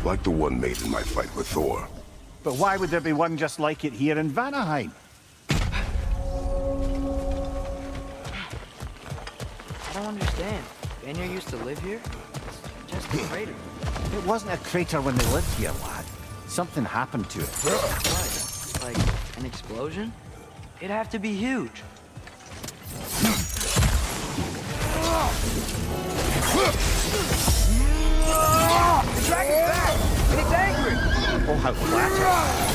Like the one made in my fight with Thor. But why would there be one just like it here in Vanaheim? I don't understand. Fenrir used to live here? It's just a crater. It wasn't a crater when they lived here, lad. Something happened to it. What? Like an explosion? It'd have to be huge. The dragon's back! And it's angry! Oh, how flattering.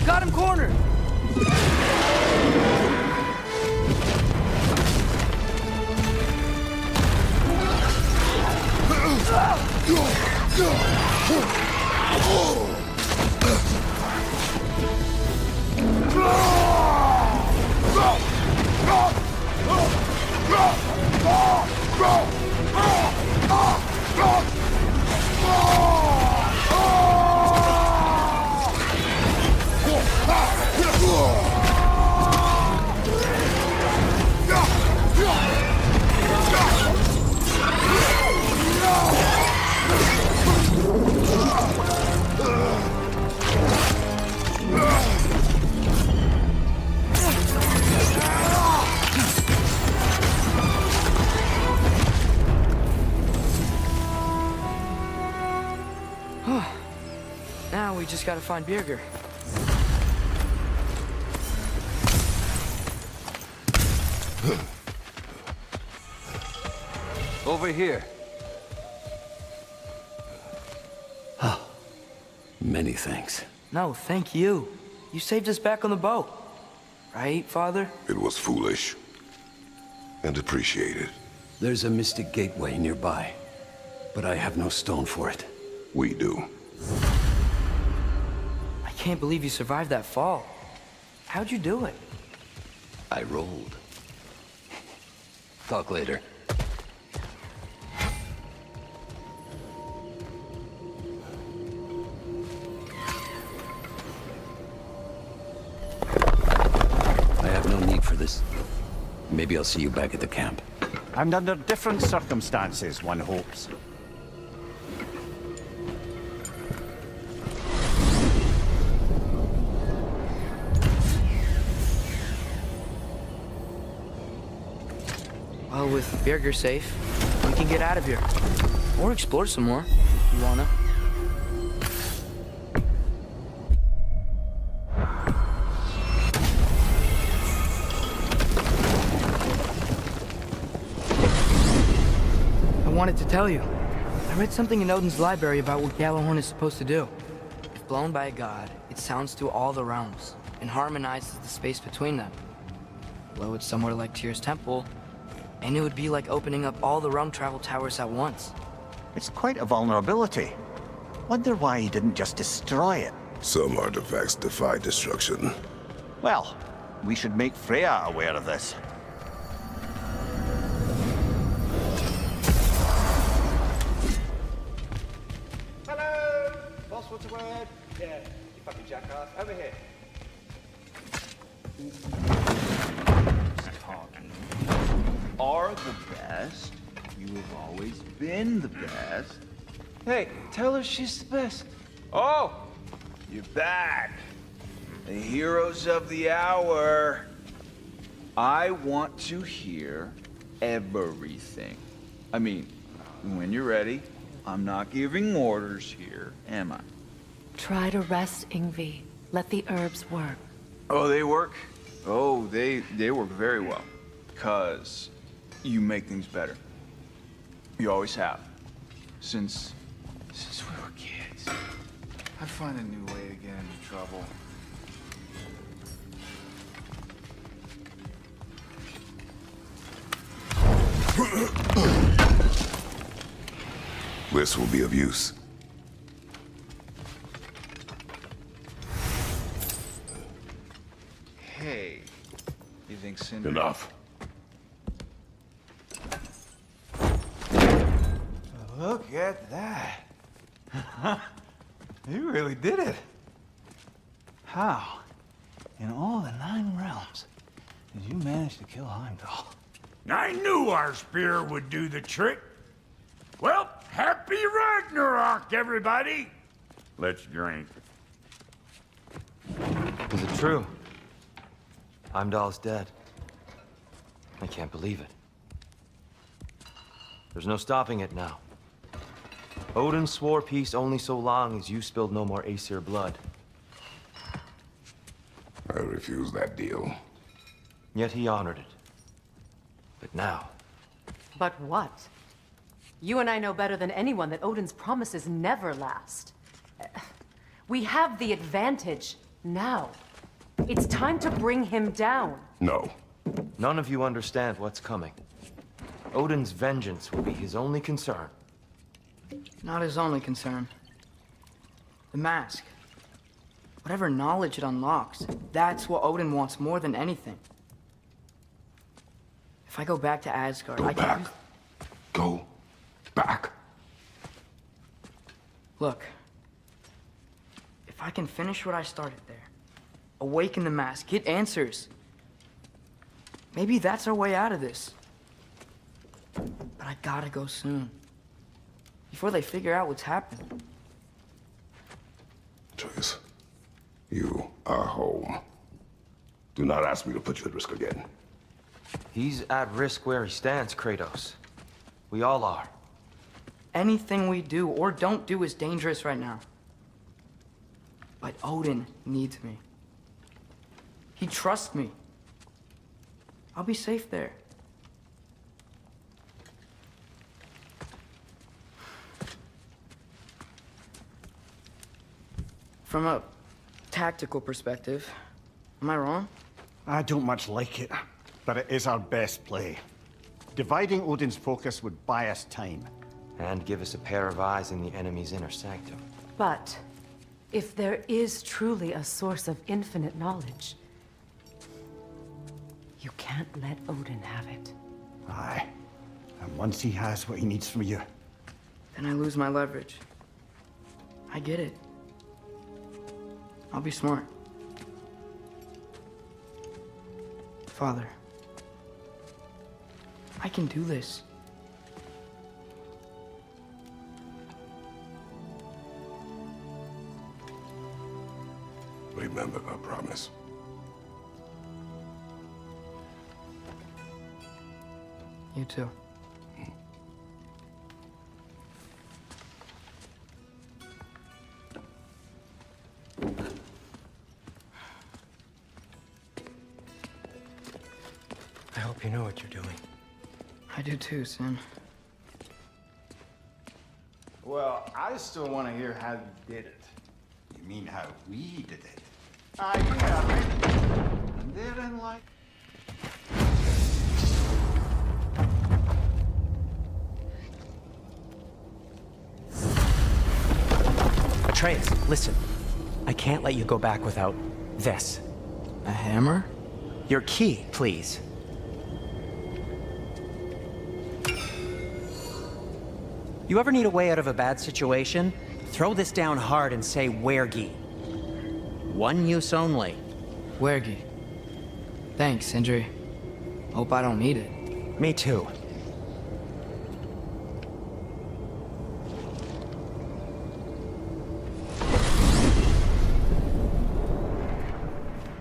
Got him cornered! Now we just gotta find Björger. Over here. Many thanks. No, thank you. You saved us back on the boat. Right, Father? It was foolish. And appreciated. There's a mystic gateway nearby, but I have no stone for it. We do. I can't believe you survived that fall. How'd you do it? I rolled. Talk later. I have no need for this. Maybe I'll see you back at the camp. And under different circumstances, one hopes. Well, with Björger safe, we can get out of here. Or explore some more, if you wanna. I wanted to tell you. I read something in Odin's library about what Gjallarhorn is supposed to do. If blown by a god, it sounds to all the realms, and harmonizes the space between them. Blow it somewhere like Tyr's temple, and it would be like opening up all the realm travel towers at once. It's quite a vulnerability. Wonder why he didn't just destroy it. Some artifacts defy destruction. Well, we should make Freya aware of this. Hello! Boss wants a word? Yeah, you fucking jackass. Over here. Are the best. You have always been the best. Hey, tell her she's the best. Oh! You're back. The heroes of the hour. I want to hear everything. I mean, when you're ready, I'm not giving orders here, am I? Try to rest, Yngvi. Let the herbs work. Oh, they work? Oh, they work very well. 'Cause you make things better. You always have. Since we were kids. I find a new way to get into trouble. This will be of use. Hey, you think Sindri... Enough. Look at that. You really did it. How, in all the 9 realms, did you manage to kill Heimdall? I knew our spear would do the trick. Well, happy Ragnarok, everybody! Let's drink. Is it true? Heimdall's dead. I can't believe it. There's no stopping it now. Odin swore peace only so long as you spilled no more Aesir blood. I refuse that deal. Yet he honored it. But now... But what? You and I know better than anyone that Odin's promises never last. We have the advantage now. It's time to bring him down. No. None of you understand what's coming. Odin's vengeance will be his only concern. Not his only concern. The mask. Whatever knowledge it unlocks, that's what Odin wants more than anything. If I go back to Asgard, I can... Go back. Look. If I can finish what I started there, awaken the mask, get answers, maybe that's our way out of this. But I gotta go soon. Before they figure out what's happening. Atreus, you are home. Do not ask me to put you at risk again. He's at risk where he stands, Kratos. We all are. Anything we do or don't do is dangerous right now. But Odin needs me. He trusts me. I'll be safe there. From a tactical perspective, am I wrong? I don't much like it, but it is our best play. Dividing Odin's focus would buy us time. And give us a pair of eyes in the enemy's inner sanctum. But if there is truly a source of infinite knowledge, you can't let Odin have it. Aye. And once he has what he needs from you... Then I lose my leverage. I get it. I'll be smart. Father, I can do this. Remember our promise. You too. I hope you know what you're doing. I do too, Sin. Well, I still want to hear how you did it. You mean how we did it? Yeah, and didn't like... Atreus, listen. I can't let you go back without this. A hammer? Your key, please. You ever need a way out of a bad situation? Throw this down hard and say wergi. One use only. Wergi. Thanks, Sindri. Hope I don't need it. Me too.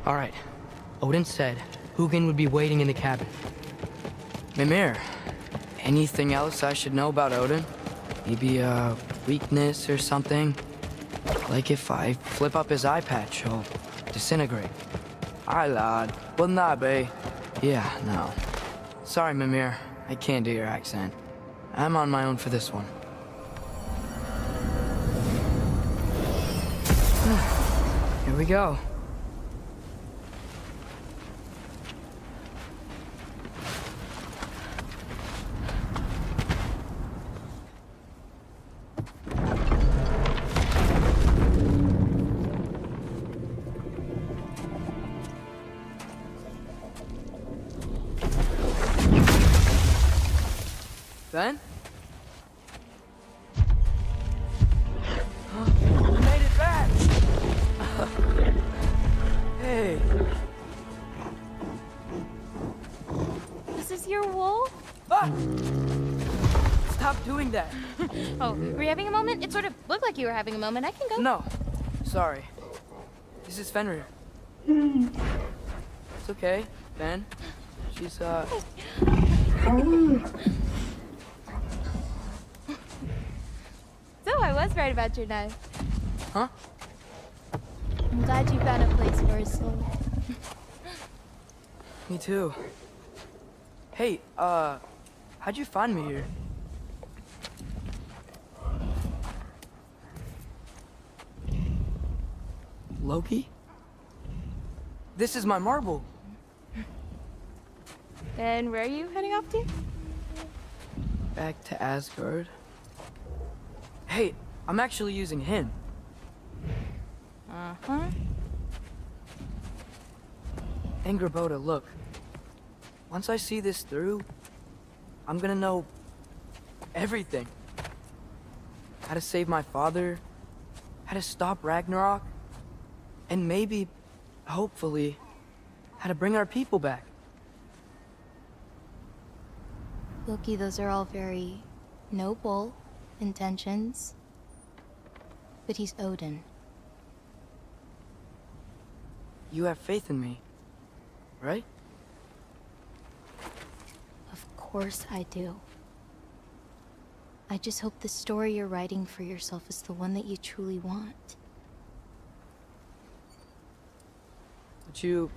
All right. Odin said Hugin would be waiting in the cabin. Mímir, anything else I should know about Odin? Maybe a weakness or something? Like if I flip up his eye patch, he'll disintegrate. Aye, lad. Wouldn't that be? Yeah, no. Sorry, Mímir. I can't do your accent. I'm on my own for this one. Here we go. Ben? You made it back! Hey. This is your wool? Ah! Stop doing that. Oh, were you having a moment? It sort of looked like you were having a moment. I can go. No. Sorry. This is Fenrir. It's okay, Ben. She's, So I was right about your knife. Huh? I'm glad you found a place for his soul. Me too. Hey, how'd you find me here? Loki? This is my marble. And where are you heading off to? Back to Asgard. Hey, I'm actually using him. Uh-huh. Angrboda, look. Once I see this through, I'm gonna know everything. How to save my father, how to stop Ragnarok, and maybe, hopefully, how to bring our people back. Loki, those are all very noble intentions. But he's Odin. You have faith in me, right? Of course I do. I just hope the story you're writing for yourself is the one that you truly want. Would you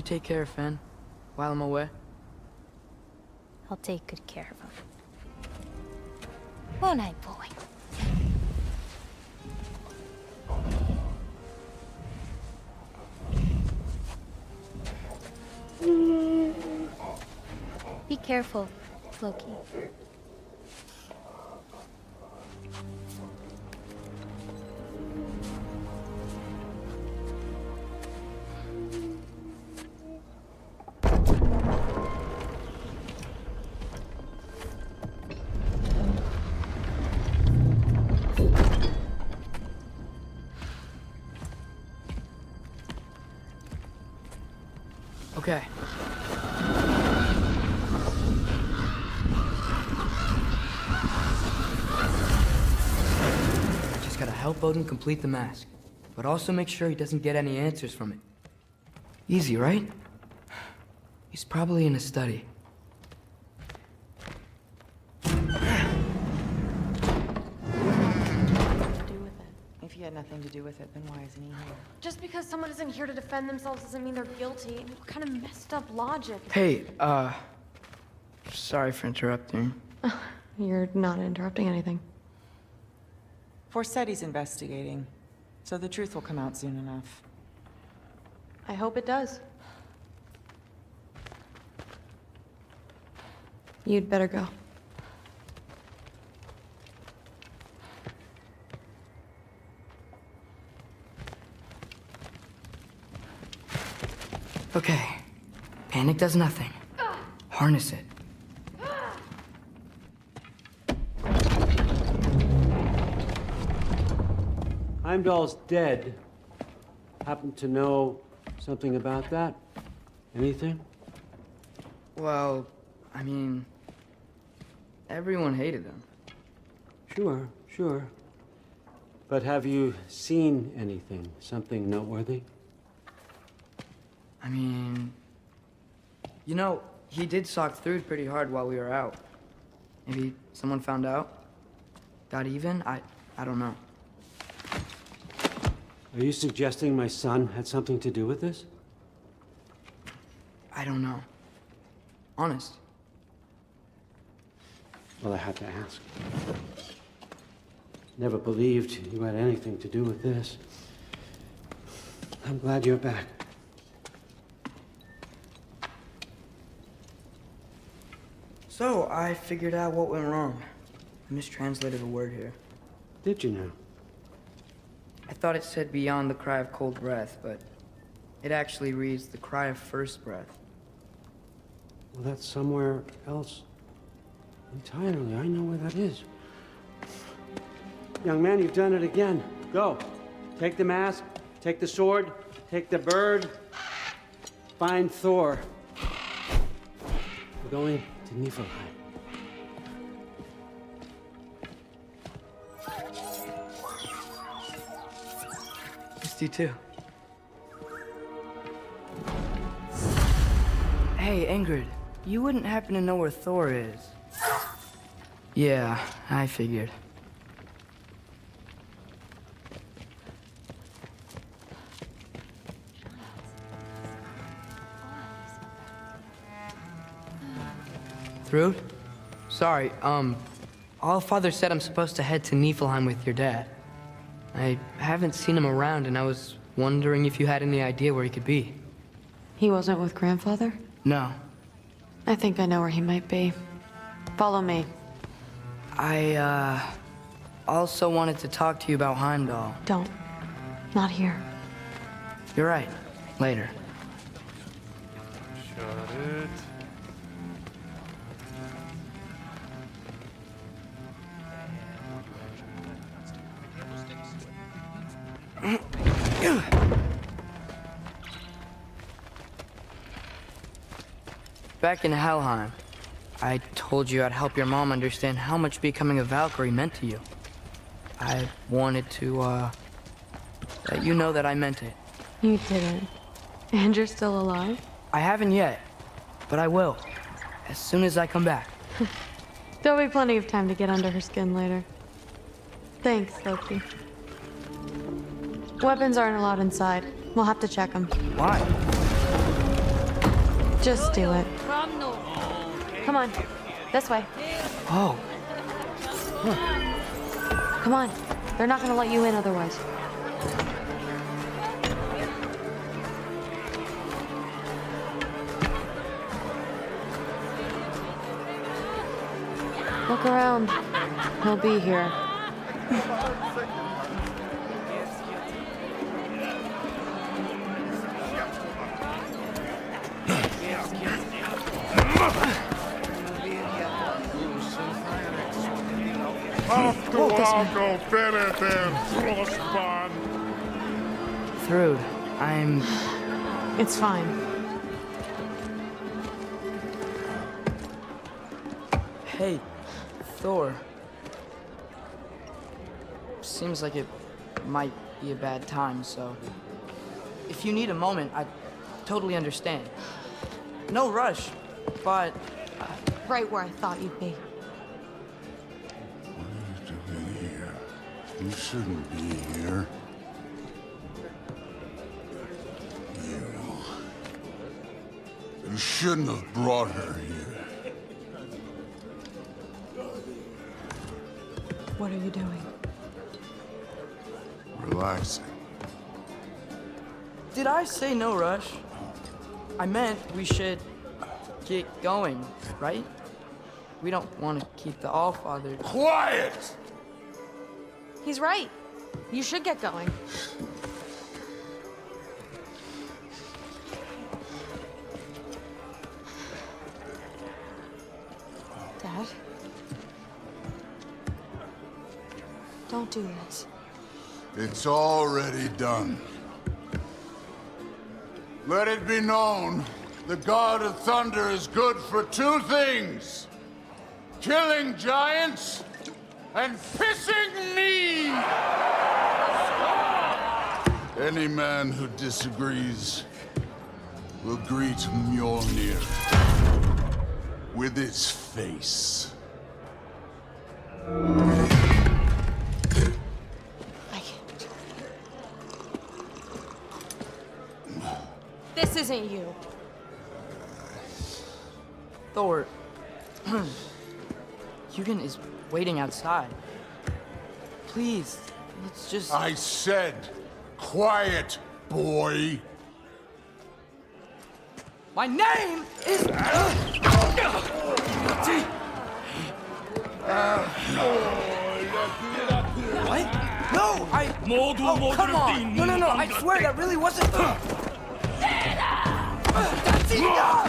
take care of Fen while I'm away? I'll take good care of him. Won't I, boy? Be careful, Loki. Okay. I just gotta help Odin complete the mask, but also make sure he doesn't get any answers from it. Easy, right? He's probably in a study. If he had nothing to do with it, then why isn't he here? Just because someone isn't here to defend themselves doesn't mean they're guilty. What kind of messed up logic? Hey, sorry for interrupting. You're not interrupting anything. Forseti's investigating, so the truth will come out soon enough. I hope it does. You'd better go. Okay. Panic does nothing. Harness it. Heimdall's dead. Happen to know something about that? Anything? Well, I mean, everyone hated him. Sure, sure. But have you seen anything? Something noteworthy? I mean, you know, he did sock through pretty hard while we were out. Maybe someone found out? Got even? I don't know. Are you suggesting my son had something to do with this? I don't know. Honest. Well, I had to ask. Never believed you had anything to do with this. I'm glad you're back. So, I figured out what went wrong. I mistranslated a word here. Did you now? I thought it said beyond the cry of cold breath, but it actually reads the cry of first breath. Well, that's somewhere else entirely. I know where that is. Young man, you've done it again. Go. Take the mask, take the sword, take the bird. Find Thor. We're going to Niflheim. Missed you too. Hey, Ingrid, you wouldn't happen to know where Thor is? Yeah, I figured. Through? Sorry, Allfather said I'm supposed to head to Niflheim with your dad. I haven't seen him around, and I was wondering if you had any idea where he could be. He wasn't with Grandfather? No. I think I know where he might be. Follow me. I, also wanted to talk to you about Heimdall. Don't. Not here. You're right. Later. Shut it. Back in Helheim, I told you I'd help your mom understand how much becoming a Valkyrie meant to you. I wanted to, let you know that I meant it. You didn't. And you're still alive? I haven't yet, but I will, as soon as I come back. There'll be plenty of time to get under her skin later. Thanks, Loki. Weapons aren't allowed inside. We'll have to check them. Why? Just do it. Come on. This way. Oh. Come on. They're not gonna let you in otherwise. Look around. He'll be here. Through. I'm... It's fine. Hey, Thor. Seems like it might be a bad time, so... If you need a moment, I totally understand. No rush, but... Right where I thought you'd be. What are you doing here? You shouldn't be here. You shouldn't have brought her here. What are you doing? Relaxing. Did I say no rush? I meant we should get going, right? We don't want to keep the Allfather... Quiet! He's right. You should get going. Dad? Don't do this. It's already done. Let it be known, the God of Thunder is good for two things. Killing giants and pissing me! Any man who disagrees will greet Mjolnir with its face. This isn't you. Thor. Hugin is waiting outside. Please, let's just... I said, quiet, boy. My name is... What? No, Oh, come on! No, I swear that really wasn't... That's enough!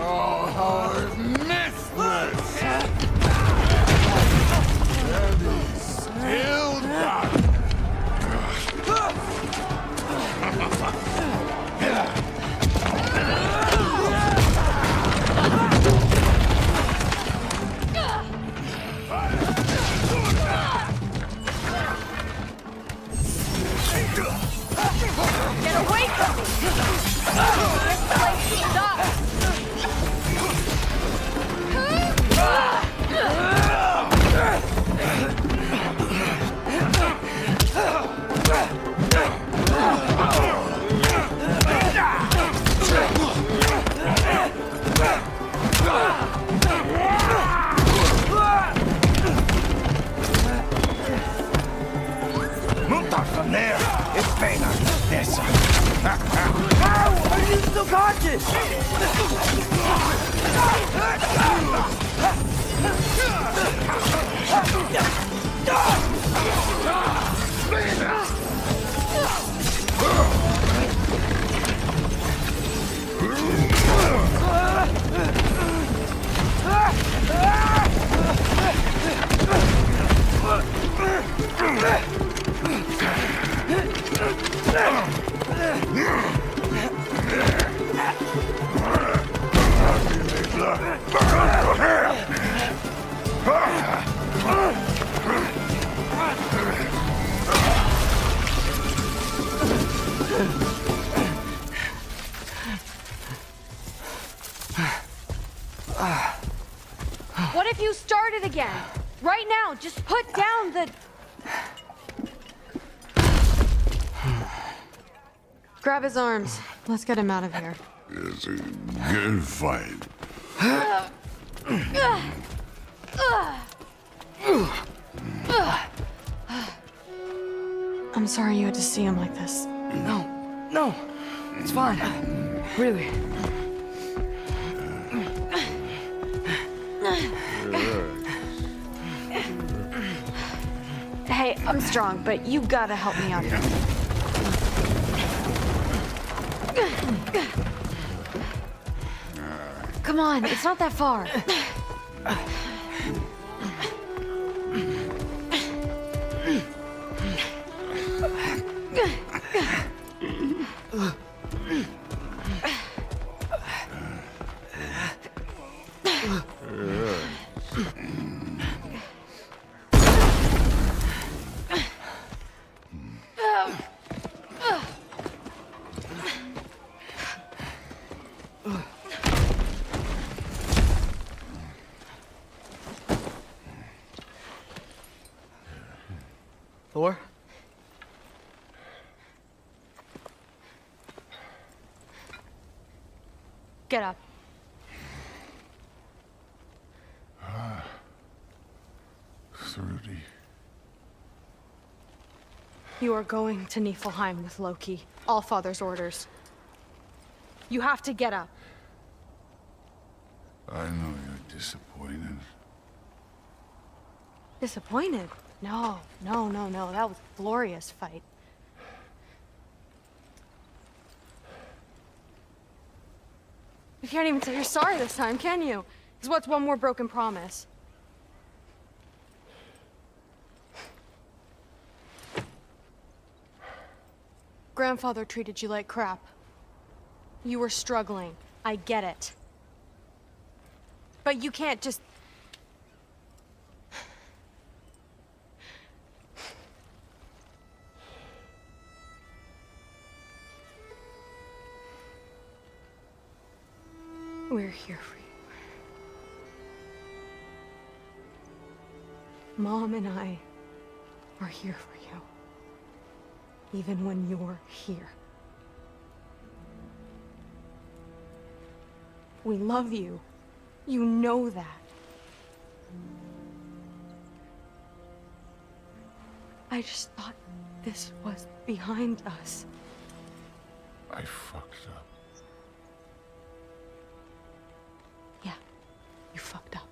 Oh, how I've missed this! And he's still got it. Get away from me! This place sucks! Mutter from there! It's better! Besser! How are you still conscious? What if you started again? Right now, just put down the... Grab his arms. Let's get him out of here. It's a good fight. I'm sorry you had to see him like this. No, it's fine. Really. Hey, I'm strong, but you gotta help me out here. Come on, it's not that far. Thor? Get up. Thrudy. You are going to Niflheim with Loki. Allfather's orders. You have to get up. I know you're disappointed. Disappointed? No. That was a glorious fight. You can't even say you're sorry this time, can you? Because what's one more broken promise? Grandfather treated you like crap. You were struggling. I get it. But you can't just... We're here for you. Mom and I are here for you. Even when you're here. We love you. You know that. I just thought this was behind us. I fucked up. Yeah, you fucked up.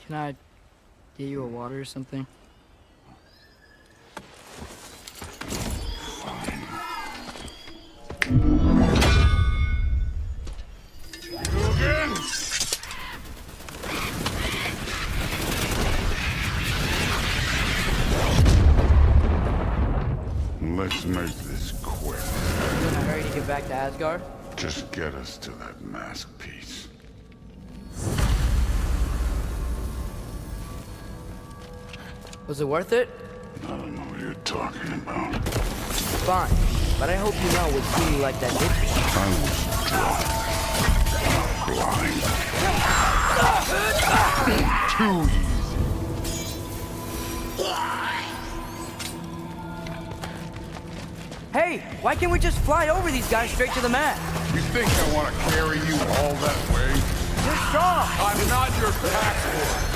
Can I get you a water or something? Let's make this quick. You in a hurry to get back to Asgard? Just get us to that mask piece. Was it worth it? I don't know what you're talking about. Fine, but I hope you know what threw you like that did you? I was drunk. Too easy. Hey, why can't we just fly over these guys straight to the mat? You think I want to carry you all that way? You're strong! I'm not your passport!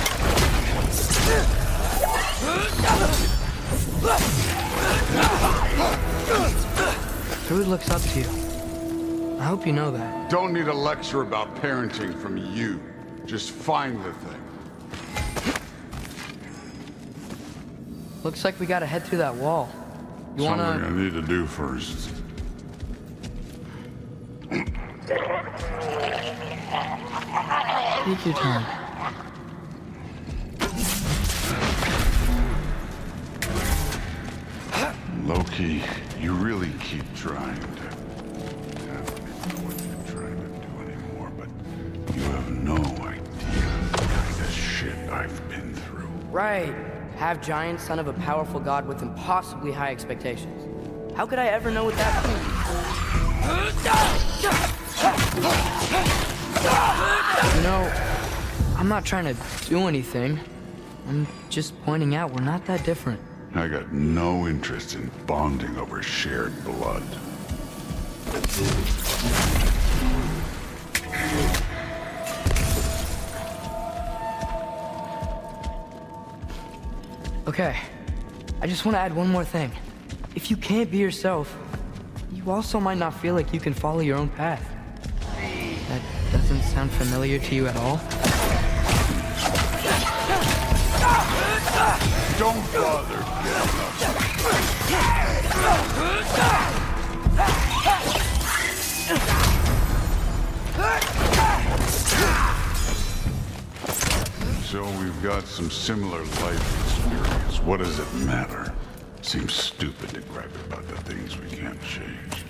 Druid looks up to you. I hope you know that. Don't need a lecture about parenting from you. Just find the thing. Looks like we gotta head through that wall. You Something wanna... I need to do first. Take your time. Loki, you really keep trying to... I don't even know what you're trying to do anymore, but you have no idea the kind of shit I've been through. Right. Half giant, son of a powerful god with impossibly high expectations. How could I ever know what that means? You know, I'm not trying to do anything. I'm just pointing out we're not that different. I got no interest in bonding over shared blood. Okay, I just want to add one more thing. If you can't be yourself, you also might not feel like you can follow your own path. That doesn't sound familiar to you at all? Don't bother getting up. So we've got some similar life experience. What does it matter? Seems stupid to gripe about the things we can't change.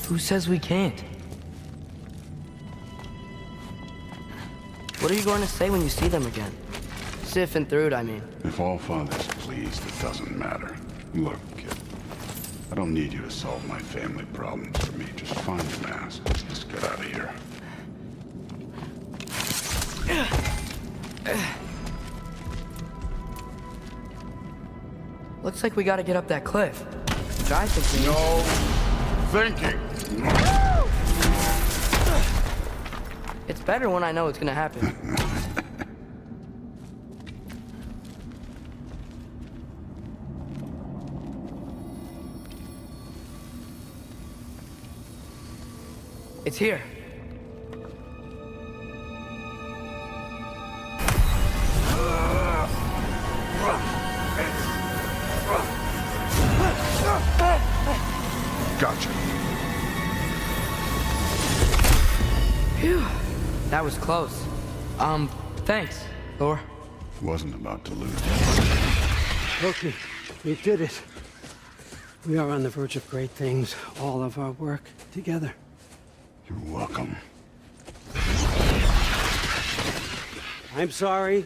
Who says we can't? What are you going to say when you see them again? Sif and Thrud, I mean. If Allfather's pleased, it doesn't matter. Look, kid. I don't need you to solve my family problems for me. Just find the mask. Let's get out of here. Looks like we gotta get up that cliff. Try thinking. No thinking. It's better when I know it's gonna happen. It's here. Gotcha. Phew. That was close. Thanks, Thor. Wasn't about to lose. Loki, we did it. We are on the verge of great things. All of our work together. You're welcome. I'm sorry.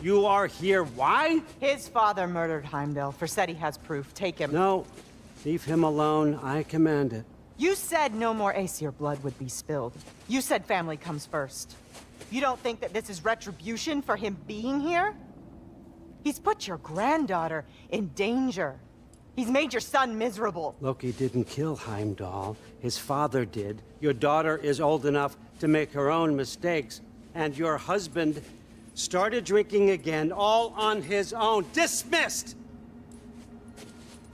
You are here. Why? His father murdered Heimdall. Forseti has proof. Take him. No. Leave him alone. I command it. You said no more Aesir blood would be spilled. You said family comes first. You don't think that this is retribution for him being here? He's put your granddaughter in danger. He's made your son miserable. Loki didn't kill Heimdall. His father did. Your daughter is old enough to make her own mistakes. And your husband started drinking again, all on his own. Dismissed!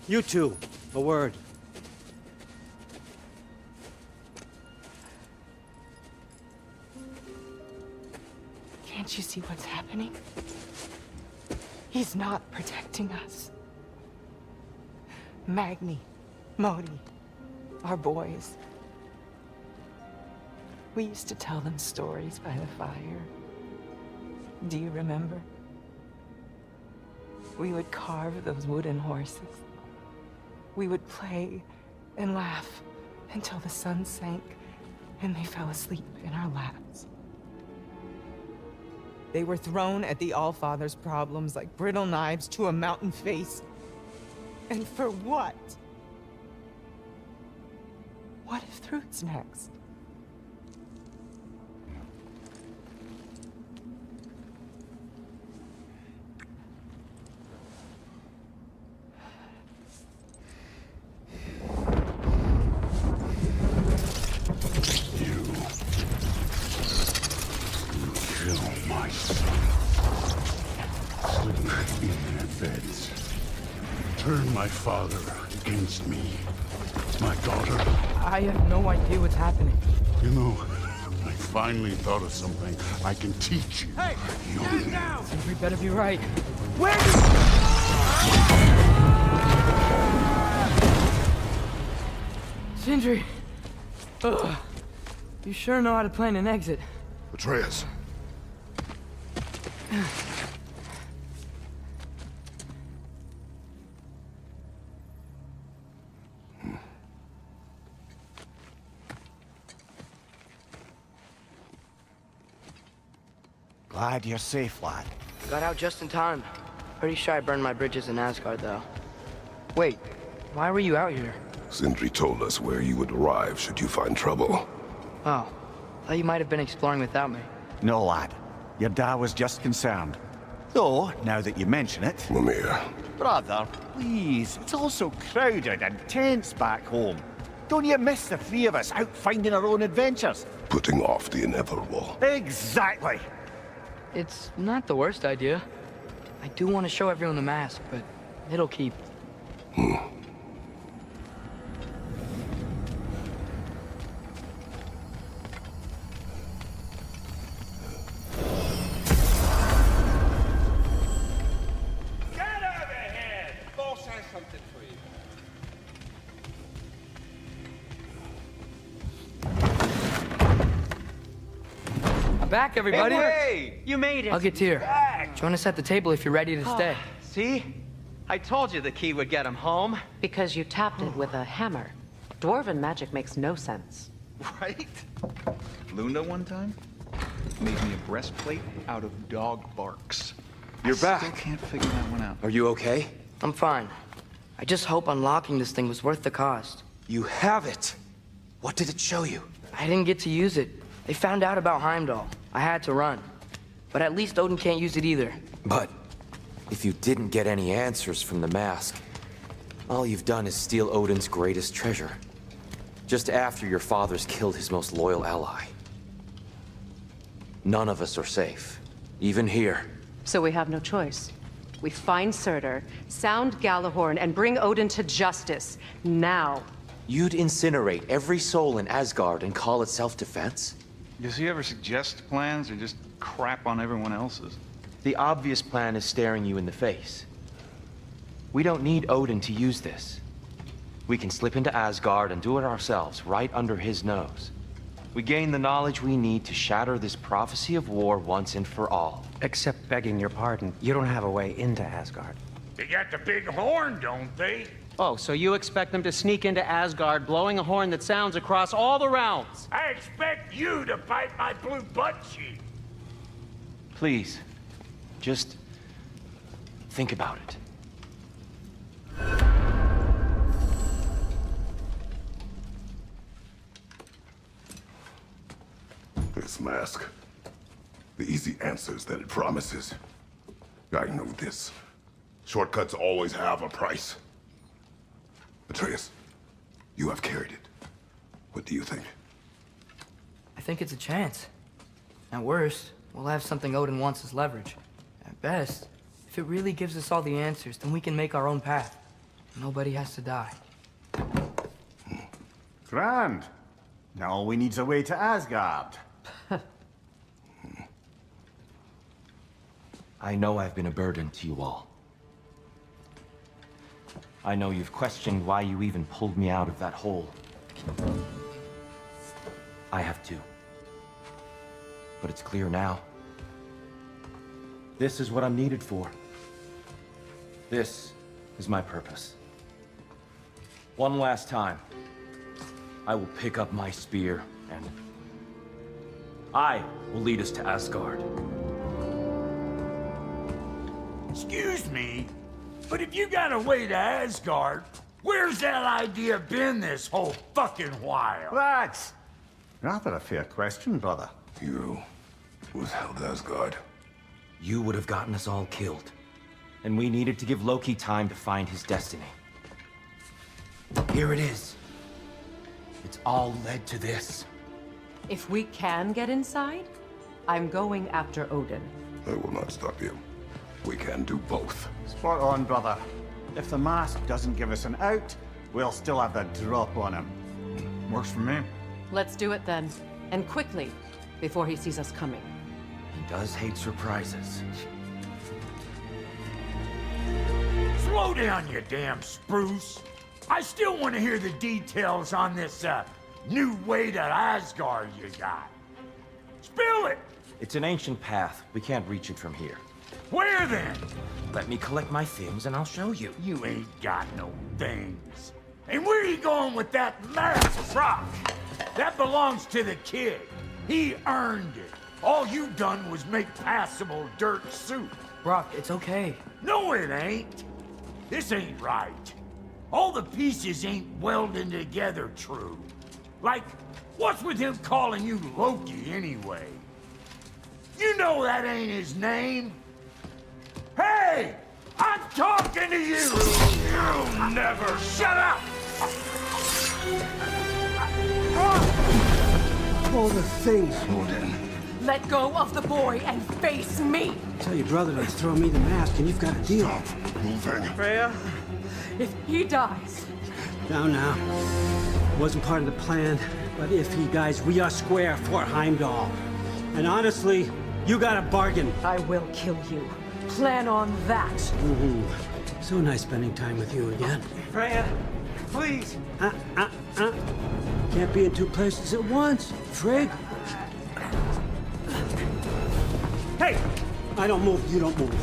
You two, a word. Can't you see what's happening? He's not protecting us. Magni, Modi, our boys. We used to tell them stories by the fire. Do you remember? We would carve those wooden horses. We would play and laugh until the sun sank and they fell asleep in our laps. They were thrown at the Allfather's problems like brittle knives to a mountain face. And for what? What if Thrud's next? Turn my father against me. My daughter. I have no idea what's happening. You know, I finally thought of something I can teach you. Hey! Stand down! Sindri better be right. Where Sindri! Ugh. You sure know how to plan an exit. Atreus. Glad you're safe, lad. Got out just in time. Pretty sure I burned my bridges in Asgard, though. Wait, why were you out here? Sindri told us where you would arrive should you find trouble. Oh, thought you might have been exploring without me. No, lad. Your dad was just concerned. Though, now that you mention it... Mímir. Brother, please. It's all so crowded and tense back home. Don't you miss the three of us out finding our own adventures? Putting off the inevitable. Exactly! It's not the worst idea. I do want to show everyone the mask, but it'll keep. Back, everybody! Hey, you made it! I'll get here. Join us at the table if you're ready to stay. See? I told you the key would get him home. Because you tapped it with a hammer. Dwarven magic makes no sense. Right? Luna one time made me a breastplate out of dog barks. You're back. Still can't figure that one out. Are you okay? I'm fine. I just hope unlocking this thing was worth the cost. You have it. What did it show you? I didn't get to use it. They found out about Heimdall. I had to run. But at least Odin can't use it either. But if you didn't get any answers from the mask, all you've done is steal Odin's greatest treasure. Just after your father's killed his most loyal ally. None of us are safe. Even here. So we have no choice. We find Surtur, sound Galahorn, and bring Odin to justice. Now. You'd incinerate every soul in Asgard and call it self-defense? Does he ever suggest plans or just crap on everyone else's? The obvious plan is staring you in the face. We don't need Odin to use this. We can slip into Asgard and do it ourselves, right under his nose. We gain the knowledge we need to shatter this prophecy of war once and for all. Except begging your pardon, you don't have a way into Asgard. They got the big horn, don't they? Oh, so you expect them to sneak into Asgard, blowing a horn that sounds across all the realms? I expect you to bite my blue butt cheek. Please, just think about it. This mask. The easy answers that it promises. I know this. Shortcuts always have a price. Atreus, you have carried it. What do you think? I think it's a chance. At worst, we'll have something Odin wants as leverage. At best, if it really gives us all the answers, then we can make our own path. Nobody has to die. Grand. Now all we need's a way to Asgard. I know I've been a burden to you all. I know you've questioned why you even pulled me out of that hole. I have too. But it's clear now. This is what I'm needed for. This is my purpose. One last time, I will pick up my spear and I will lead us to Asgard. Excuse me, but if you got a way to Asgard, where's that idea been this whole fucking while? That's rather a fair question, brother. You withheld Asgard. You would have gotten us all killed. And we needed to give Loki time to find his destiny. Here it is. It's all led to this. If we can get inside, I'm going after Odin. I will not stop you. We can do both. Spot on, brother. If the mask doesn't give us an out, we'll still have the drop on him. Works for me. Let's do it then. And quickly, before he sees us coming. He does hate surprises. Slow down, you damn spruce. I still want to hear the details on this, new way to Asgard you got. Spill it! It's an ancient path. We can't reach it from here. Where then? Let me collect my things and I'll show you. You ain't got no things. And where are you going with that mask, Rock? That belongs to the kid. He earned it. All you done was make passable dirt soup. Brock, it's okay. No, it ain't. This ain't right. All the pieces ain't welding together true. Like, what's with him calling you Loki anyway? You know that ain't his name. Hey! I'm talking to you! You never shut up! All the things, Odin. Let go of the boy and face me! Tell your brother to throw me the mask and you've got a deal. Stop moving. Freya, if he dies... Now. Wasn't part of the plan, but if he dies, we are square for Heimdall. And honestly, you got a bargain. I will kill you. Plan on that. So nice spending time with you again. Freya, please. Can't be in two places at once, Frig. Hey! I don't move, you don't move.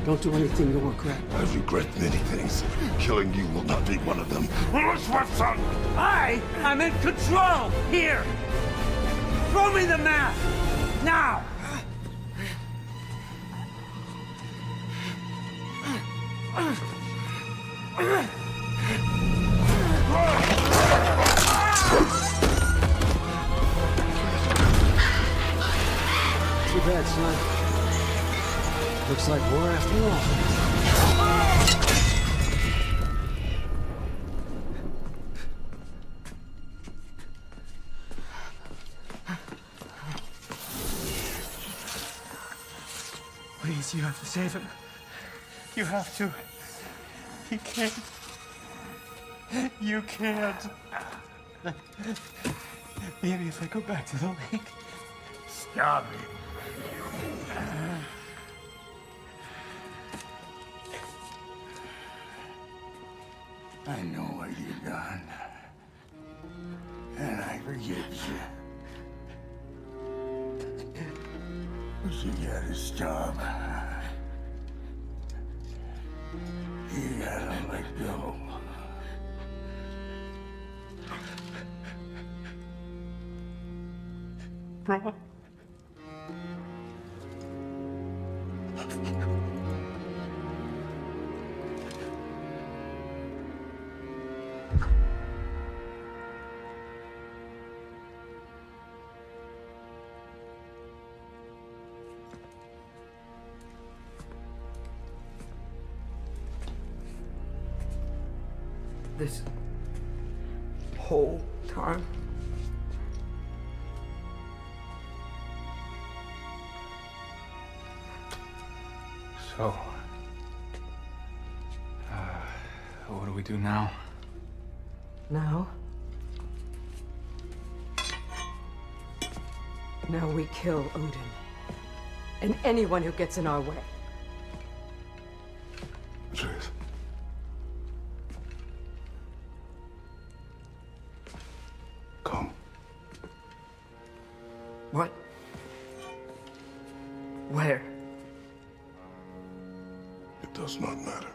Don't do anything you'll regret. I regret many things. Killing you will not be one of them. I am in control! Here! Throw me the mask! Now! Too bad, son. Looks like war after all. Please, you have to save him. You have to. He can't. You can't. Maybe if I go back to the lake. Stop it. I know what you've done. And I forgive you. But you gotta stop. You gotta let go. Bro. This whole time? So, what do we do now? Now? Now we kill Odin. And anyone who gets in our way. Atreus. Come. What? Where? It does not matter.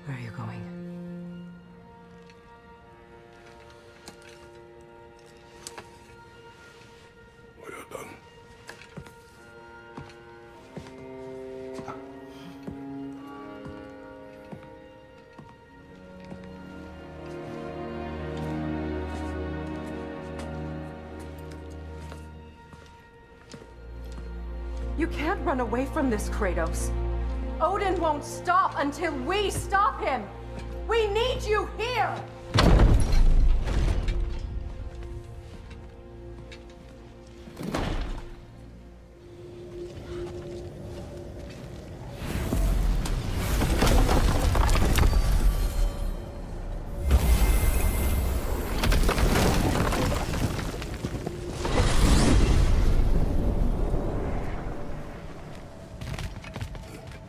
Where are you going? We are done. You can't run away from this, Kratos. Odin won't stop until we stop him! We need you here!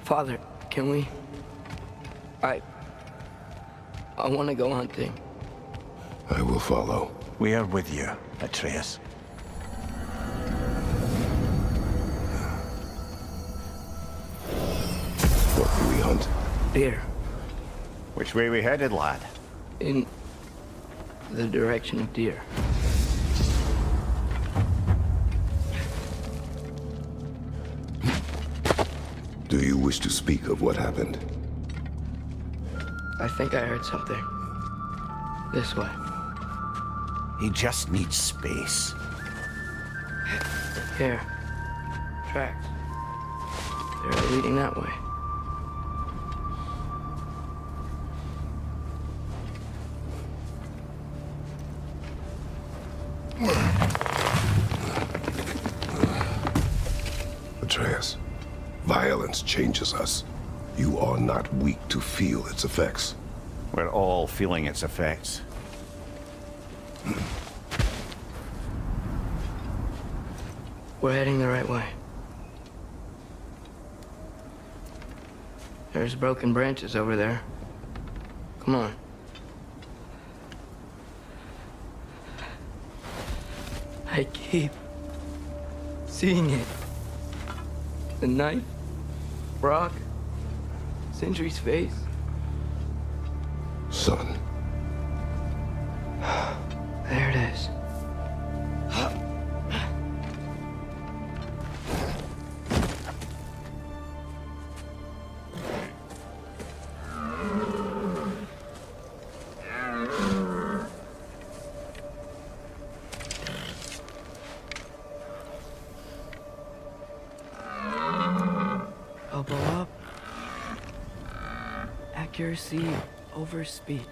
Father, can we? I want to go hunting. I will follow. We are with you, Atreus. What do we hunt? Deer. Which way we headed, lad? In the direction of deer. Do you wish to speak of what happened? I think I heard something. This way. He just needs space. Here. Tracks. They're leading that way. Atreus, violence changes us. You are not weak to feel its effects. We're all feeling its effects. We're heading the right way. There's broken branches over there. Come on. I keep seeing it. The knife, Brock, Sindri's face. Son. There it is. Elbow up. Accuracy over speed.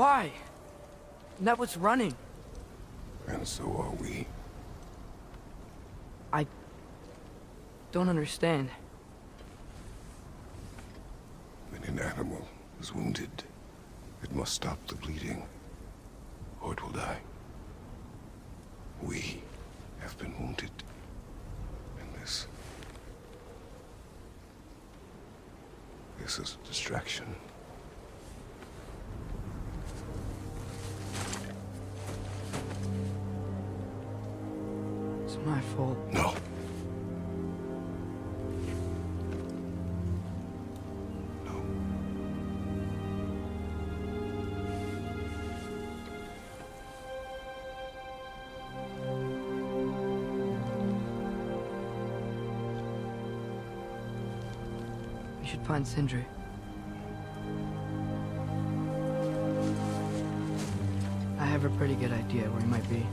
Why? That was running. And so are we. I don't understand. When an animal is wounded, it must stop the bleeding, or it will die. We have been wounded. And this is a distraction. It's my fault. No. We should find Sindri. I have a pretty good idea where he might be.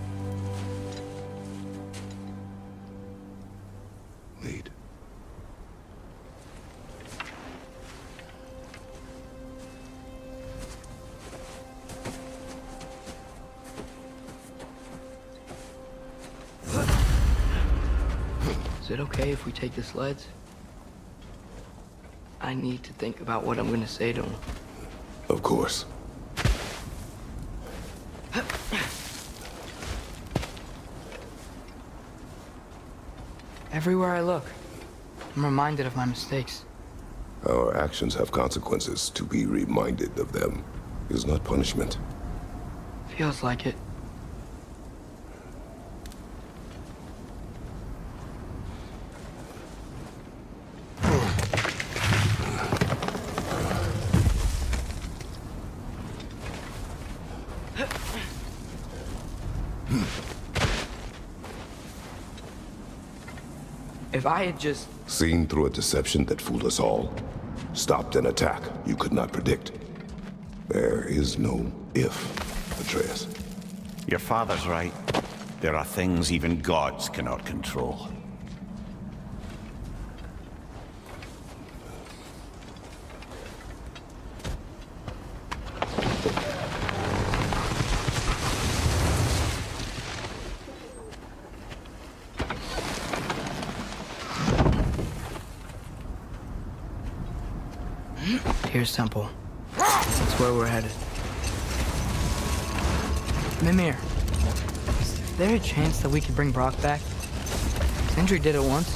Lead. Is it okay if we take the sleds? I need to think about what I'm gonna say to him. Of course. Everywhere I look, I'm reminded of my mistakes. Our actions have consequences. To be reminded of them is not punishment. Feels like it. If I had just... Seen through a deception that fooled us all. Stopped an attack you could not predict. There is no if, Atreus. Your father's right. There are things even gods cannot control. Here's Temple. That's where we're headed. Mímir, is there a chance that we could bring Brock back? Sindri did it once.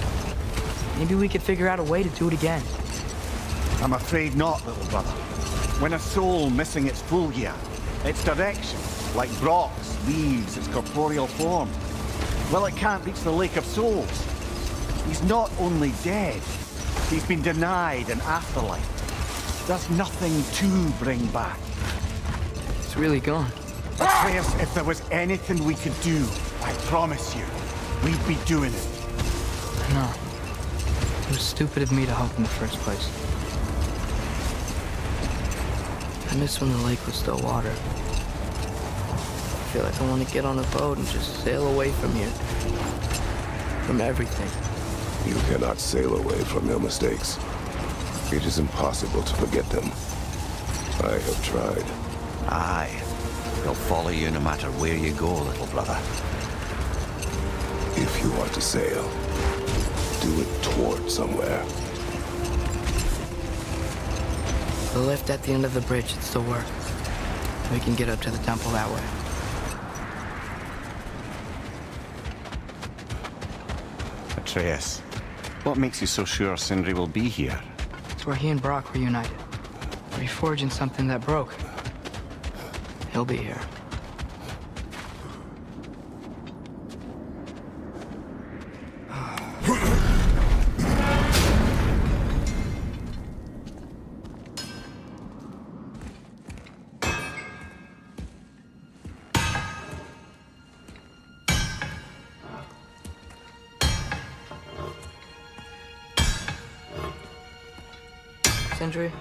Maybe we could figure out a way to do it again. I'm afraid not, little brother. When a soul missing its full gear, its direction, like Brock's, leaves its corporeal form, well, it can't reach the Lake of Souls. He's not only dead, he's been denied an afterlife. There's nothing to bring back. It's really gone. Atreus, if there was anything we could do, I promise you, we'd be doing it. No. It was stupid of me to help in the first place. I miss when the lake was still water. I feel like I want to get on a boat and just sail away from here. From everything. You cannot sail away from your mistakes. It is impossible to forget them. I have tried. Aye. They'll follow you no matter where you go, little brother. If you are to sail, do it toward somewhere. The lift at the end of the bridge should still work. We can get up to the temple that way. Atreus, what makes you so sure Sindri will be here? It's where he and Brock were united. Reforging something that broke. He'll be here. Sindri?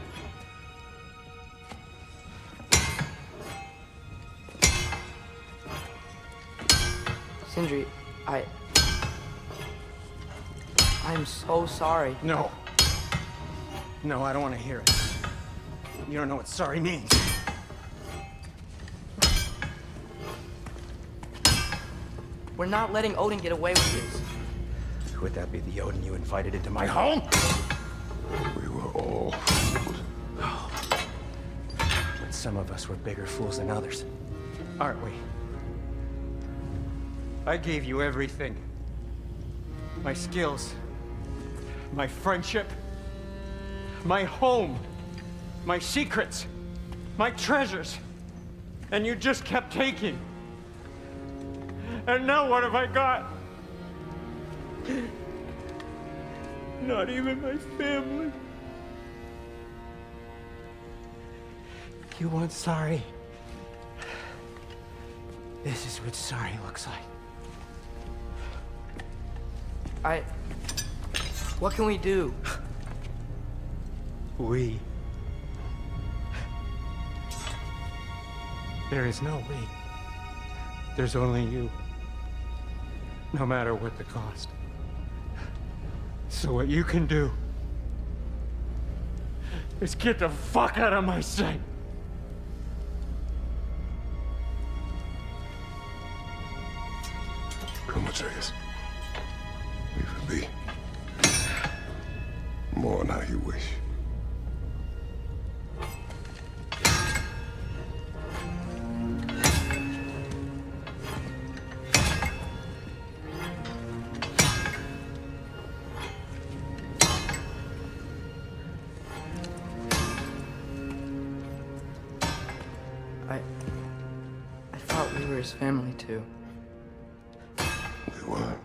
Sindri, I'm so sorry. No. No, I don't want to hear it. You don't know what sorry means. We're not letting Odin get away with this. Would that be the Odin you invited into my home? We were all But some of us were bigger fools than others, aren't we? I gave you everything. My skills, my friendship, my home, my secrets, my treasures. And you just kept taking. And now what have I got? Not even my family. You want sorry? This is what sorry looks like. What can we do? We. There is no we. There's only you. No matter what the cost. So what you can do is get the fuck out of my sight. Come, Atreus. Leave it be. Mourn how you wish. I thought we were his family too. We were.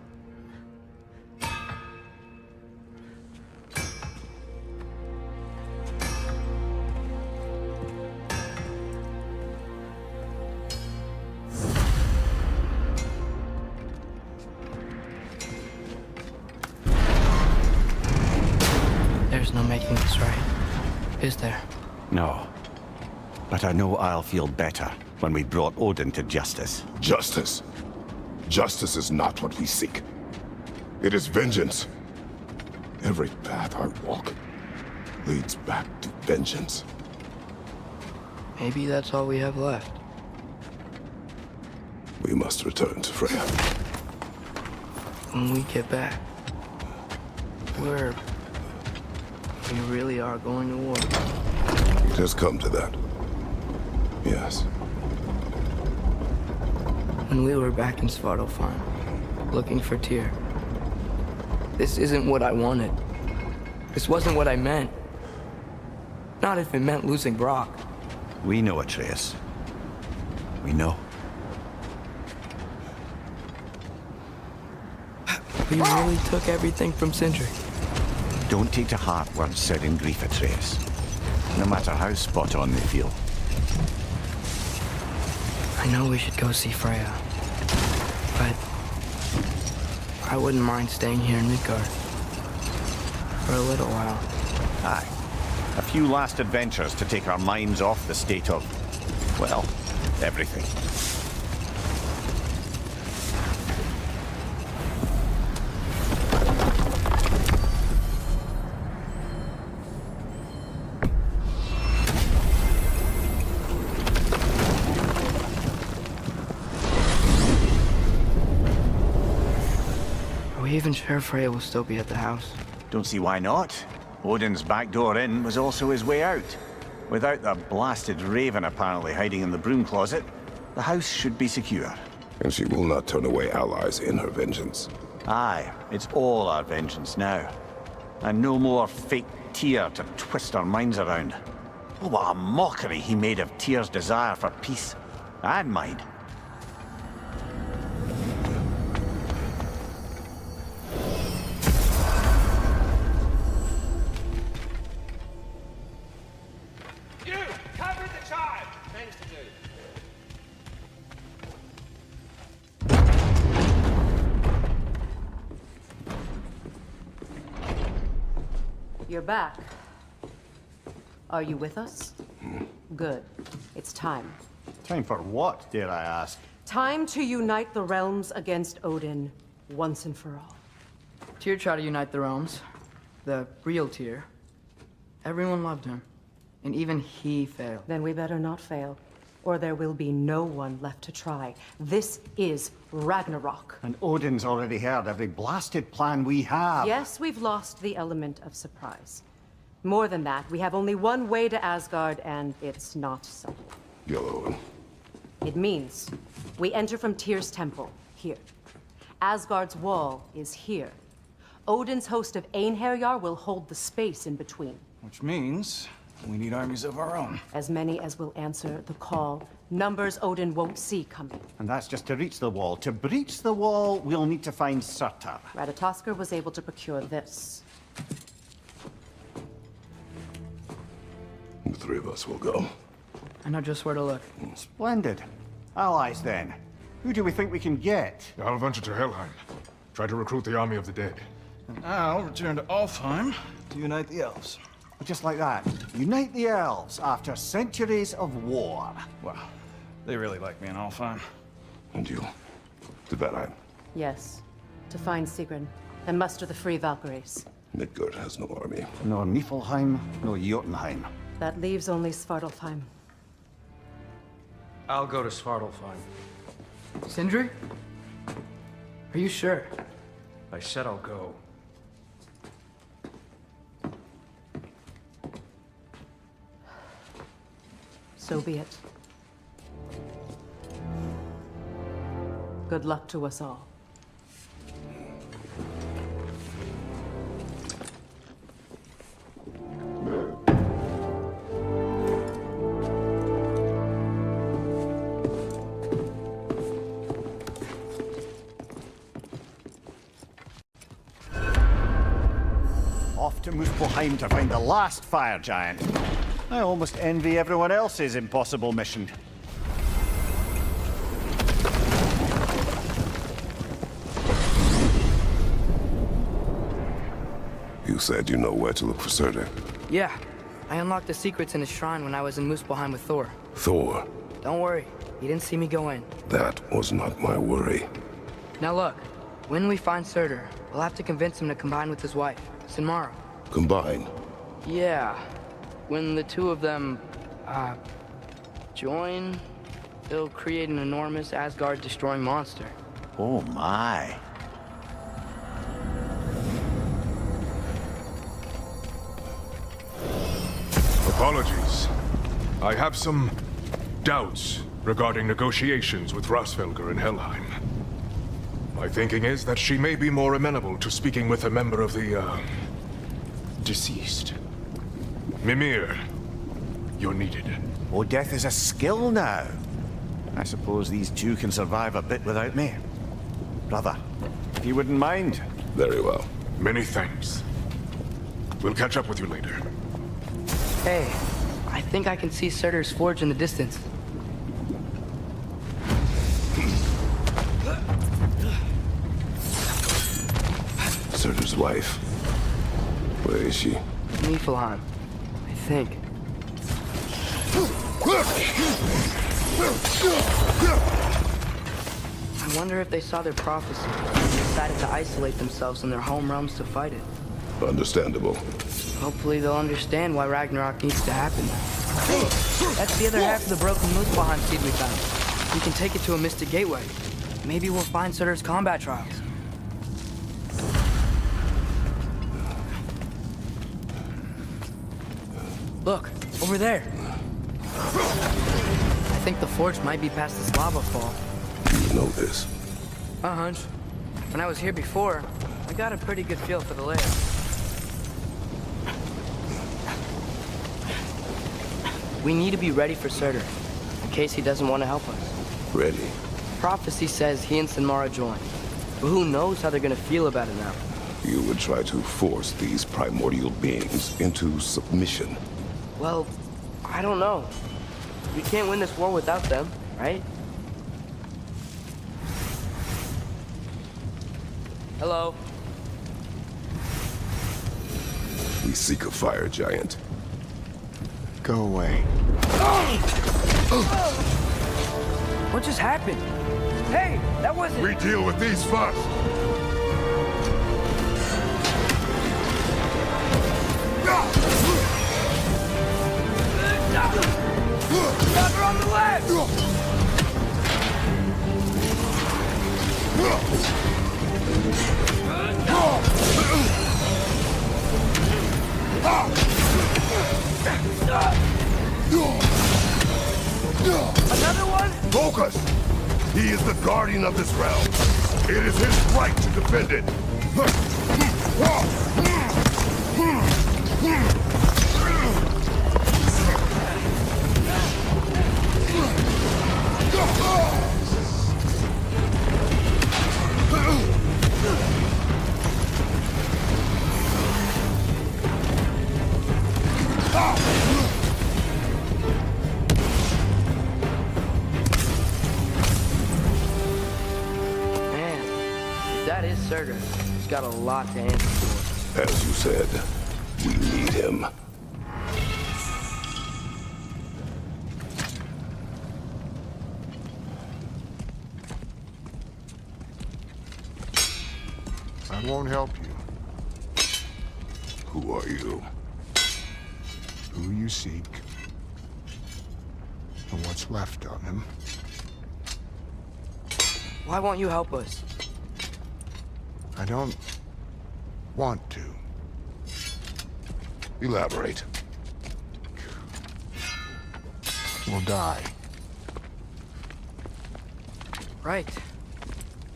There's no making this right, is there? No. But I know I'll feel better when we brought Odin to justice. Justice? Justice is not what we seek. It is vengeance. Every path I walk leads back to vengeance. Maybe that's all we have left. We must return to Freya. When we get back, we really are going to war. It has come to that. Yes. When we were back in Svartalfheim, looking for Tyr, this isn't what I wanted. This wasn't what I meant. Not if it meant losing Brock. We know, Atreus. We know. We really took everything from Sindri. Don't take to heart words said in grief, Atreus. No matter how spot on they feel. I know we should go see Freya, but I wouldn't mind staying here in Midgard for a little while. Aye. A few last adventures to take our minds off the state of, well, everything. Are we even sure Freya will still be at the house? Don't see why not. Odin's back door in was also his way out. Without the blasted raven apparently hiding in the broom closet, the house should be secure. And she will not turn away allies in her vengeance. Aye, it's all our vengeance now. And no more fake Tyr to twist our minds around. Oh, what a mockery he made of Tyr's desire for peace. And mine. You're back. Are you with us? Good. It's time. Time for what, dare I ask? Time to unite the realms against Odin, once and for all. Tyr tried to unite the realms. The real Tyr. Everyone loved him. And even he failed. Then we better not fail. or there will be no one left to try. This is Ragnarok. And Odin's already heard every blasted plan we have. Yes, we've lost the element of surprise. More than that, we have only one way to Asgard, and it's not subtle. Yellow. It means we enter from Tyr's temple, here. Asgard's wall is here. Odin's host of Einherjar will hold the space in between. Which means we need armies of our own. As many as will answer the call. Numbers Odin won't see coming. And that's just to reach the wall. To breach the wall, we'll need to find Surtur. Ratatoskr was able to procure this. The three of us will go. I know just where to look. Splendid. Allies, then. Who do we think we can get? I'll venture to Helheim. Try to recruit the army of the dead. And I'll return to Alfheim to unite the elves. Just like that. Unite the elves after centuries of war. Wow. They really like me in Alfheim. And you? To Valheim. Yes. To find Sigrun and muster the free Valkyries. Midgard has no army. Nor Niflheim, nor Jotunheim. That leaves only Svartalfheim. I'll go to Svartalfheim. Sindri? Are you sure? I said I'll go. So be it. Good luck to us all. Off to Muspelheim to find the last fire giant. I almost envy everyone else's impossible mission. You said you know where to look for Surtur. Yeah. I unlocked the secrets in his shrine when I was in Muspelheim with Thor. Thor? Don't worry. He didn't see me go in. That was not my worry. Now look. When we find Surtur, we'll have to convince him to combine with his wife, Sinmara. Combine? Yeah. When the two of them, join, they'll create an enormous Asgard-destroying monster. Oh my. Apologies. I have some doubts regarding negotiations with Rosfelger in Helheim. My thinking is that she may be more amenable to speaking with a member of the, deceased. Mímir, you're needed. Oh, death is a skill now. I suppose these two can survive a bit without me. Brother, if you wouldn't mind. Very well. Many thanks. We'll catch up with you later. Hey, I think I can see Surtur's forge in the distance. Surtur's wife. Where is she? Niflheim, I think. I wonder if they saw their prophecy and decided to isolate themselves in their home realms to fight it. Understandable. Hopefully they'll understand why Ragnarok needs to happen. Hey, that's the other half of the broken Muspelheim seed we found. We can take it to a Mystic Gateway. Maybe we'll find Surtur's combat trials. Look, over there. I think the forge might be past this lava fall. You know this? A hunch. When I was here before, I got a pretty good feel for the layout. We need to be ready for Surtur, in case he doesn't want to help us. Ready. Prophecy says he and Sinmara join, but who knows how they're gonna feel about it now. You would try to force these primordial beings into submission. Well, I don't know. We can't win this war without them, right? Hello? We seek a fire giant. Go away. What just happened? Hey, that wasn't... We deal with these first! Grab her on the left! Another one? Focus! He is the guardian of this realm. It is his right to defend it. That is Surtur. He's got a lot to answer for. As you said, we need him. I won't help you. Who are you? Who you seek, and what's left of him. Why won't you help us? I don't want to. Elaborate. We'll die. Right.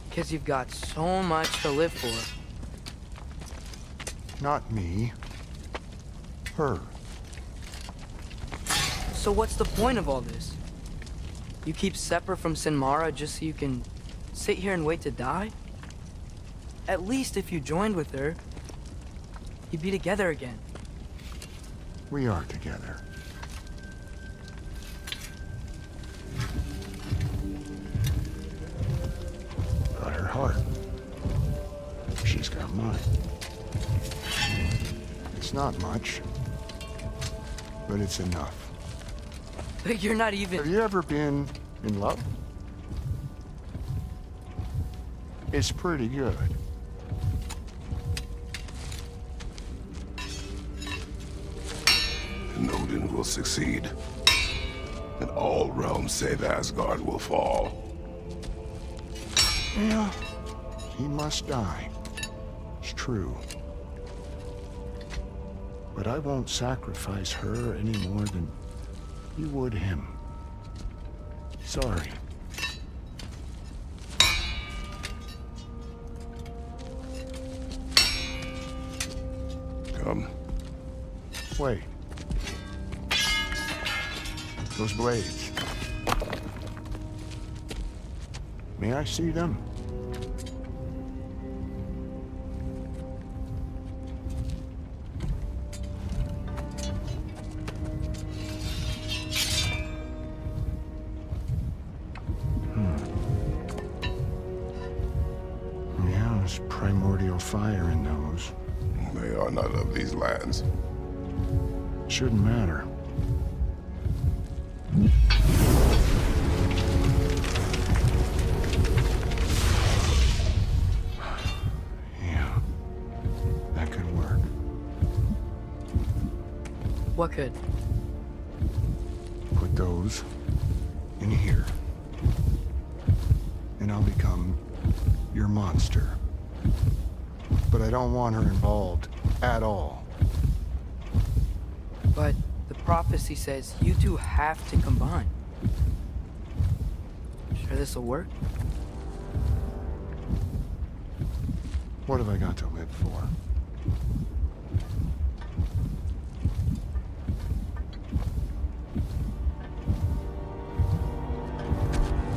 Because you've got so much to live for. Not me. Her. So what's the point of all this? You keep separate from Sinmara just so you can sit here and wait to die? At least if you joined with her, you'd be together again. We are together. Got her heart. She's got mine. It's not much, but it's enough. You're not even... Have you ever been in love? It's pretty good. And Odin will succeed. And all realms save Asgard will fall. Yeah, he must die. It's true. But I won't sacrifice her any more than you would him. Sorry. Come. Wait. Those blades. May I see them? Yeah, there's primordial fire in those. They are not of these lands. Shouldn't matter. Yeah, that could work. What could? Put those in here. And I'll become your monster. But I don't want her involved at all. But the prophecy says you two have to combine. Sure this'll work? What have I got to live for?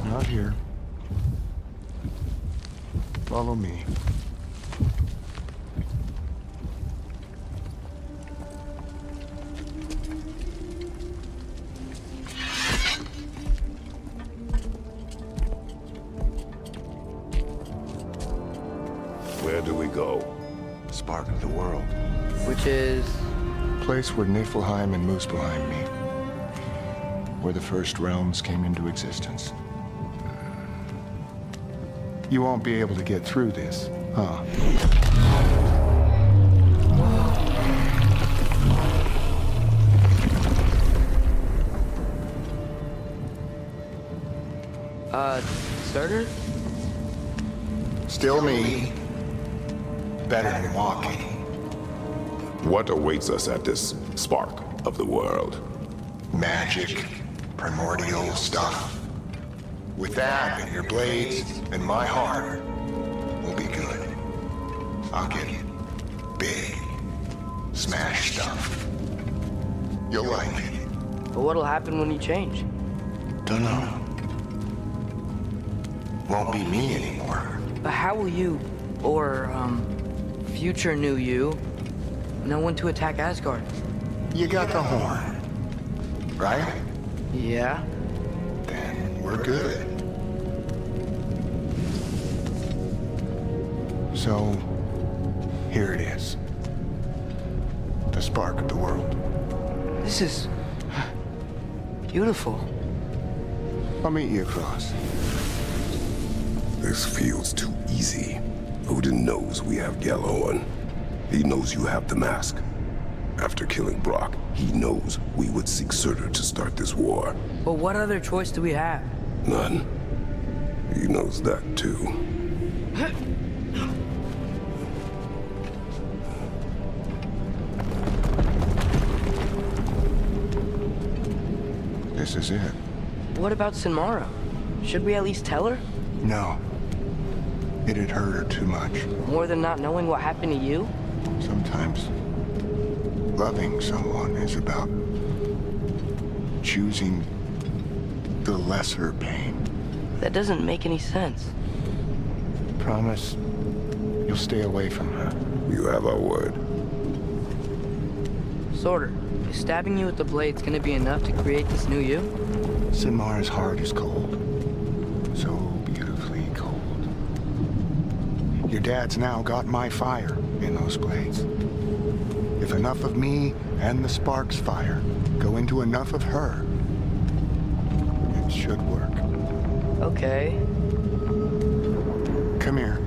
Not here. Follow me. Where do we go? Spark of the world. Which is... Place where Niflheim and Muspelheim meet. Where the first realms came into existence. You won't be able to get through this, huh? Surtur? Still me. Better than Loki. What awaits us at this spark of the world? Magic, primordial stuff. With that and your blades and my heart, we'll be good. I'll get big, smash stuff. You'll like it. But what'll happen when you change? Dunno. Won't be me anymore. But how will you, or, future new you, know when to attack Asgard? You got the horn, right? Yeah. Then we're good. So, here it is. The spark of the world. This is beautiful. I'll meet you across. This feels too easy. Odin knows we have Gjallarhorn. He knows you have the mask. After killing Brock, he knows we would seek Surtur to start this war. But what other choice do we have? None. He knows that too. This is it. What about Sinmara? Should we at least tell her? No. It'd hurt her too much. More than not knowing what happened to you? Sometimes loving someone is about choosing the lesser pain. That doesn't make any sense. Promise you'll stay away from her. You have our word. Surtur, is stabbing you with the blades gonna be enough to create this new you? Sinmara's heart is cold. So beautifully cold. Your dad's now got my fire in those blades. If enough of me and the spark's fire go into enough of her, it should work. Okay. Come here.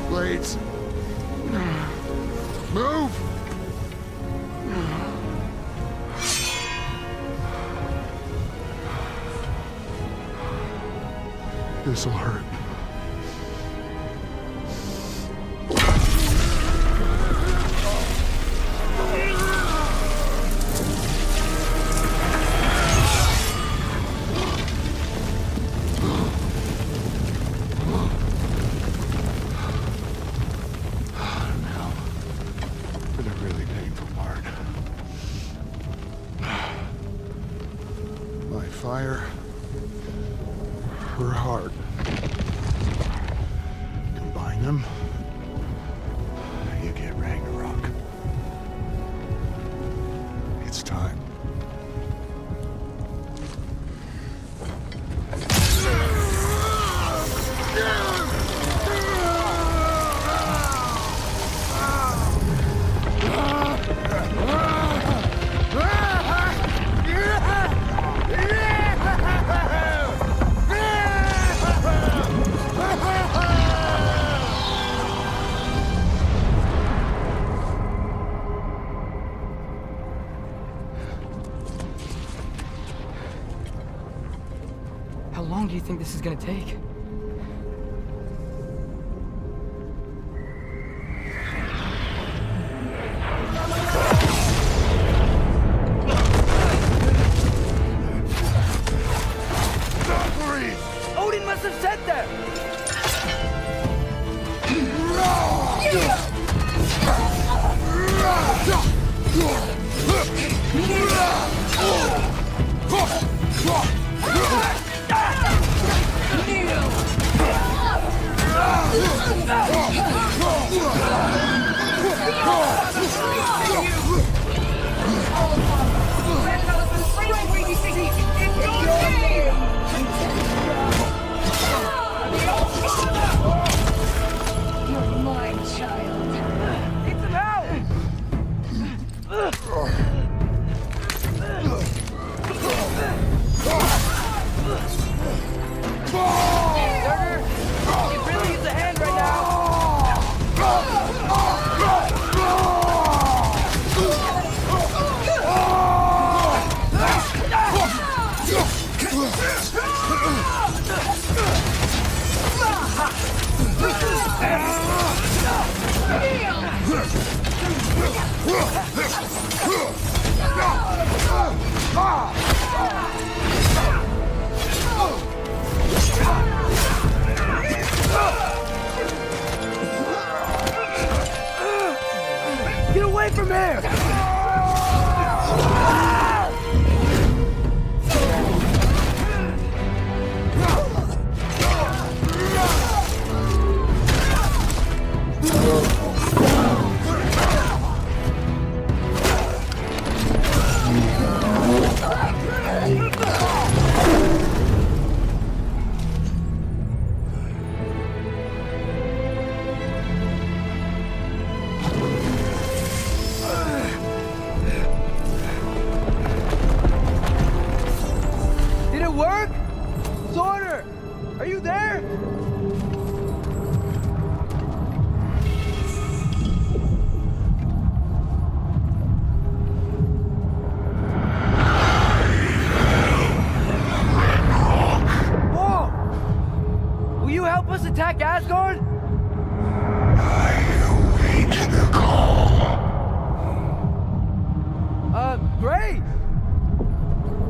Blades. Move! This'll hurt. Fire, her heart. Combine them, you get Ragnarok. It's time. How long do you think this is gonna take? Odin must have said that!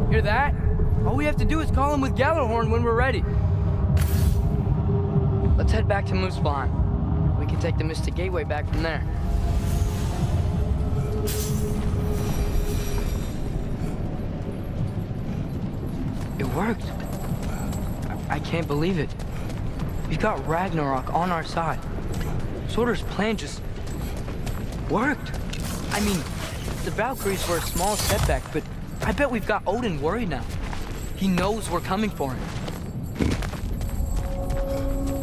Hear that? All we have to do is call him with Gjallarhorn when we're ready. Let's head back to Muspelheim. We can take the Mystic Gateway back from there. It worked. I can't believe it. We've got Ragnarok on our side. Surtur's plan just worked. I mean, the Valkyries were a small setback, but I bet we've got Odin worried now. He knows we're coming for him.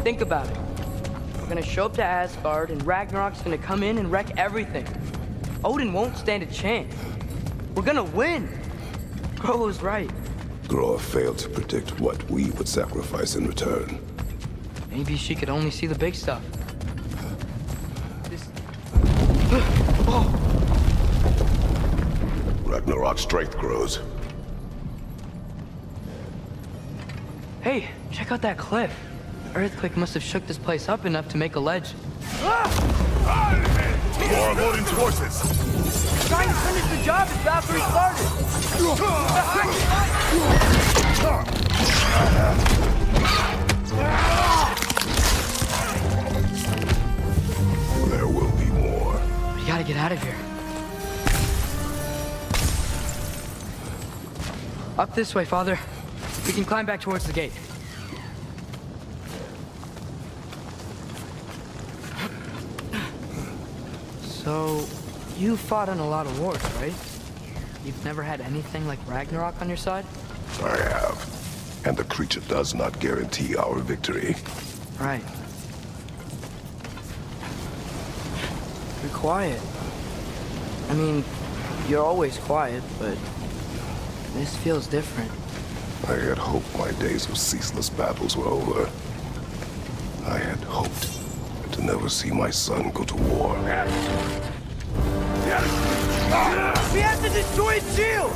Think about it. We're gonna show up to Asgard, and Ragnarok's gonna come in and wreck everything. Odin won't stand a chance. We're gonna win. Gróa was right. Gróa failed to predict what we would sacrifice in return. Maybe she could only see the big stuff. Ragnarok's strength grows. Hey, check out that cliff. Earthquake must have shook this place up enough to make a ledge. More of Odin's forces! Trying to finish the job as Valkyrie started! There will be more. We gotta get out of here. Up this way, Father. We can climb back towards the gate. So, you fought in a lot of wars, right? You've never had anything like Ragnarok on your side? I have. And the creature does not guarantee our victory. Right. You're quiet. I mean, you're always quiet, but this feels different. I had hoped my days of ceaseless battles were over. I had hoped to never see my son go to war. We have to destroy its shield!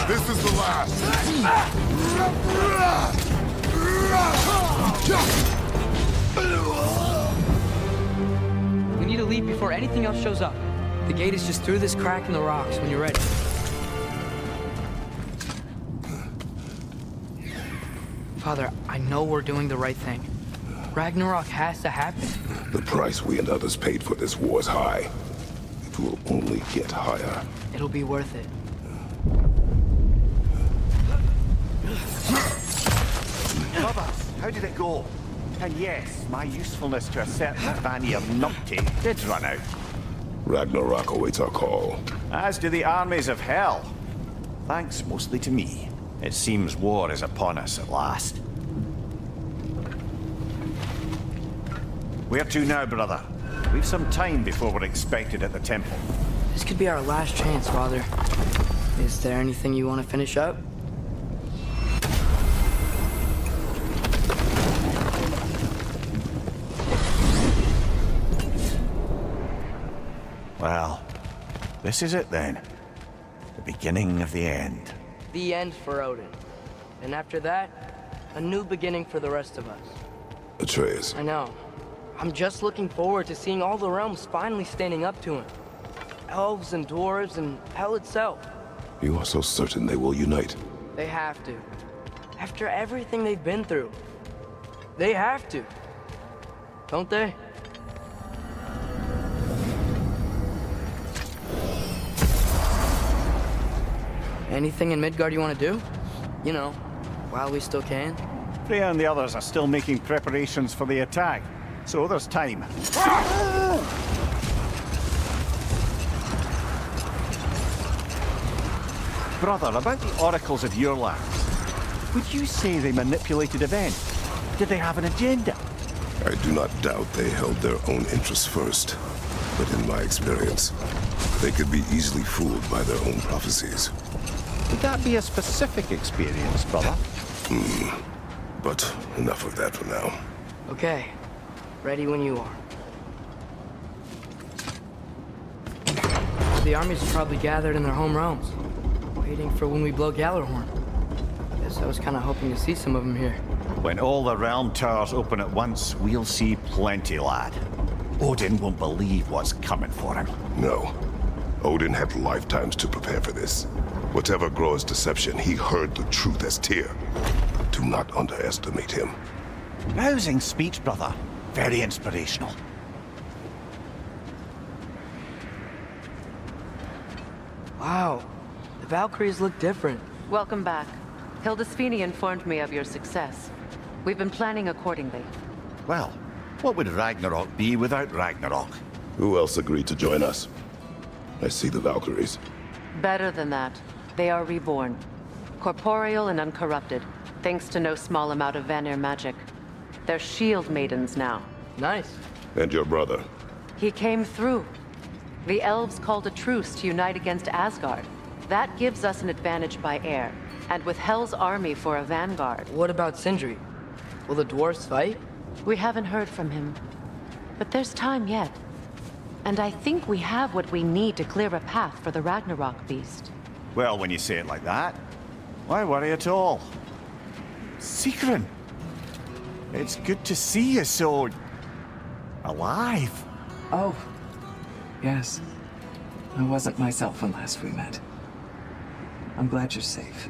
This is the last! We need to leave before anything else shows up. The gate is just through this crack in the rocks when you're ready. Father, I know we're doing the right thing. Ragnarok has to happen. The price we and others paid for this war is high. It will only get higher. It'll be worth it. Brothers, how did it go? And yes, my usefulness to a certain Vanir numpty did run out. Ragnarok awaits our call. As do the armies of hell. Thanks mostly to me. It seems war is upon us at last. Where to now, brother? We've some time before we're expected at the temple. This could be our last chance, Father. Is there anything you want to finish up? Well, this is it then. The beginning of the end. The end for Odin. And after that, a new beginning for the rest of us. Atreus. I know. I'm just looking forward to seeing all the realms finally standing up to him. Elves and dwarves and hell itself. You are so certain they will unite? They have to. After everything they've been through. They have to. Don't they? Anything in Midgard you want to do? You know, while we still can? Freya and the others are still making preparations for the attack, so there's time. Brother, about the oracles of your lands, would you say they manipulated events? Did they have an agenda? I do not doubt they held their own interests first. But in my experience, they could be easily fooled by their own prophecies. Would that be a specific experience, brother? But enough of that for now. Okay. Ready when you are. the armies are probably gathered in their home realms, waiting for when we blow Gjallarhorn. Guess I was kind of hoping to see some of them here. When all the realm towers open at once, we'll see plenty, lad. Odin won't believe what's coming for him. No. Odin had lifetimes to prepare for this. Whatever Gróa's deception, he heard the truth as Tyr. Do not underestimate him. Rousing speech, brother. Very inspirational. Wow, the Valkyries look different. Welcome back. Hildisvini informed me of your success. We've been planning accordingly. Well, what would Ragnarok be without Ragnarok? Who else agreed to join us? I see the Valkyries. Better than that. They are reborn. Corporeal and uncorrupted, thanks to no small amount of Vanir magic. They're shield maidens now. Nice. And your brother? He came through. The elves called a truce to unite against Asgard. That gives us an advantage by air, and with Hel's army for a vanguard. What about Sindri? Will the dwarves fight? We haven't heard from him. But there's time yet. And I think we have what we need to clear a path for the Ragnarok beast. Well, when you say it like that, why worry at all? Sigrun, it's good to see you so... alive. Oh, yes. I wasn't myself when last we met. I'm glad you're safe.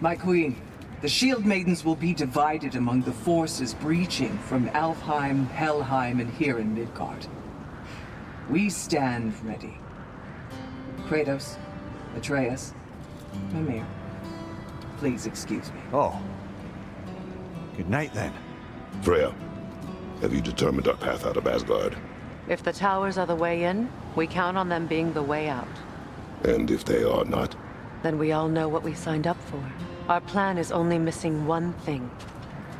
My queen, the Shield Maidens will be divided among the forces breaching from Alfheim, Helheim, and here in Midgard. We stand ready. Kratos, Atreus, Mímir, please excuse me. Oh. Good night, then. Freya, have you determined our path out of Asgard? If the towers are the way in, we count on them being the way out. And if they are not? Then we all know what we signed up for. Our plan is only missing one thing.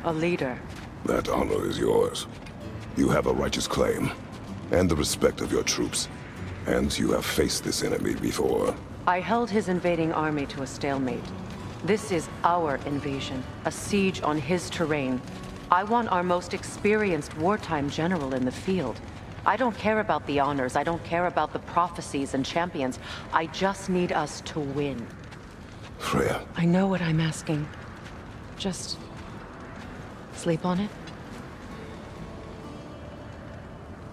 A leader. That honor is yours. You have a righteous claim, and the respect of your troops. And you have faced this enemy before. I held his invading army to a stalemate. This is our invasion, a siege on his terrain. I want our most experienced wartime general in the field. I don't care about the honors, I don't care about the prophecies and champions. I just need us to win. Freya. I know what I'm asking. Just... sleep on it?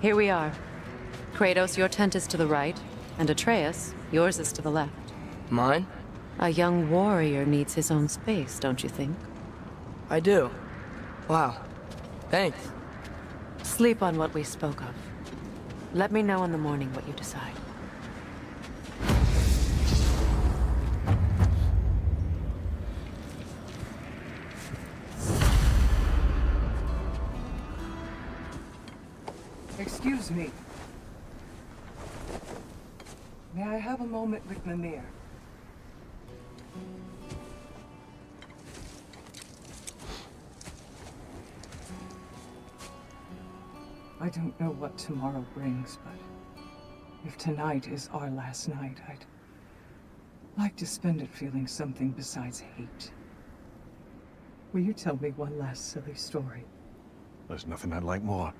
Here we are. Kratos, your tent is to the right, and Atreus, yours is to the left. Mine? A young warrior needs his own space, don't you think? I do. Wow. Thanks. Sleep on what we spoke of. Let me know in the morning what you decide. Excuse me. May I have a moment with Mímir? I don't know what tomorrow brings, but if tonight is our last night, I'd like to spend it feeling something besides hate. Will you tell me one last silly story? There's nothing I'd like more.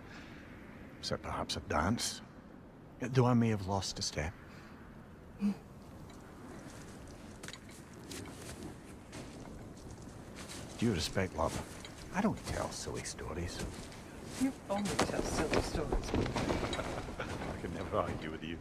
Except perhaps a dance. Though I may have lost a step. Due respect, love, I don't tell silly stories. You only tell silly stories. I could never argue with you.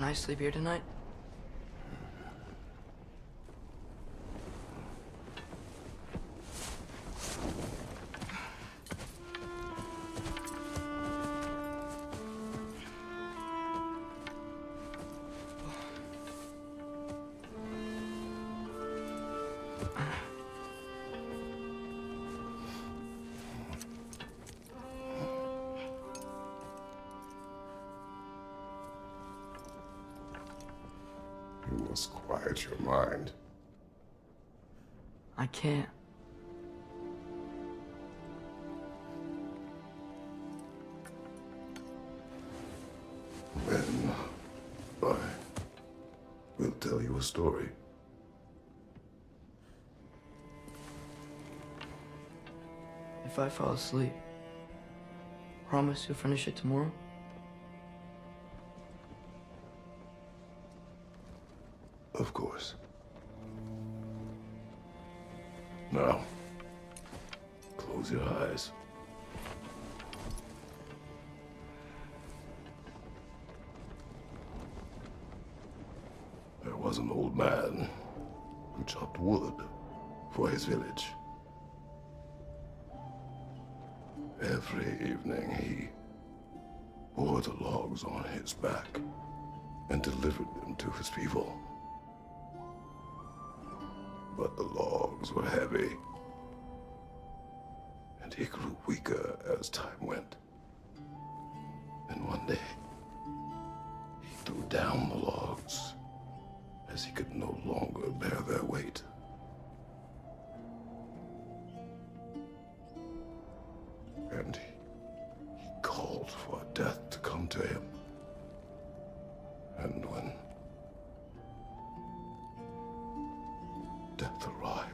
Can I sleep here tonight? You must quiet your mind. I can't. Then I will tell you a story. If I fall asleep, promise you'll finish it tomorrow? Of course. Now, close your eyes. There was an old man who chopped wood for his village. Every evening he bore the logs on his back and delivered them to his people. But the logs were heavy, and he grew weaker as time went. And one day, he threw down the logs as he could no longer bear their weight. And he called for death to come to him. And when death arrived,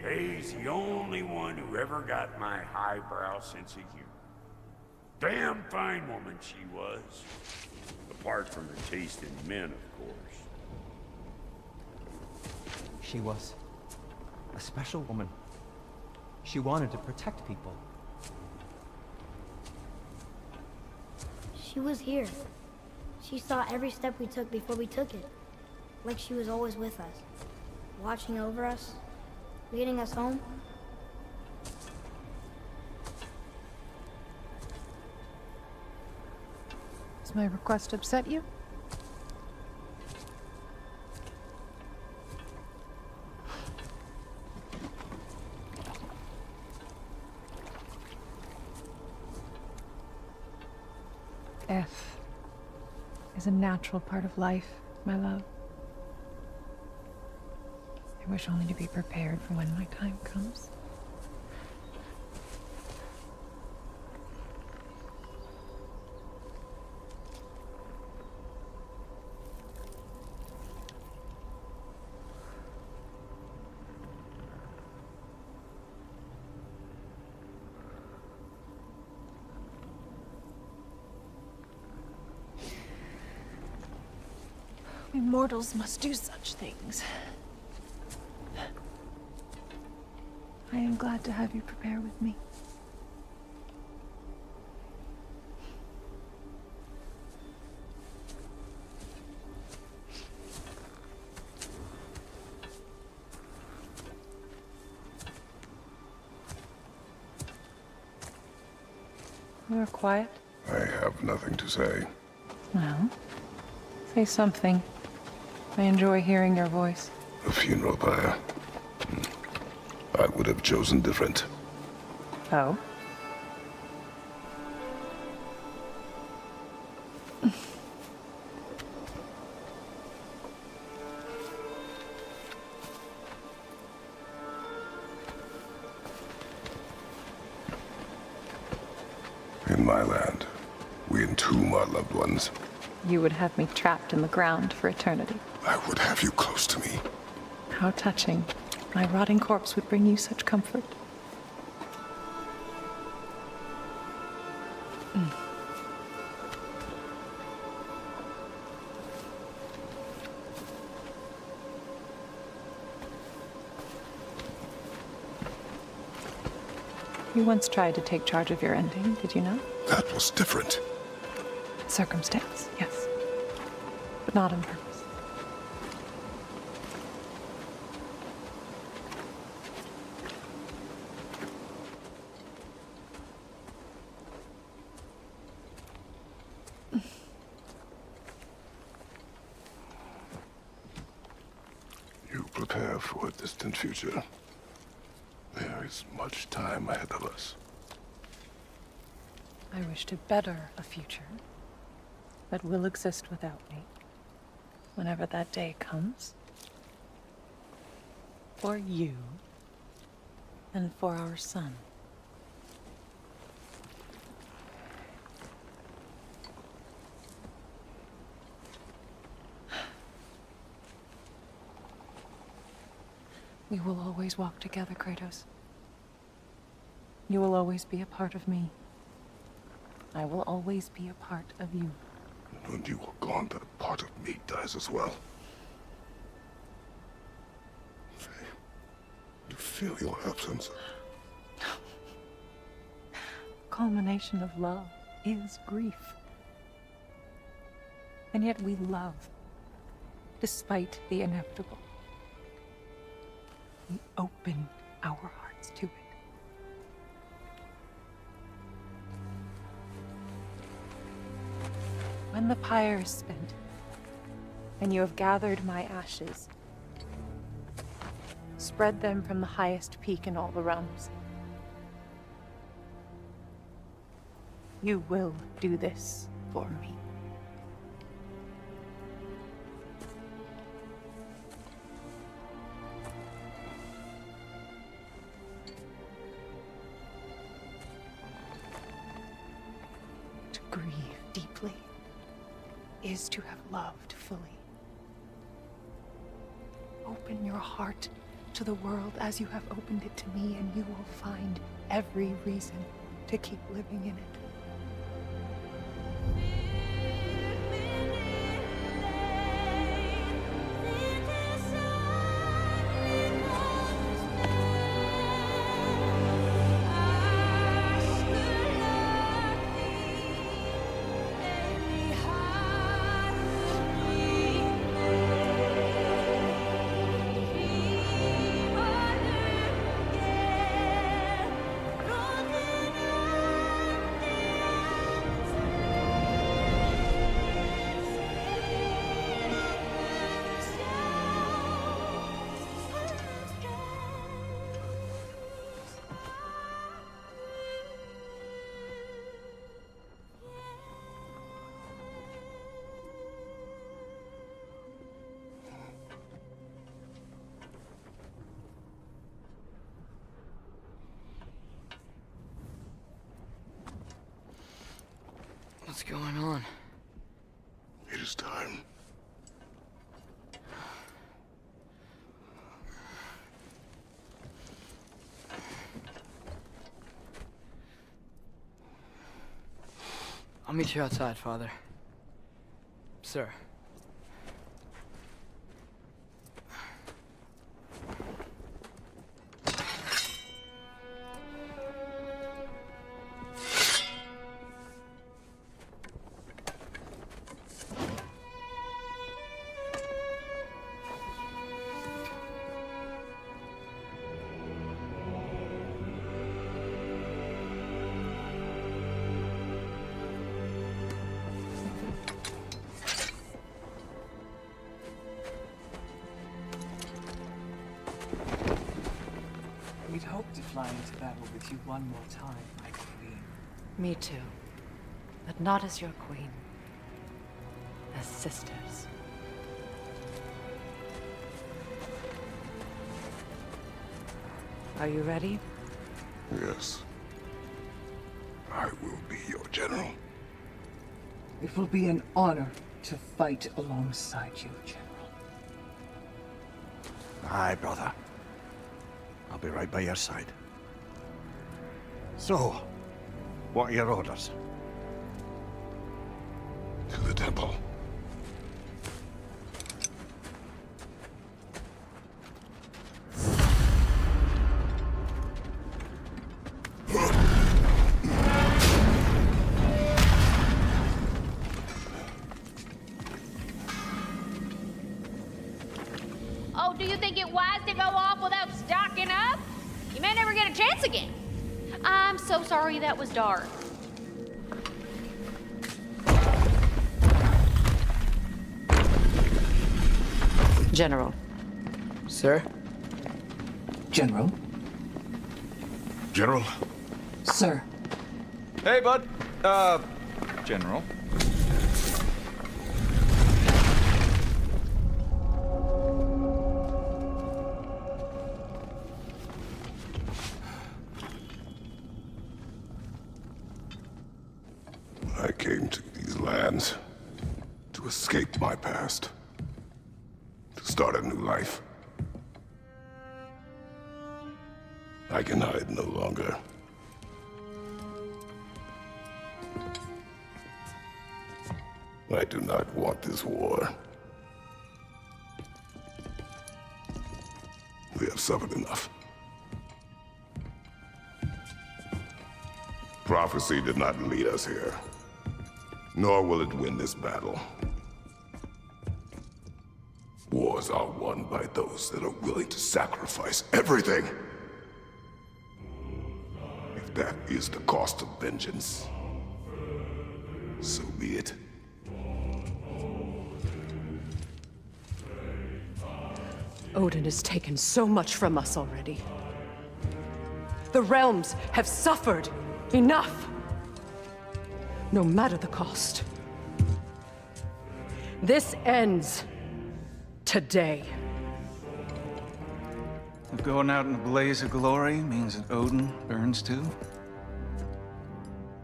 He's the only one who ever got my highbrow sense of humor. Damn fine woman she was. Apart from her taste in men, of course. She was a special woman. She wanted to protect people. She was here. She saw every step we took before we took it. Like she was always with us. Watching over us. Leading us home. Does my request upset you? Death is a natural part of life, my love. I wish only to be prepared for when my time comes. We mortals must do such things. I am glad to have you prepare with me. You're quiet. I have nothing to say. Well, say something. I enjoy hearing your voice. A funeral pyre. I would have chosen different. Oh? In my land, we entomb our loved ones. You would have me trapped in the ground for eternity. I would have you close to me. How touching. My rotting corpse would bring you such comfort. You once tried to take charge of your ending, did you not? That was different. Circumstance, yes. But not on purpose. You prepare for a distant future. There is much time ahead of us. I wish to better a future that will exist without me, whenever that day comes. For you, and for our son. We will always walk together, Kratos. You will always be a part of me. I will always be a part of you. When you are gone, that part of me dies as well. You feel your absence. Culmination of love is grief. And yet we love, despite the inevitable. We open our hearts to it. When the pyre is spent, and you have gathered my ashes, spread them from the highest peak in all the realms. You will do this for me. To grieve deeply is to have loved fully. Open your heart to the world as you have opened it to me, and you will find every reason to keep living in it. What's going on? It is time. I'll meet you outside, Father. Sir. fly into battle with you one more time, my queen. Me too. But not as your queen. As sisters. Are you ready? Yes. I will be your general. It will be an honor to fight alongside you, General. Aye, brother. I'll be right by your side. So, what are your orders? To the temple. Oh, do you think it wise to go off without stocking up? You may never get a chance again. I'm so sorry that was dark. General. Sir? General? General? Sir. Hey, bud. General. I came to these lands to escape my past, to start a new life. I can hide no longer. I do not want this war. We have suffered enough. Prophecy did not lead us here, nor will it win this battle. Wars are won by those that are willing to sacrifice everything. If that is the cost of vengeance, so be it. Odin has taken so much from us already. The realms have suffered enough. No matter the cost. This ends today. If going out in a blaze of glory means that Odin burns too,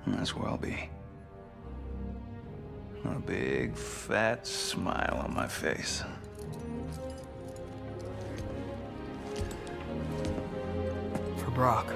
that's where I'll be. A big, fat smile on my face. For Brock.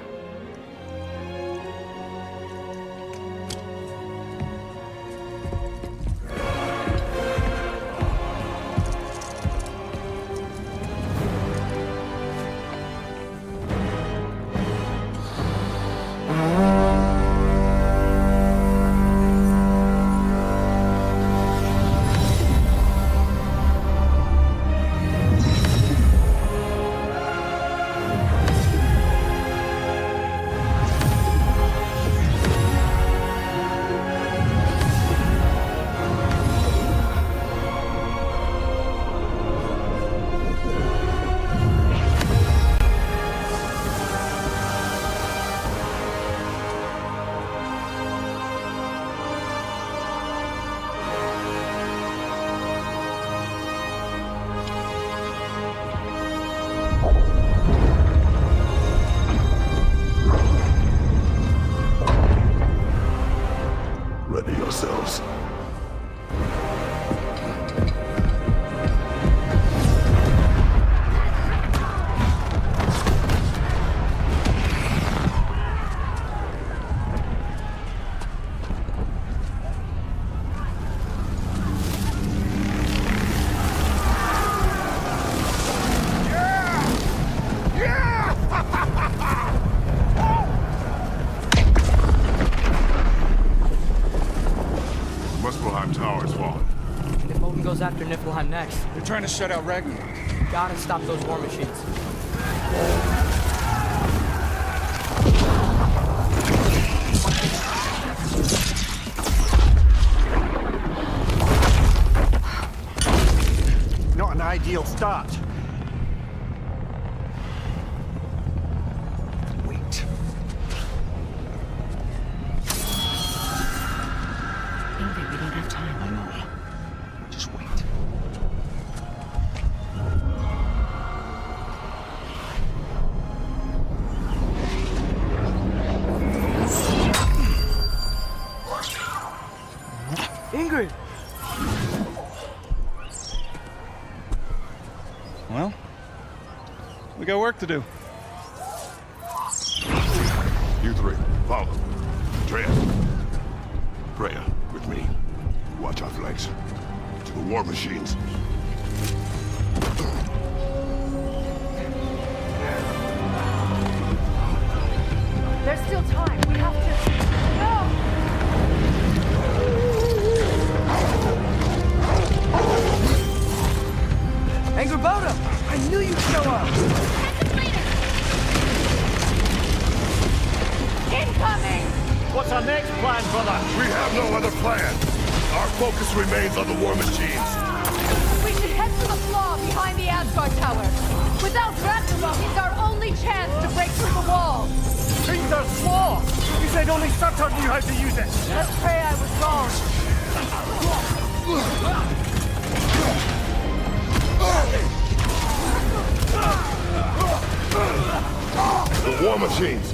Ready yourselves. After Niflheim next. They're trying to shut out Ragnarok. Gotta stop those war machines. Not an ideal start. Wait angry. Well, we got work to do. You three, follow. Atreus. Freya, with me. Watch our flanks. To the war machines. There's still time. We have to... No! Angrboda! I knew you'd show up! Incoming! What's our next plan, brother? We have no other plan. Our focus remains on the war machines. We should head to the flaw behind the Asgard tower. Without Ragnarok, it's our only chance to break through the wall. Finger flaw! You said only Surtur knew how to use it! Let's pray I was wrong. The war machines.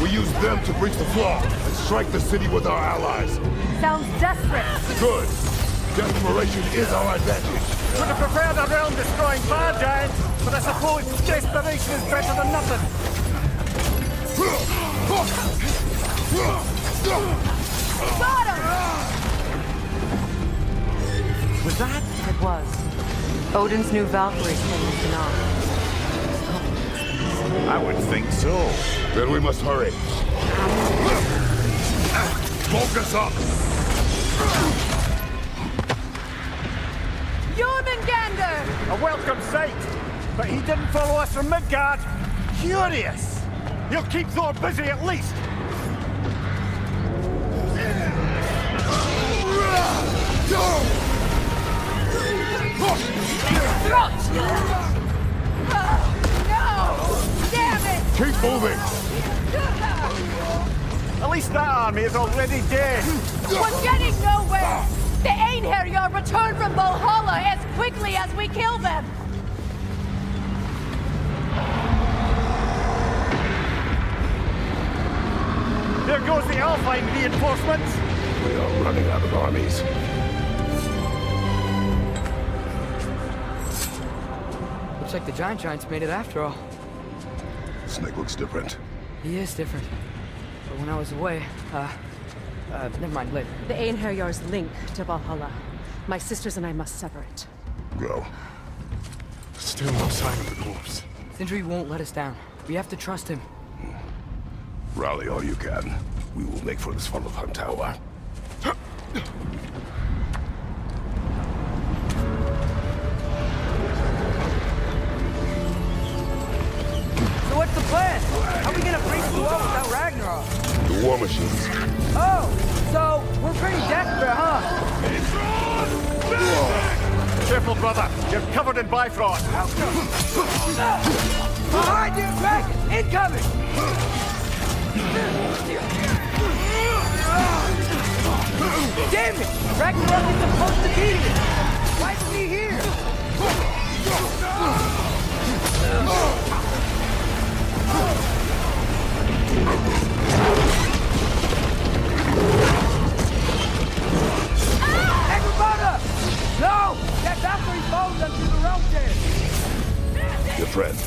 We use them to breach the flaw and strike the city with our allies. Sounds desperate. Good. Desperation is our advantage. Would have preferred a realm-destroying fire giant, but I suppose desperation is better than nothing. Got him! Was that? It was. Odin's new Valkyrie came to knock. I would think so. Then we must hurry. Focus up! Jormungandr! A welcome sight, but he didn't follow us from Midgard. Curious! He'll keep Thor busy at least. No! Damn it! Keep moving! At least that army is already dead. We're getting nowhere! The Einherjar return from Valhalla as quickly as we kill them! There goes the Alfheim reinforcements. We are running out of armies. Looks like the Giants made it after all. Snake looks different. He is different. But when I was away, never mind, later. The Einherjar's link to Valhalla. My sisters and I must sever it. Go. Still no sign of the corpse. Sindri won't let us down. We have to trust him. Rally all you can. We will make for this Svartalfheim tower. So what's the plan? How are we gonna breach the wall without Ragnarok? The war machines. Oh, so we're pretty desperate, huh? Careful, brother. You're covered in Bifrost. Behind you, dragon! Incoming! Damn it! Ragnarok is supposed to be here! Why is he here? Angrboda! No! That's after he falls onto the rope there! Your friend.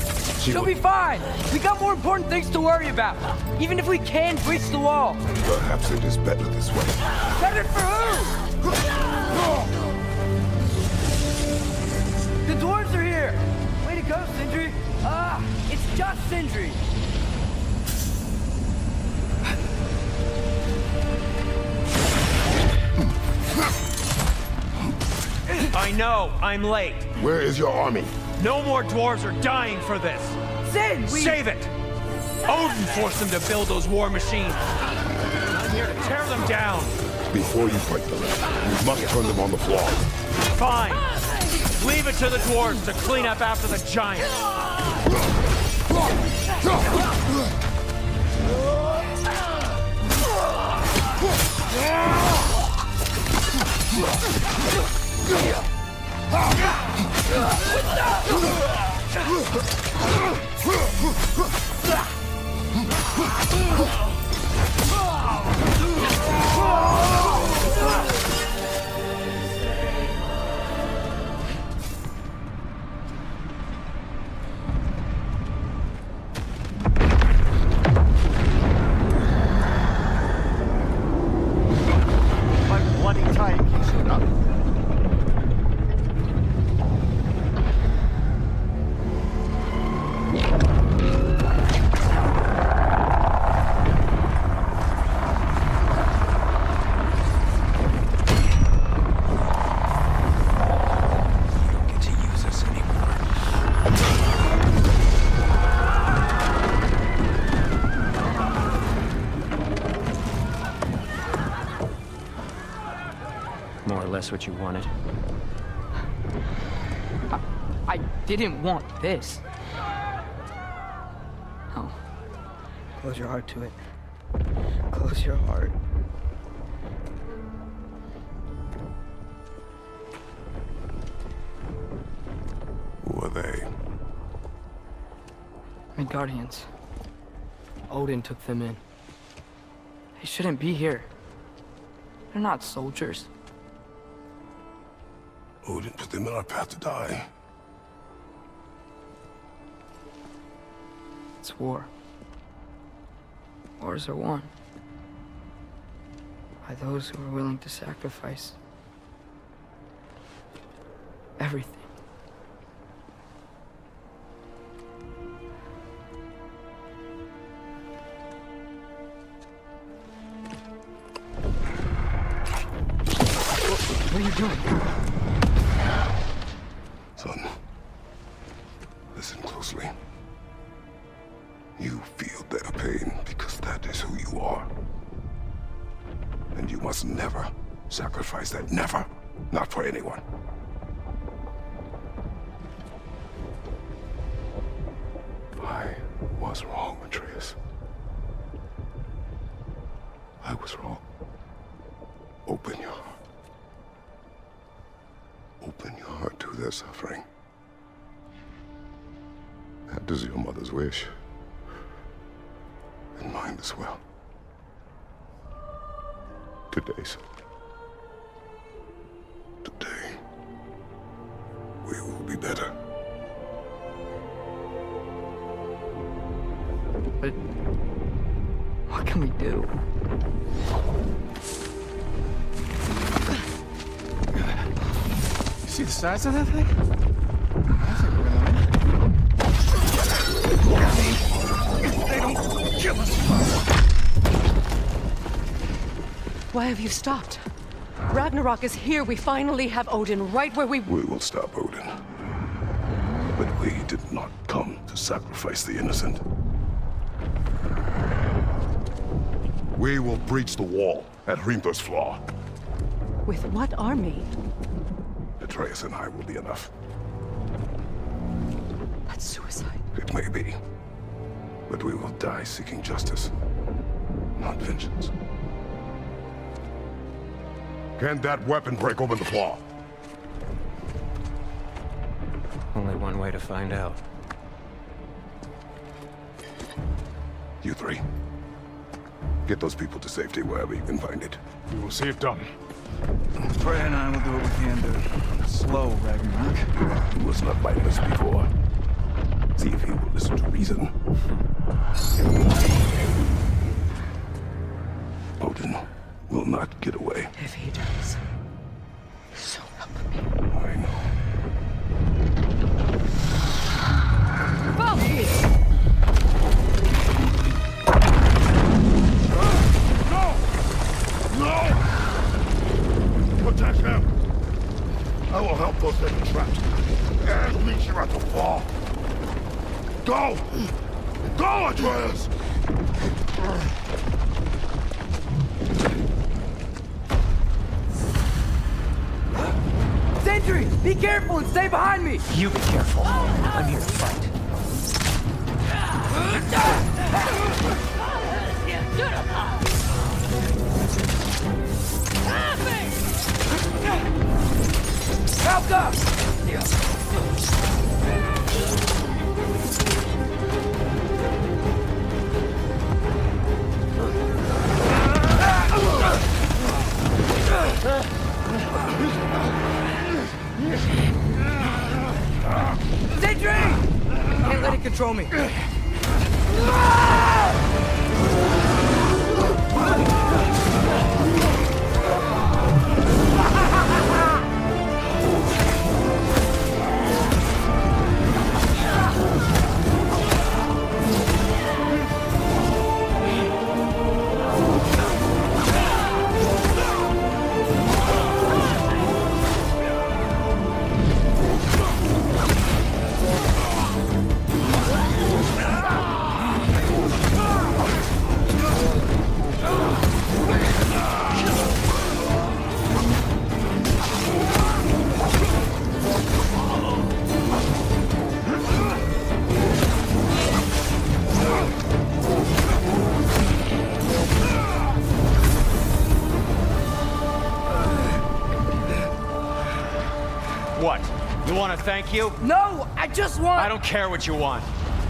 She'll be fine! We got more important things to worry about! Even if we can breach the wall! Perhaps it is better this way. Better for who? The dwarves are here! Way to go, Sindri! It's just Sindri! I know, I'm late. Where is your army? No more dwarves are dying for this. Sin, Save it! Odin forced them to build those war machines. I'm here to tear them down. Before you break them, we must turn them on the floor. Fine. Leave it to the dwarves to clean up after the giants. more or less what you wanted. I didn't want this. Oh. Close your heart to it. Close your heart. Who are they? Midgardians. Odin took them in. They shouldn't be here. They're not soldiers. Odin put them in our path to die. It's war. Wars are won by those who are willing to sacrifice everything. What are you doing? Son, listen closely. You feel their pain because that is who you are. And you must never sacrifice that. Never. Not for anyone. I was wrong, Atreus. I was wrong. Open your heart. Open your heart to their suffering. That is your mother's wish. And mine as well. Today, son. Today, we will be better. But what can we do? You see the size of that thing? I think we're gonna win. If they don't kill us first. Why have you stopped? Ragnarok is here. We finally have Odin right where we will stop Odin. But we did not come to sacrifice the innocent. We will breach the wall at Hrimthor's Flaw. With what army? Atreus and I will be enough. That's suicide. It may be. But we will die seeking justice, not vengeance. Can that weapon break open the flaw? Only one way to find out. You three. Get those people to safety wherever you can find it. We will see it done. Freya and I will do what we can to slow Ragnarok. He was not like this before. See if he will listen to reason. Odin will not get away. If he does, so help me. I know. No! Protect him! I will help those that are trapped. And meet you at the fall. Go! Go, Atreus! Sindri! Be careful and stay behind me! You be careful. I'm here to fight. Help up! Sindri! Can't let it control me. You want to thank you? No, I just want... I don't care what you want.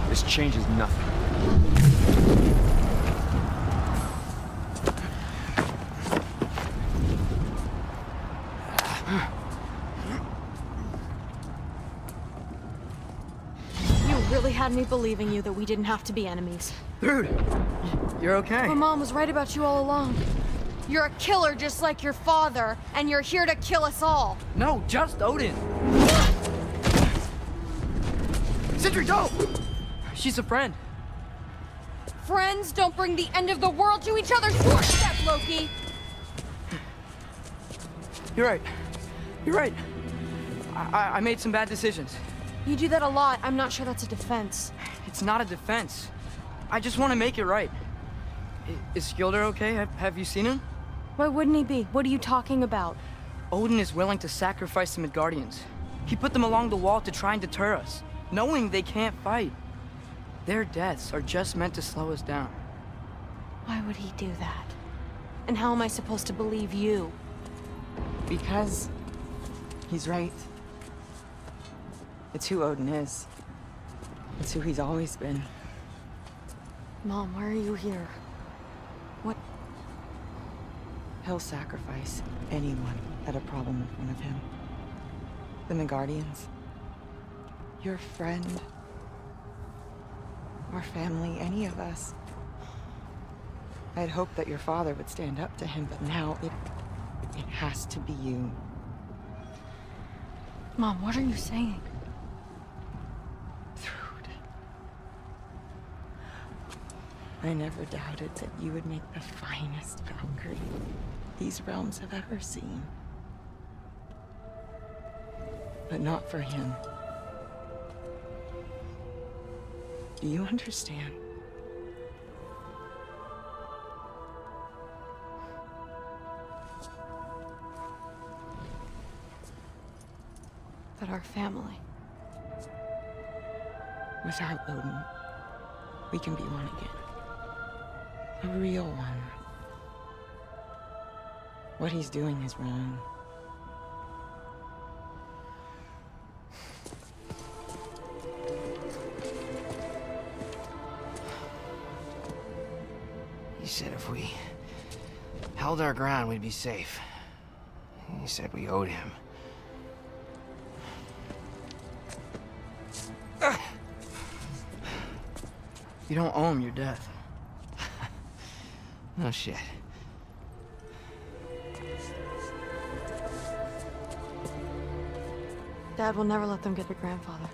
This changes nothing. You really had me believing you that we didn't have to be enemies. Dude, you're okay. My mom was right about you all along. You're a killer just like your father, and you're here to kill us all. No, just Odin. Sindri, don't! She's a friend. Friends don't bring the end of the world to each other's doorstep, Loki! You're right. You're right. I made some bad decisions. You do that a lot. I'm not sure that's a defense. It's not a defense. I just want to make it right. Is Skilder okay? Have you seen him? Why wouldn't he be? What are you talking about? Odin is willing to sacrifice the Midgardians. He put them along the wall to try and deter us, knowing they can't fight. Their deaths are just meant to slow us down. Why would he do that? And how am I supposed to believe you? Because he's right. It's who Odin is. It's who he's always been. Mom, why are you here? What? He'll sacrifice anyone at a problem in front of him. The Midgardians. Your friend. Our family, any of us. I'd hoped that your father would stand up to him, but now it has to be you. Mom, what are you saying? I never doubted that you would make the finest Valkyrie these realms have ever seen. But not for him. Do you understand? That our family... Without Odin, we can be one again. A real one. What he's doing is wrong. He said if we held our ground, we'd be safe. He said we owed him. You don't owe him your death. No shit. Dad will never let them get their grandfather.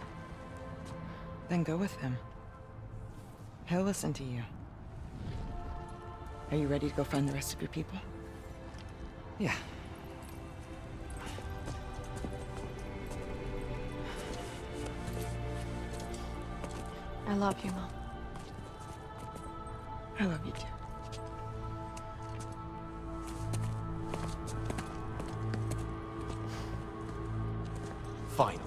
Then go with him. He'll listen to you. Are you ready to go find the rest of your people? Yeah. I love you, Mom. I love you too. Finally.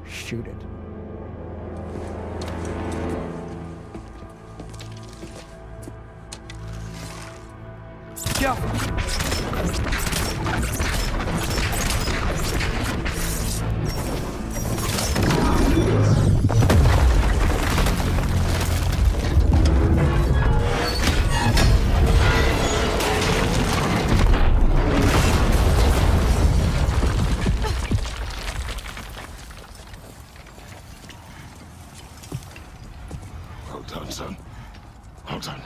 Shoot it. Go! Well done, son. Well done.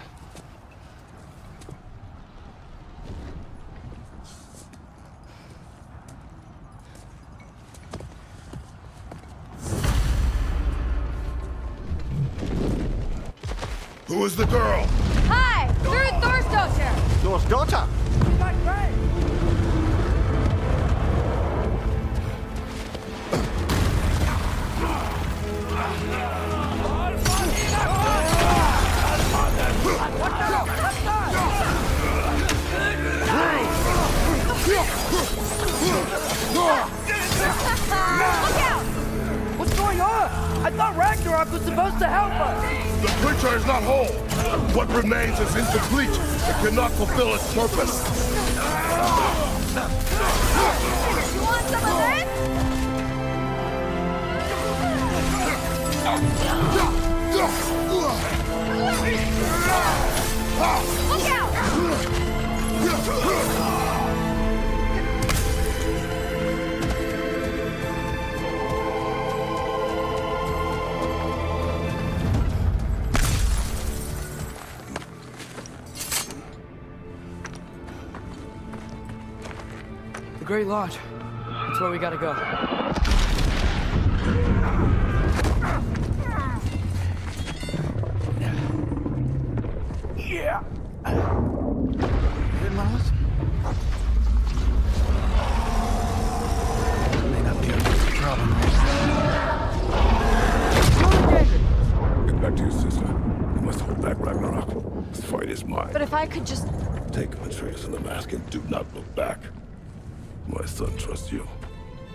Who is the girl? Hi! Through Thor's daughter! Thor's daughter? She's my friend! What the? Ragnarok was supposed to help us! The creature is not whole. What remains is incomplete. It cannot fulfill its purpose. You want some of this? Look out! The Great Lodge. That's where we gotta go. Yeah. Good, Miles? May not be a problem. Get back to your sister. You must hold back Ragnarok. This fight is mine. But if I could just... Take Atreus and the mask and do not look back. My son trusts you,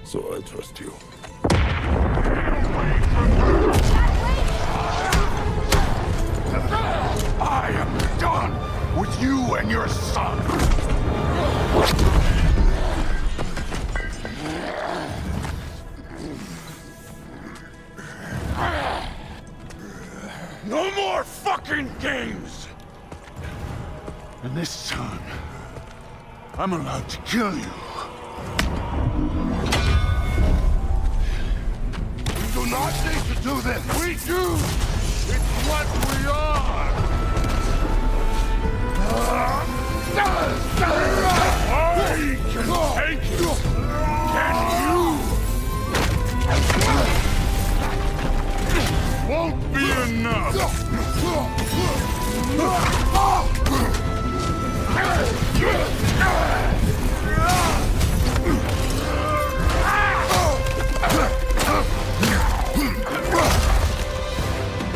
so I trust you. I am done with you and your son! No more fucking games! And this time, I'm allowed to kill you. We do not need to do this. We do. It's what we are. I can take it. Can you? Won't be enough.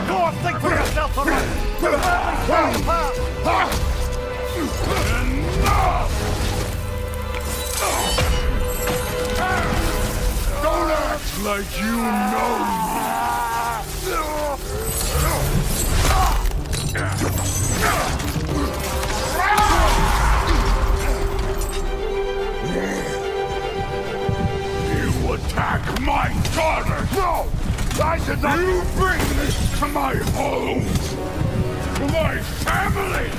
Go on, think for yourself, all right? Don't act like you know me. You attack my daughter! No! I did not! You bring this to my home! To my family!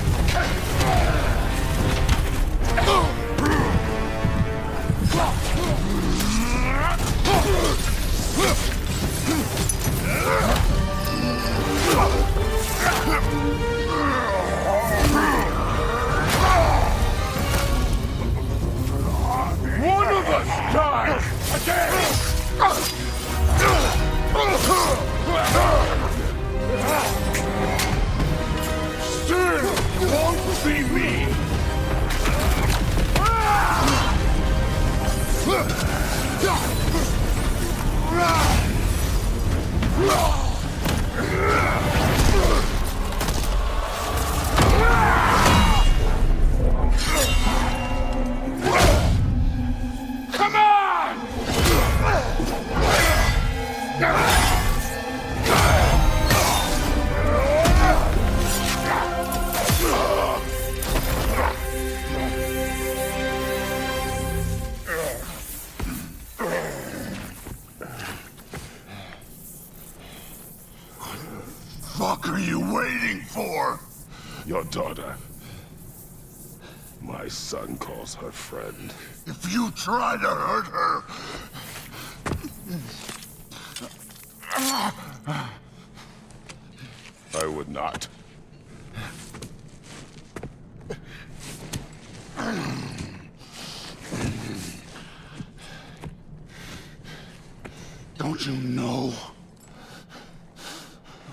One of us died! Again! Still won't be me! Come on! What the fuck are you waiting for? Your daughter. My son calls her friend. If you try to hurt her... I would not. Don't you know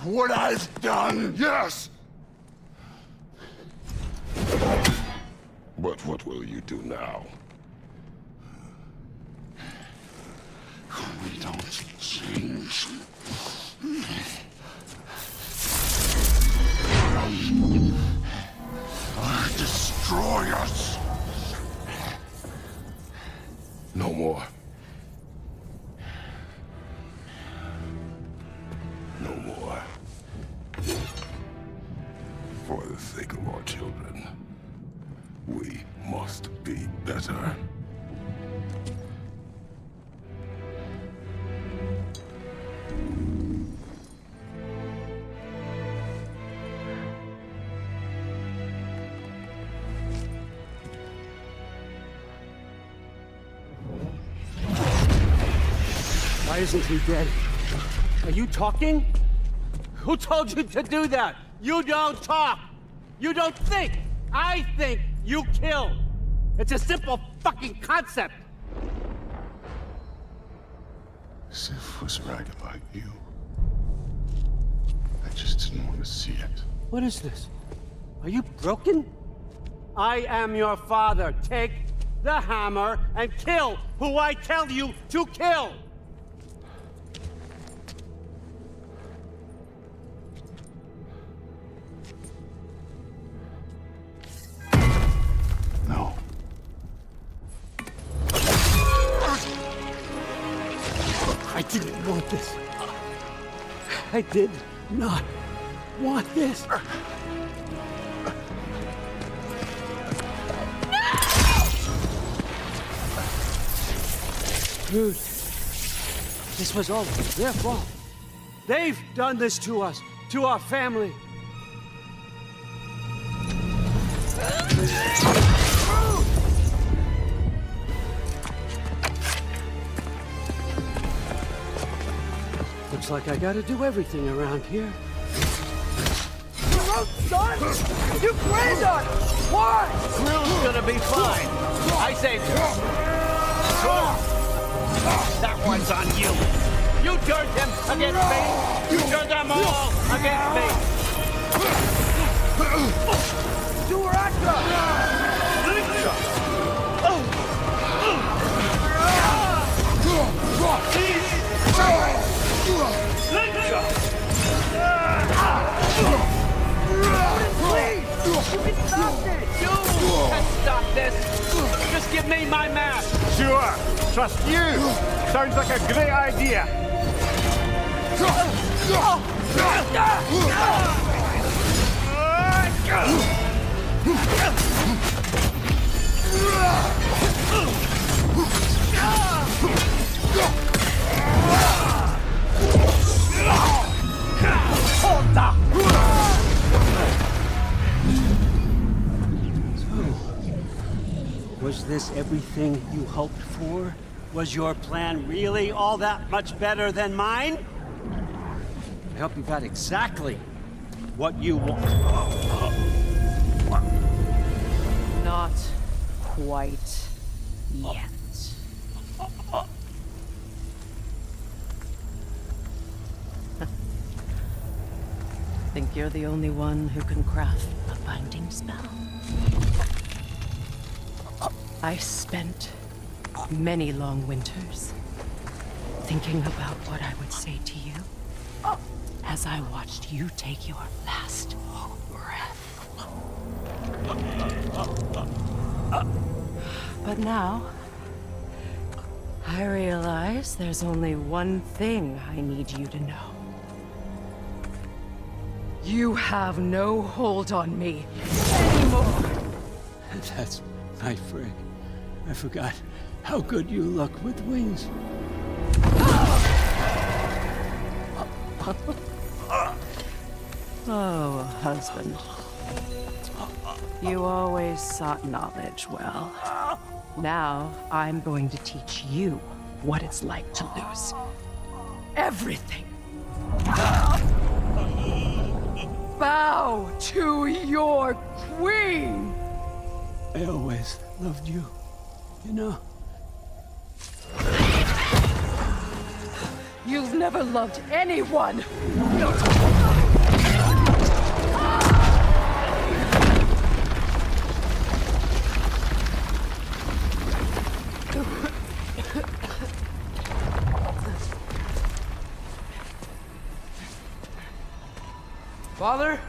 what I've done? Yes! But what will you do now? We don't change. Destroy us! No more. No more. For the sake of our children, we must be better. Why isn't he dead? Are you talking? Who told you to do that? You don't talk! You don't think! I think! You kill! It's a simple fucking concept! Sif was right about you. I just didn't want to see it. What is this? Are you broken? I am your father. Take the hammer and kill who I tell you to kill! No. I didn't want this. I did not want this. Dude, this was all their fault. They've done this to us, to our family. Looks like I gotta do everything around here. Your own son? Your granddaughter! Why? Crew's gonna be fine. I saved her. That one's on you. You turned him against me. You turned them all against me. Do her after! Please! You can stop this! You can stop this! Just give me my mask! Sure. Trust you. Sounds like a great idea. Was this everything you hoped for? Was your plan really all that much better than mine? I hope you got exactly what you want. Not quite yet. Think you're the only one who can craft a binding spell? I spent many long winters thinking about what I would say to you as I watched you take your last breath. But now, I realize there's only one thing I need you to know. You have no hold on me anymore. That's my friend. I forgot how good you look with wings. Oh, husband. You always sought knowledge well. Now, I'm going to teach you what it's like to lose everything. Bow to your queen! I always loved you, you know? You've never loved anyone! Father?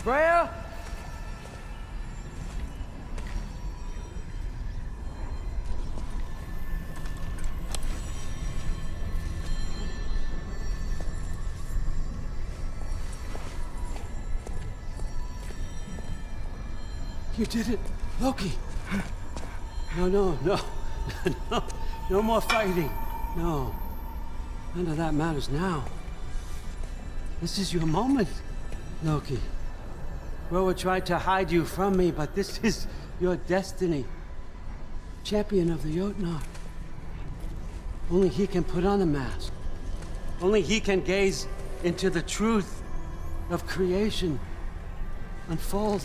Freya? You did it, Loki. No, no, no. No, no more fighting. No. None of that matters now. This is your moment, Loki. Gróa tried to hide you from me, but this is your destiny. Champion of the Jotnar. Only he can put on the mask. Only he can gaze into the truth of creation. Unfold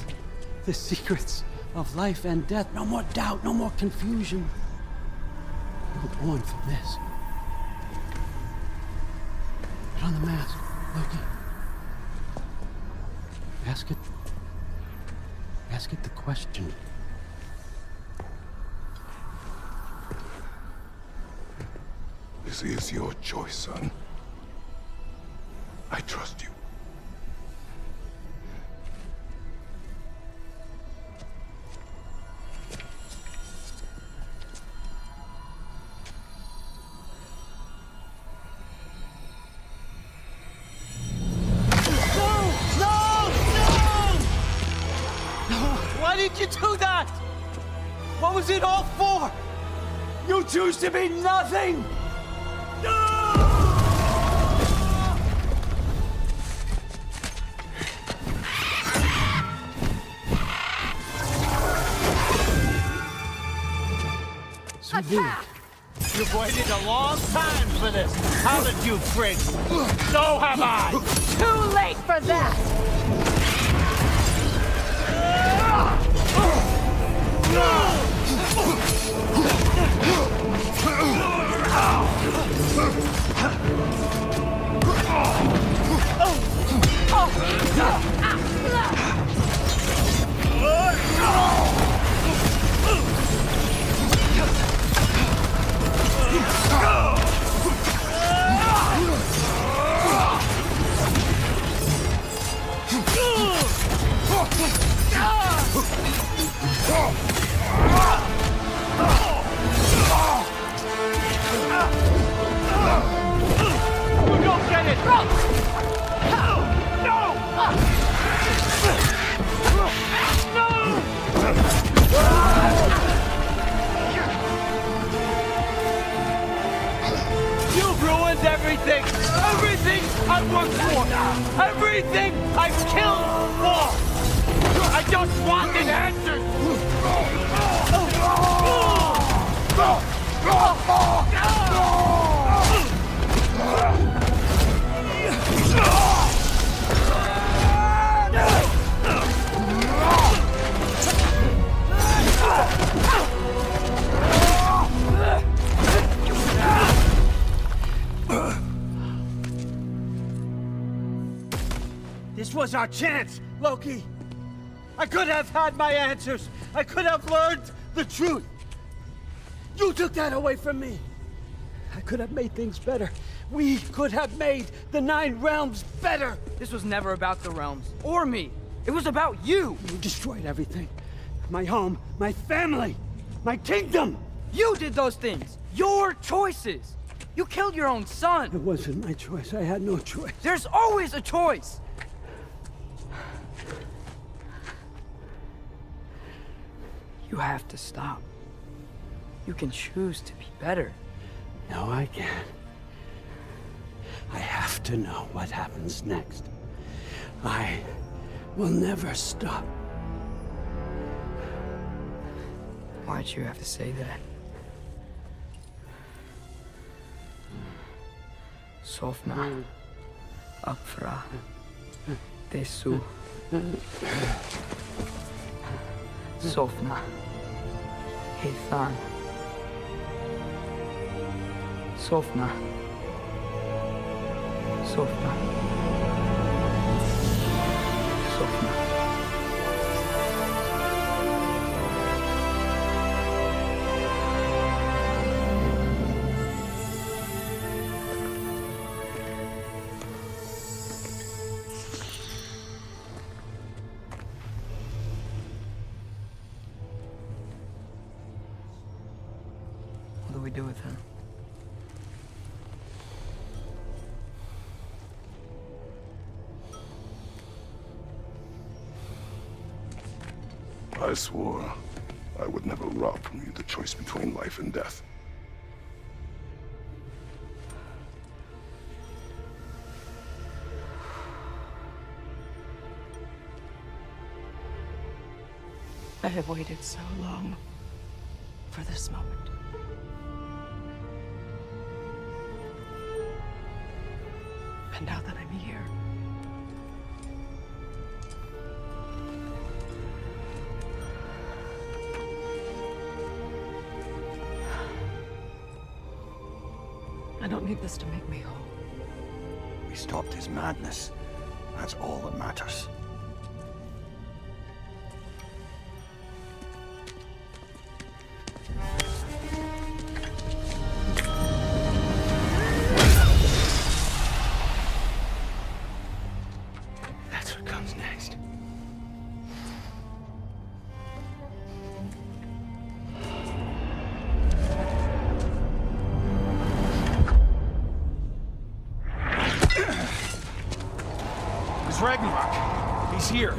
the secrets of life and death. No more doubt, no more confusion. You were born for this. Put on the mask, Loki. Ask it the question. This is your choice, son. I trust you. Why did you do that? What was it all for? You choose to be nothing! Sindri, you've waited a long time for this, haven't you, Frig? So have I! Too late for that! Don't get it! No! You've ruined everything! Everything I've worked for! Everything I've killed for! I just wanted answers! This was our chance, Loki! I could have had my answers! I could have learned the truth! You took that away from me! I could have made things better. We could have made the 9 realms better! This was never about the realms, or me. It was about you! You destroyed everything. My home, my family, my kingdom! You did those things! Your choices! You killed your own son! It wasn't my choice. I had no choice. There's always a choice! You have to stop. You can choose to be better. No, I can't. I have to know what happens next. I will never stop. Why'd you have to say that? Sofna. Apfra. Desu. Sofna. Hithan. Sofna. Sofna. Sofna. What do we do with him? I swore I would never rob from you the choice between life and death. I have waited so long for this moment. And now that I'm here, I don't need this to make me whole. We stopped his madness. That's all that matters. That's what comes next. It's Ragnarok. He's here.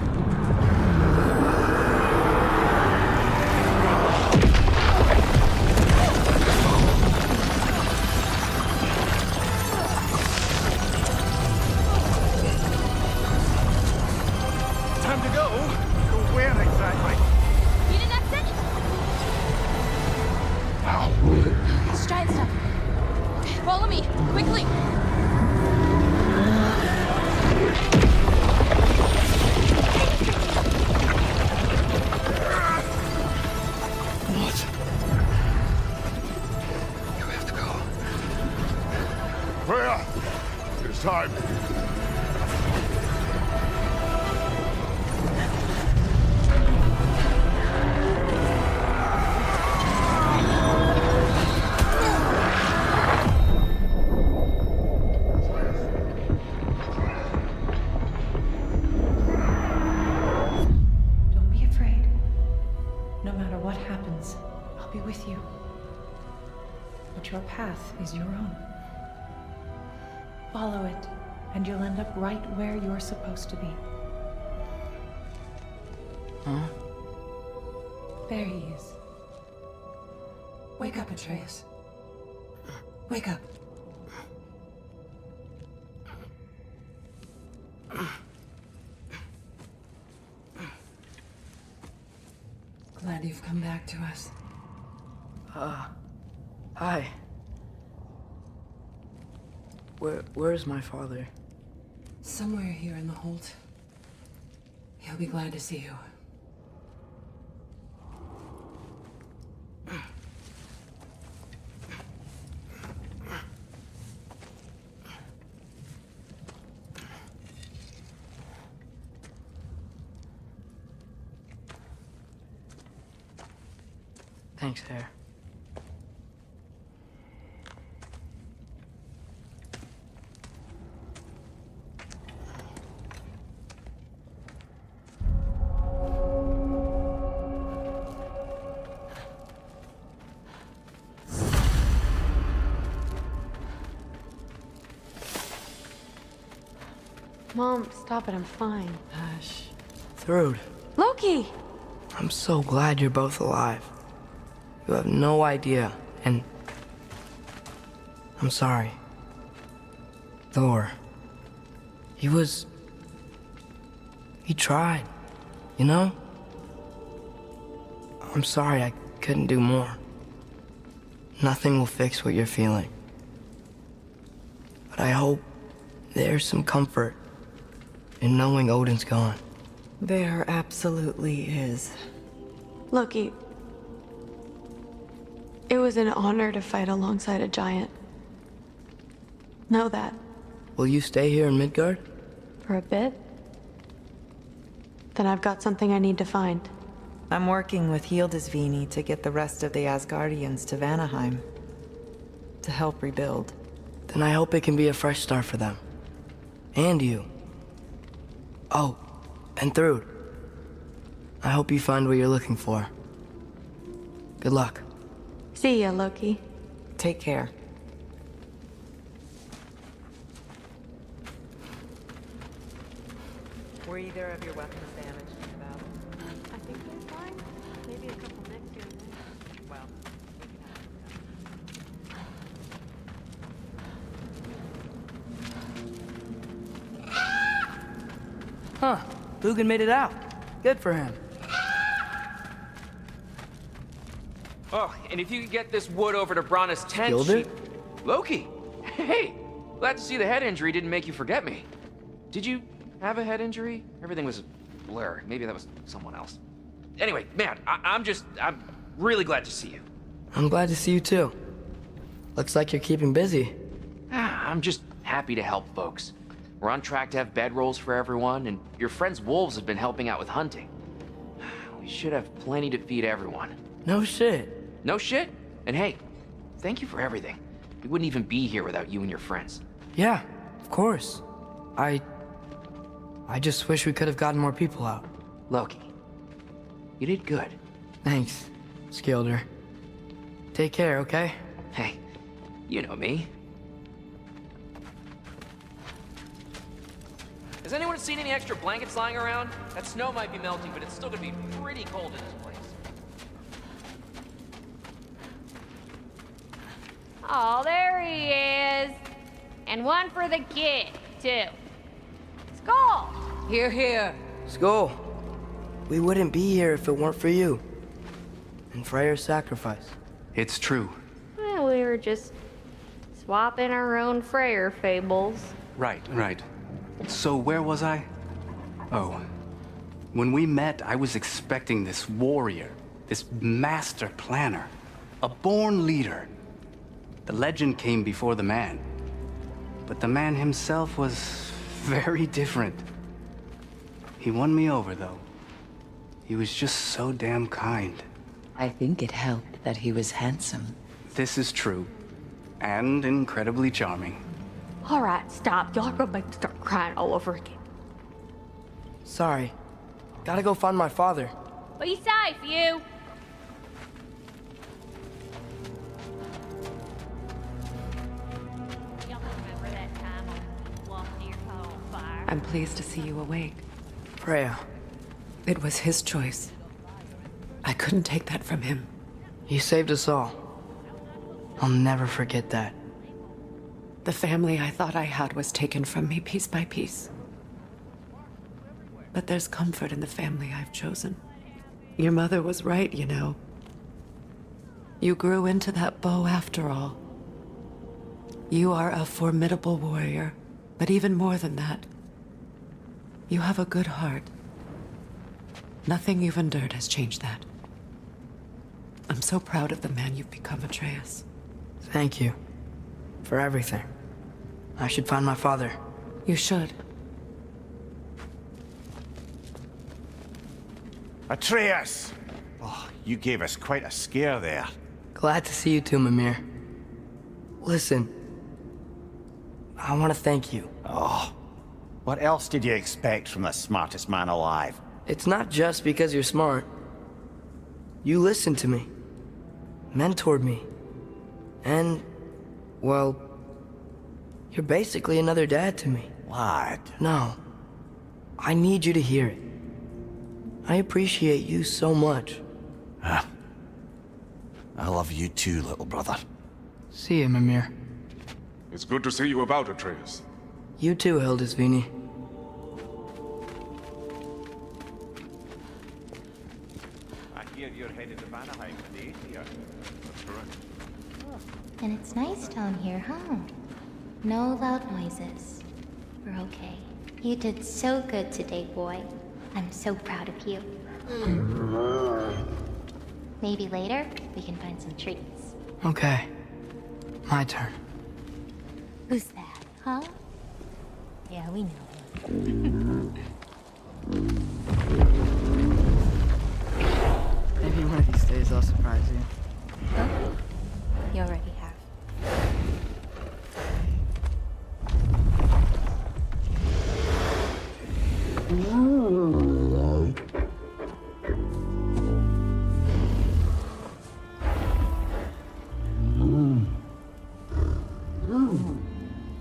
Time to go. Go where exactly? You did that thing? It's giant stuff. Follow me, quickly. Freya! It's time. Don't be afraid. No matter what happens, I'll be with you. But your path is your own. Follow it, and you'll end up right where you're supposed to be. Huh? There he is. Wake up, Atreus. Wake up. Glad you've come back to us. Hi. Where's my father? Somewhere here in the hold. He'll be glad to see you. Thanks, Hare. Mom, stop it. I'm fine. Hush. Thrud, Loki! I'm so glad you're both alive. You have no idea, and I'm sorry. Thor, he tried, you know? I'm sorry I couldn't do more. Nothing will fix what you're feeling. But I hope there's some comfort in knowing Odin's gone. There absolutely is. Loki, it was an honor to fight alongside a giant. Know that. Will you stay here in Midgard? For a bit? Then I've got something I need to find. I'm working with Hildisvíni to get the rest of the Asgardians to Vanaheim. To help rebuild. Then I hope it can be a fresh start for them. And you. Oh, and Thrud. I hope you find what you're looking for. Good luck. See ya, Loki. Take care. Were either of your weapons damaged in the battle? I think they're fine. Maybe a couple nicks here and there. Well, Huh. Dugan made it out. Good for him. Oh, and if you could get this wood over to Brana's tent, Gilder? Loki! Hey! Glad to see the head injury didn't make you forget me. Did you have a head injury? Everything was a blur. Maybe that was someone else. Anyway, man, I'm really glad to see you. I'm glad to see you too. Looks like you're keeping busy. I'm just happy to help folks. We're on track to have bedrolls for everyone, and your friend's wolves have been helping out with hunting. We should have plenty to feed everyone. No shit. No shit? And hey, thank you for everything. We wouldn't even be here without you and your friends. Yeah, of course. I just wish we could have gotten more people out. Loki, you did good. Thanks, Skilder. Take care, okay? Hey, you know me. Has anyone seen any extra blankets lying around? That snow might be melting, but it's still gonna be pretty cold in this place. Oh, there he is. And one for the kid, too. Skull! Here, here. Skull. We wouldn't be here if it weren't for you. And Freya's sacrifice. It's true. Well, we were just swapping our own Freyr fables. Right. So where was I? Oh. When we met, I was expecting this warrior, this master planner, a born leader. The legend came before the man. But the man himself was very different. He won me over, though. He was just so damn kind. I think it helped that he was handsome. This is true. And incredibly charming. All right, stop. Y'all are gonna make me start crying all over again. Sorry. Gotta go find my father. Be safe, you. Y'all remember that time I walked near caught on fire? I'm pleased to see you awake. Freya. It was his choice. I couldn't take that from him. He saved us all. I'll never forget that. The family I thought I had was taken from me piece by piece. But there's comfort in the family I've chosen. Your mother was right, you know. You grew into that bow after all. You are a formidable warrior, but even more than that, you have a good heart. Nothing you've endured has changed that. I'm so proud of the man you've become, Atreus. Thank you. For everything. I should find my father. You should. Atreus! Oh, you gave us quite a scare there. Glad to see you too, Mímir. Listen. I want to thank you. Oh. What else did you expect from the smartest man alive? It's not just because you're smart. You listened to me. Mentored me. And, well, you're basically another dad to me. Lad. No. I need you to hear it. I appreciate you so much. I love you too, little brother. See you, Mímir. It's good to see you about, Atreus. You too, Hildisvíni. I hear you're headed to Vanaheim today, dear. That's correct. And it's nice down here, huh? No loud noises. We're okay. You did so good today, boy. I'm so proud of you. Maybe later, we can find some treats. Okay. My turn. Who's that, huh? Yeah, we know. Maybe one of these days I'll surprise you. Huh? You already have.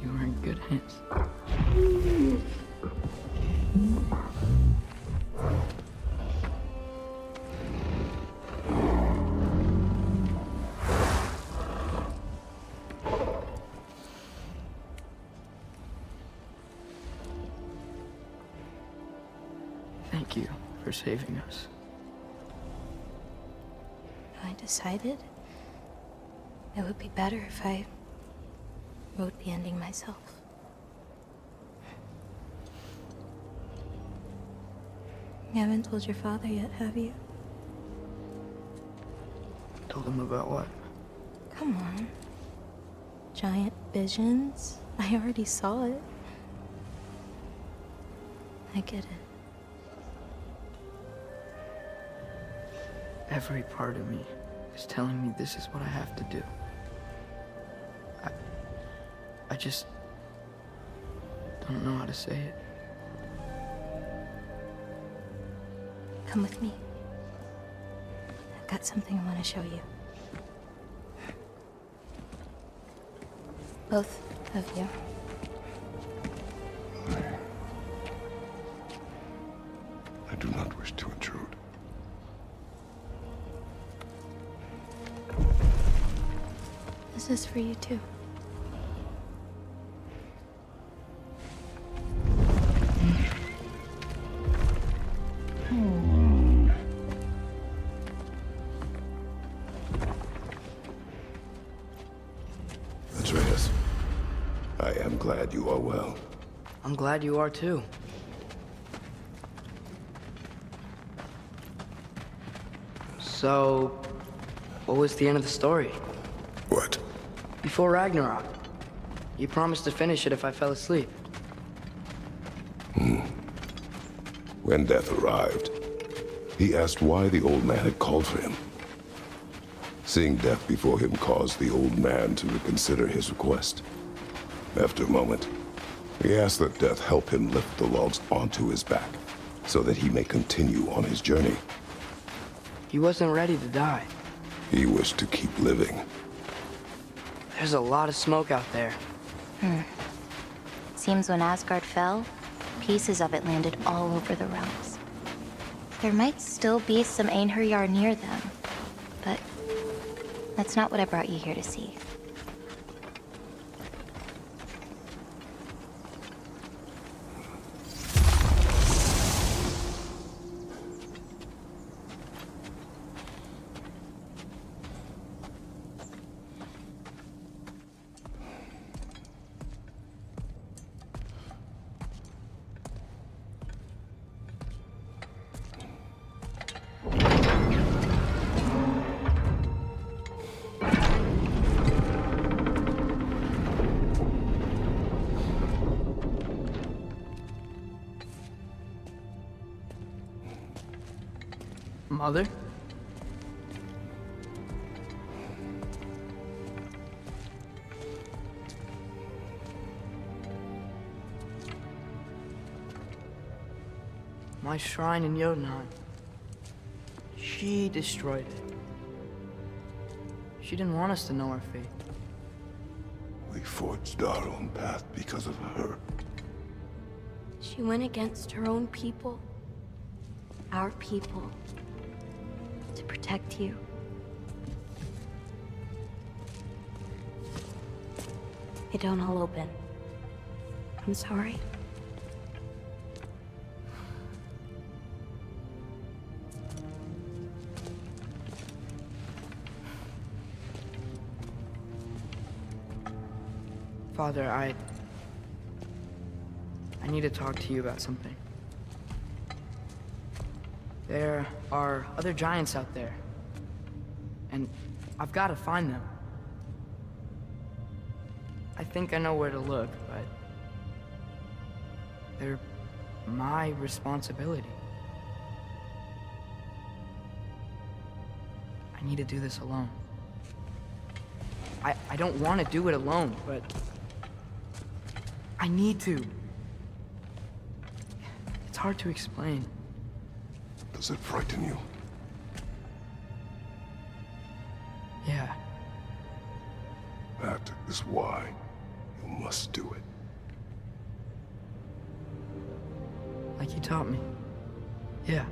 You were in good hands. Thank you for saving us. I decided it would be better if I wrote the ending myself. You haven't told your father yet, have you? Told him about what? Come on. Giant visions? I already saw it. I get it. Every part of me is telling me this is what I have to do. I just don't know how to say it. Come with me. I've got something I want to show you. Both of you. I do not wish to intrude. This is for you too. Atreus, I am glad you are well. I'm glad you are too. So, what was the end of the story? What? Before Ragnarok. You promised to finish it if I fell asleep. When death arrived, he asked why the old man had called for him. Seeing death before him caused the old man to reconsider his request. After a moment, he asked that death help him lift the logs onto his back, so that he may continue on his journey. He wasn't ready to die. He wished to keep living. There's a lot of smoke out there. Seems when Asgard fell, pieces of it landed all over the realms. There might still be some Einherjar near them, but that's not what I brought you here to see. Mother? My shrine in Jotunheim. She destroyed it. She didn't want us to know our fate. We forged our own path because of her. She went against her own people. Our people. To protect you. They don't all open. I'm sorry. Father, I need to talk to you about something. There are other giants out there, and I've got to find them. I think I know where to look, but they're my responsibility. I need to do this alone. I don't want to do it alone, but I need to. It's hard to explain. Does it frighten you? Yeah. That is why you must do it. Like you taught me. Yeah.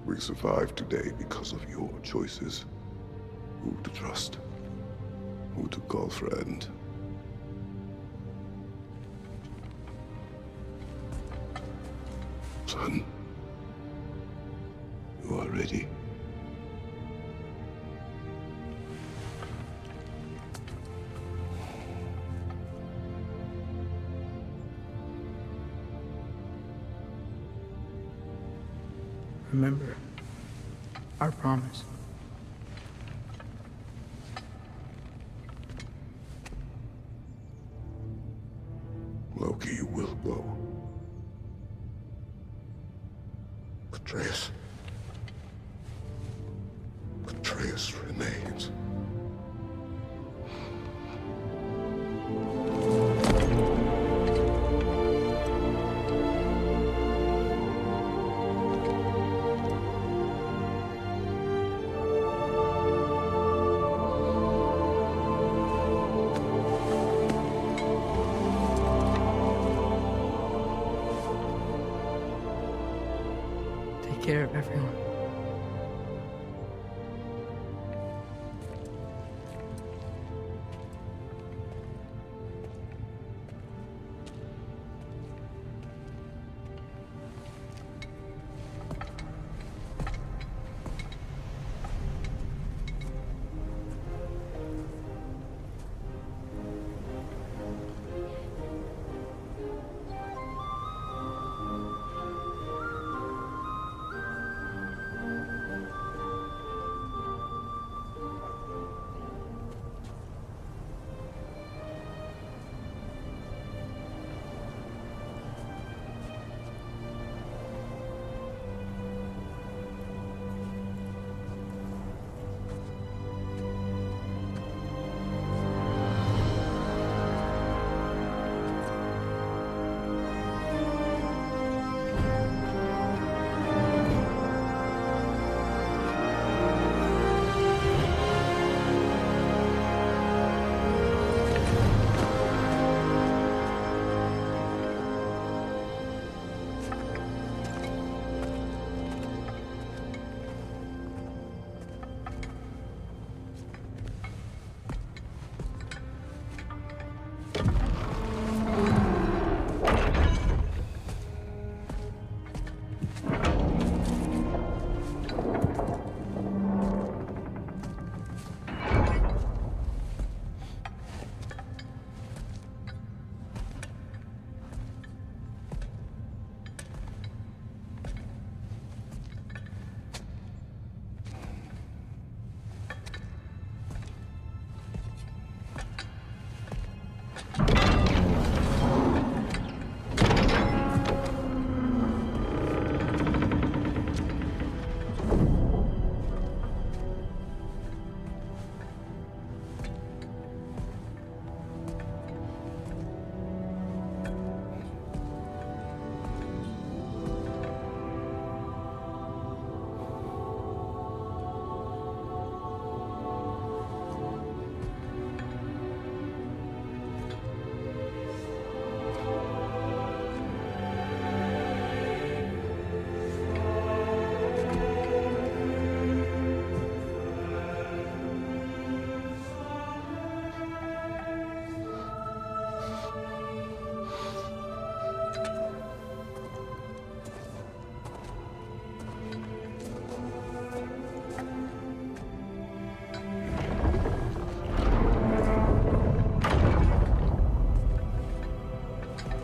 We survived today because of your choices. Who to trust. Who to call friend. Son, you are ready. Remember our promise. Loki will go. Atreus. Atreus remains. Take care of everyone.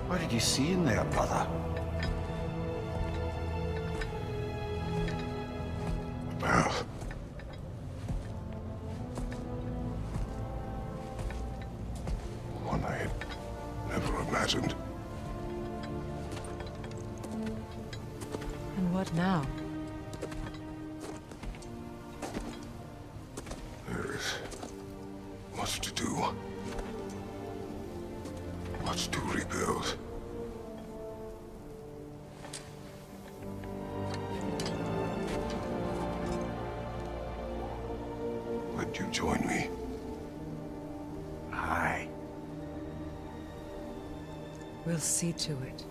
What did you see in there, brother? Path. One I had never imagined. And what now? There is much to do. Much to rebuild. Would you join me? Aye. We'll see to it.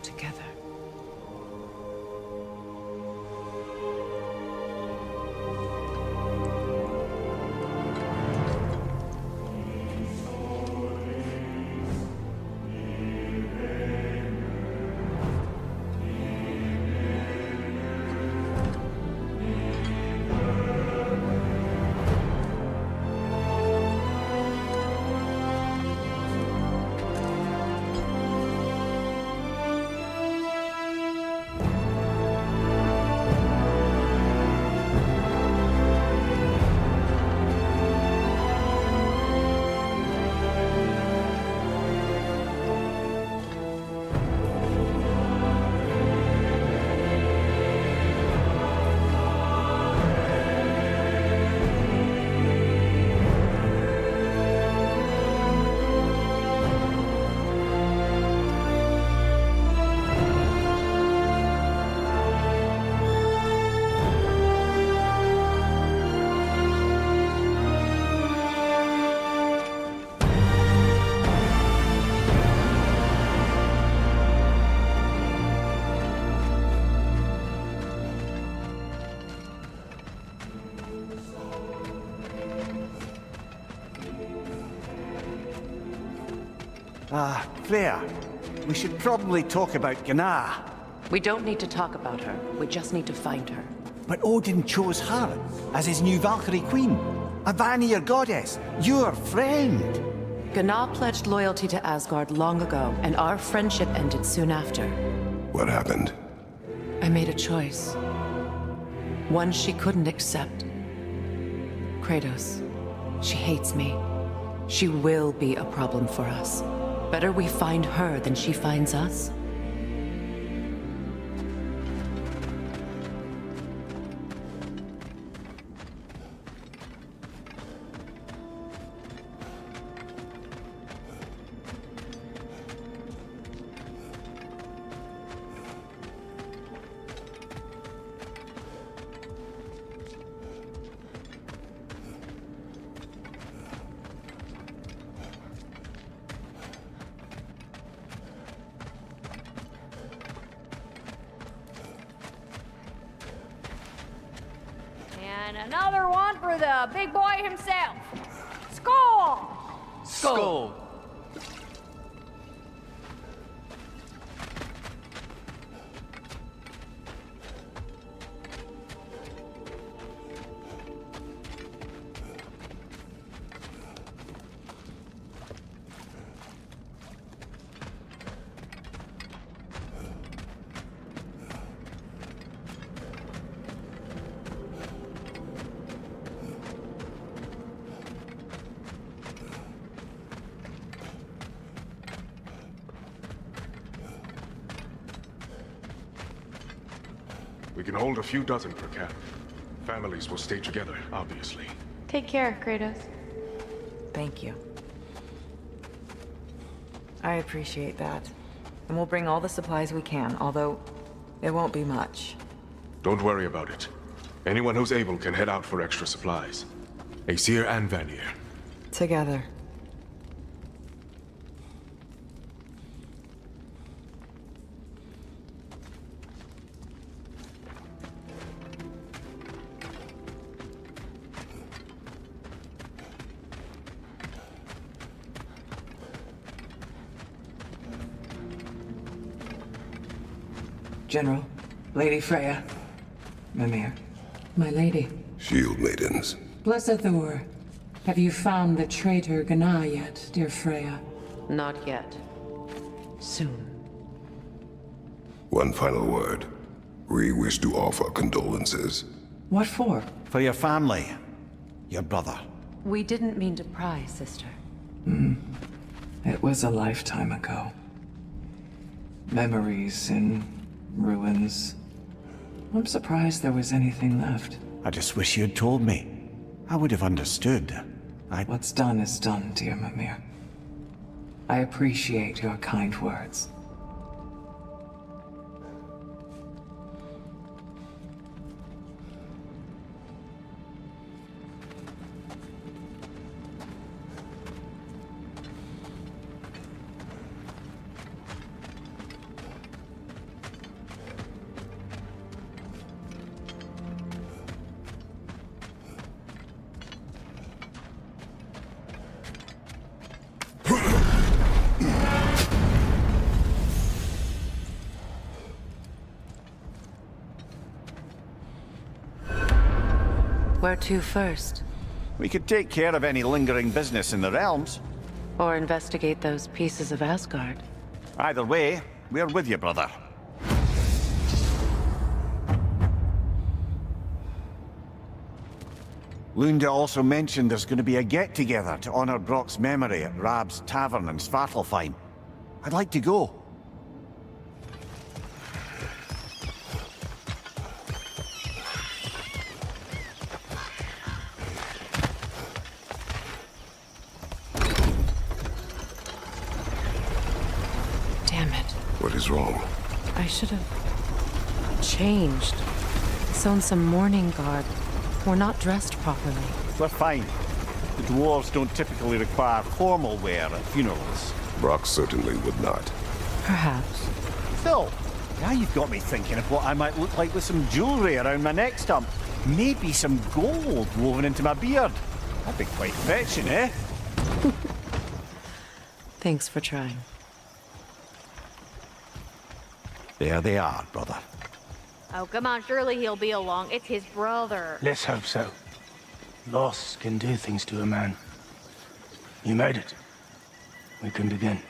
Together. Freya, we should probably talk about Gná. We don't need to talk about her. We just need to find her. But Odin chose her as his new Valkyrie queen. A Vanir goddess, your friend. Gná pledged loyalty to Asgard long ago, and our friendship ended soon after. What happened? I made a choice. One she couldn't accept. Kratos. She hates me. She will be a problem for us. Better we find her than she finds us. And another one for the big boy himself. Skull! Skull! We can hold a few dozen per camp. Families will stay together, obviously. Take care, Kratos. Thank you. I appreciate that. And we'll bring all the supplies we can, although it won't be much. Don't worry about it. Anyone who's able can head out for extra supplies. Aesir and Vanir. Together. General, Lady Freya, Mímir, my lady. Shield maidens. Blessed Thor, have you found the traitor Gná yet, dear Freya? Not yet. Soon. One final word. We wish to offer condolences. What for? For your family. Your brother. We didn't mean to pry, sister. It was a lifetime ago. Memories in ruins. I'm surprised there was anything left. I just wish you'd told me. I would have understood. What's done is done, dear Mímir. I appreciate your kind words. Where to first? We could take care of any lingering business in the realms. Or investigate those pieces of Asgard. Either way, we're with you, brother. Lunda also mentioned there's going to be a get-together to honor Brock's memory at Rab's Tavern in Svartalfheim. I'd like to go. Damn it. What is wrong? I should have changed. Sewn some mourning garb. We're not dressed properly. We're fine. The dwarves don't typically require formal wear at funerals. Brock certainly would not. Perhaps. Phil, now you've got me thinking of what I might look like with some jewellery around my neck stump. Maybe some gold woven into my beard. That'd be quite fetching, eh? Thanks for trying. There they are, brother. Oh, come on, surely he'll be along. It's his brother. Let's hope so. Loss can do things to a man. You made it. We can begin.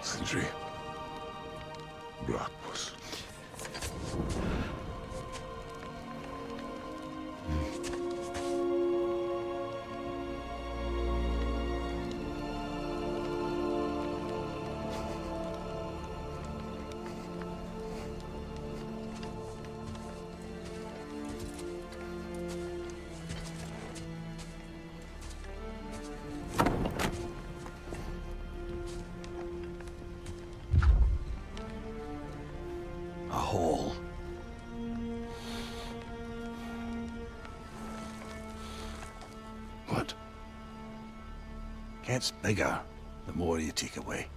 Sindri. Blackpuss. Hole. What? Gets bigger the more you take away.